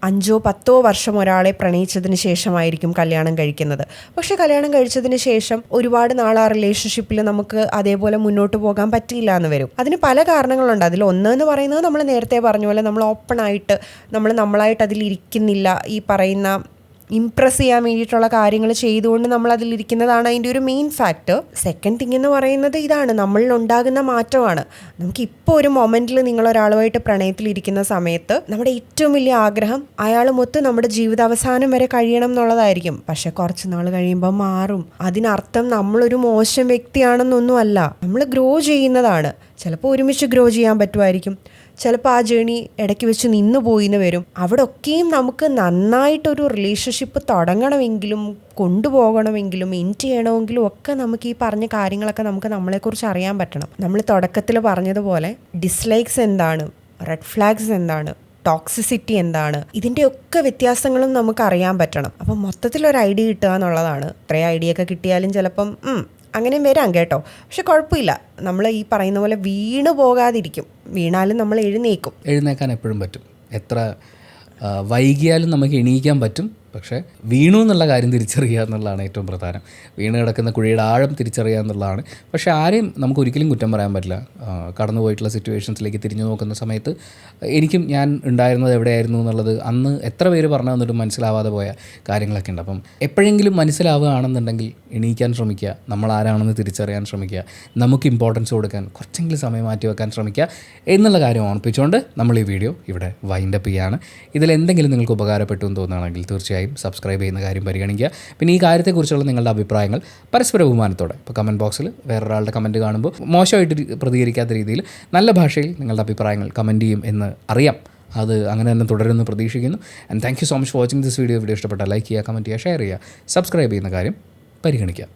5-10 വർഷം ഒരാളെ പ്രണയിച്ചതിന് ശേഷമായിരിക്കും കല്യാണം കഴിക്കുന്നത്. പക്ഷേ കല്യാണം കഴിച്ചതിന് ശേഷം ഒരുപാട് നാൾ ആ റിലേഷൻഷിപ്പിൽ നമുക്ക് അതേപോലെ മുന്നോട്ട് പോകാൻ പറ്റിയില്ല എന്ന് വരും. അതിന് പല കാരണങ്ങളുണ്ട്. അതിൽ ഒന്നെന്ന് പറയുന്നത് നമ്മൾ നേരത്തെ പറഞ്ഞ പോലെ നമ്മൾ ഓപ്പണായിട്ട് നമ്മളായിട്ട് അതിലിരിക്കുന്നില്ല. ഈ പറയുന്ന ഇംപ്രസ് ചെയ്യാൻ വേണ്ടിയിട്ടുള്ള കാര്യങ്ങൾ ചെയ്തുകൊണ്ട് നമ്മൾ അതിലിരിക്കുന്നതാണ് അതിൻ്റെ ഒരു മെയിൻ ഫാക്ടർ. സെക്കൻഡ് തിങ് എന്ന് പറയുന്നത് ഇതാണ്, നമ്മളിൽ ഉണ്ടാകുന്ന മാറ്റമാണ്. നമുക്കിപ്പോൾ ഒരു മൊമെൻറ്റിൽ നിങ്ങളൊരാളുമായിട്ട് പ്രണയത്തിലിരിക്കുന്ന സമയത്ത് നമ്മുടെ ഏറ്റവും വലിയ ആഗ്രഹം അയാളുമൊത്ത് നമ്മുടെ ജീവിതാവസാനം വരെ കഴിയണം എന്നുള്ളതായിരിക്കും. പക്ഷെ കുറച്ച് നാൾ കഴിയുമ്പോൾ മാറും. അതിനർത്ഥം നമ്മളൊരു മോശം വ്യക്തിയാണെന്നൊന്നും അല്ല, നമ്മൾ ഗ്രോ ചെയ്യുന്നതാണ്. ചിലപ്പോൾ ഒരുമിച്ച് ഗ്രോ ചെയ്യാൻ പറ്റുമായിരിക്കും, ചിലപ്പോൾ ആ ജേണി ഇടയ്ക്ക് വെച്ച് നിന്ന് പോയിന്ന് വരും. അവിടെ ഒക്കെയും നമുക്ക് നന്നായിട്ടൊരു റിലേഷൻഷിപ്പ് തുടങ്ങണമെങ്കിലും കൊണ്ടുപോകണമെങ്കിലും എൻഡ് ചെയ്യണമെങ്കിലും ഒക്കെ നമുക്ക് ഈ പറഞ്ഞ കാര്യങ്ങളൊക്കെ നമുക്ക് നമ്മളെക്കുറിച്ച് അറിയാൻ പറ്റണം. നമ്മൾ തുടക്കത്തിൽ പറഞ്ഞതുപോലെ ഡിസ്ലൈക്സ് എന്താണ്, റെഡ് ഫ്ലാഗ്സ് എന്താണ്, ടോക്സിസിറ്റി എന്താണ്, ഇതിൻ്റെയൊക്കെ വ്യത്യാസങ്ങളും നമുക്ക് അറിയാൻ പറ്റണം. അപ്പം മൊത്തത്തിലൊരു ഐഡിയ കിട്ടുക എന്നുള്ളതാണ്. ഇത്രയും ഐഡിയ ഒക്കെ കിട്ടിയാലും ചിലപ്പം അങ്ങനെയും വരാം കേട്ടോ. പക്ഷെ കുഴപ്പമില്ല, നമ്മൾ ഈ പറയുന്ന പോലെ വീണ് പോകാതിരിക്കും. വീണാലും നമ്മൾ എഴുന്നേക്കാൻ എപ്പോഴും പറ്റും. എത്ര വൈകിയാലും നമുക്ക് എണീക്കാൻ പറ്റും. പക്ഷേ വീണു എന്നുള്ള കാര്യം തിരിച്ചറിയുക എന്നുള്ളതാണ് ഏറ്റവും പ്രധാനം. വീണ് കിടക്കുന്ന കുഴിയുടെ ആഴം തിരിച്ചറിയുക എന്നുള്ളതാണ്. പക്ഷേ ആരെയും നമുക്ക് ഒരിക്കലും കുറ്റം പറയാൻ പറ്റില്ല. കടന്നു പോയിട്ടുള്ള സിറ്റുവേഷൻസിലേക്ക് തിരിഞ്ഞു നോക്കുന്ന സമയത്ത് എനിക്കും ഞാൻ ഉണ്ടായിരുന്നത് എവിടെയായിരുന്നു എന്നുള്ളത് അന്ന് എത്ര പേര് പറഞ്ഞു തന്നിട്ടും മനസ്സിലാവാതെ പോയ കാര്യങ്ങളൊക്കെ ഉണ്ട്. അപ്പം എപ്പോഴെങ്കിലും മനസ്സിലാവുകയാണെന്നുണ്ടെങ്കിൽ എണീക്കാൻ ശ്രമിക്കുക, നമ്മൾ ആരാണെന്ന് തിരിച്ചറിയാൻ ശ്രമിക്കുക, നമുക്ക് ഇമ്പോർട്ടൻസ് കൊടുക്കാൻ കുറച്ചെങ്കിലും സമയം മാറ്റി വെക്കാൻ ശ്രമിക്കുക എന്നുള്ള കാര്യം ഓർമ്മിപ്പിച്ചുകൊണ്ട് നമ്മൾ ഈ വീഡിയോ ഇവിടെ വൈൻഡപ്പ് ചെയ്യുകയാണ്. ഇതിലെന്തെങ്കിലും നിങ്ങൾക്ക് ഉപകാരപ്പെട്ടു എന്ന് തോന്നുകയാണെങ്കിൽ തീർച്ചയായും സബ്സ്ക്രൈബ് ചെയ്യുന്ന കാര്യം പരിഗണിക്കുക. പിന്നെ ഈ കാര്യത്തെക്കുറിച്ചുള്ള നിങ്ങളുടെ അഭിപ്രായങ്ങൾ പരസ്പര ബഹുമാനത്തോടെ ഇപ്പോൾ കമൻറ്റ് ബോക്സിൽ വേറൊരാളുടെ കമൻറ്റ് കാണുമ്പോൾ മോശമായിട്ട് പ്രതികരിക്കാത്ത രീതിയിൽ നല്ല ഭാഷയിൽ നിങ്ങളുടെ അഭിപ്രായങ്ങൾ കമൻറ്റ് ചെയ്യും എന്ന് അറിയാം. അത് അങ്ങനെ തന്നെ തുടരുമെന്ന് പ്രതീക്ഷിക്കുന്നു. And thank you so much for watching this video. Video ഇഷ്ടപ്പെട്ടാൽ ലൈക്ക് ചെയ്യുക, കമൻറ്റ് ചെയ്യുക, ഷെയർ ചെയ്യുക, സബ്സ്ക്രൈബ് ചെയ്യുന്ന കാര്യം പരിഗണിക്കുക.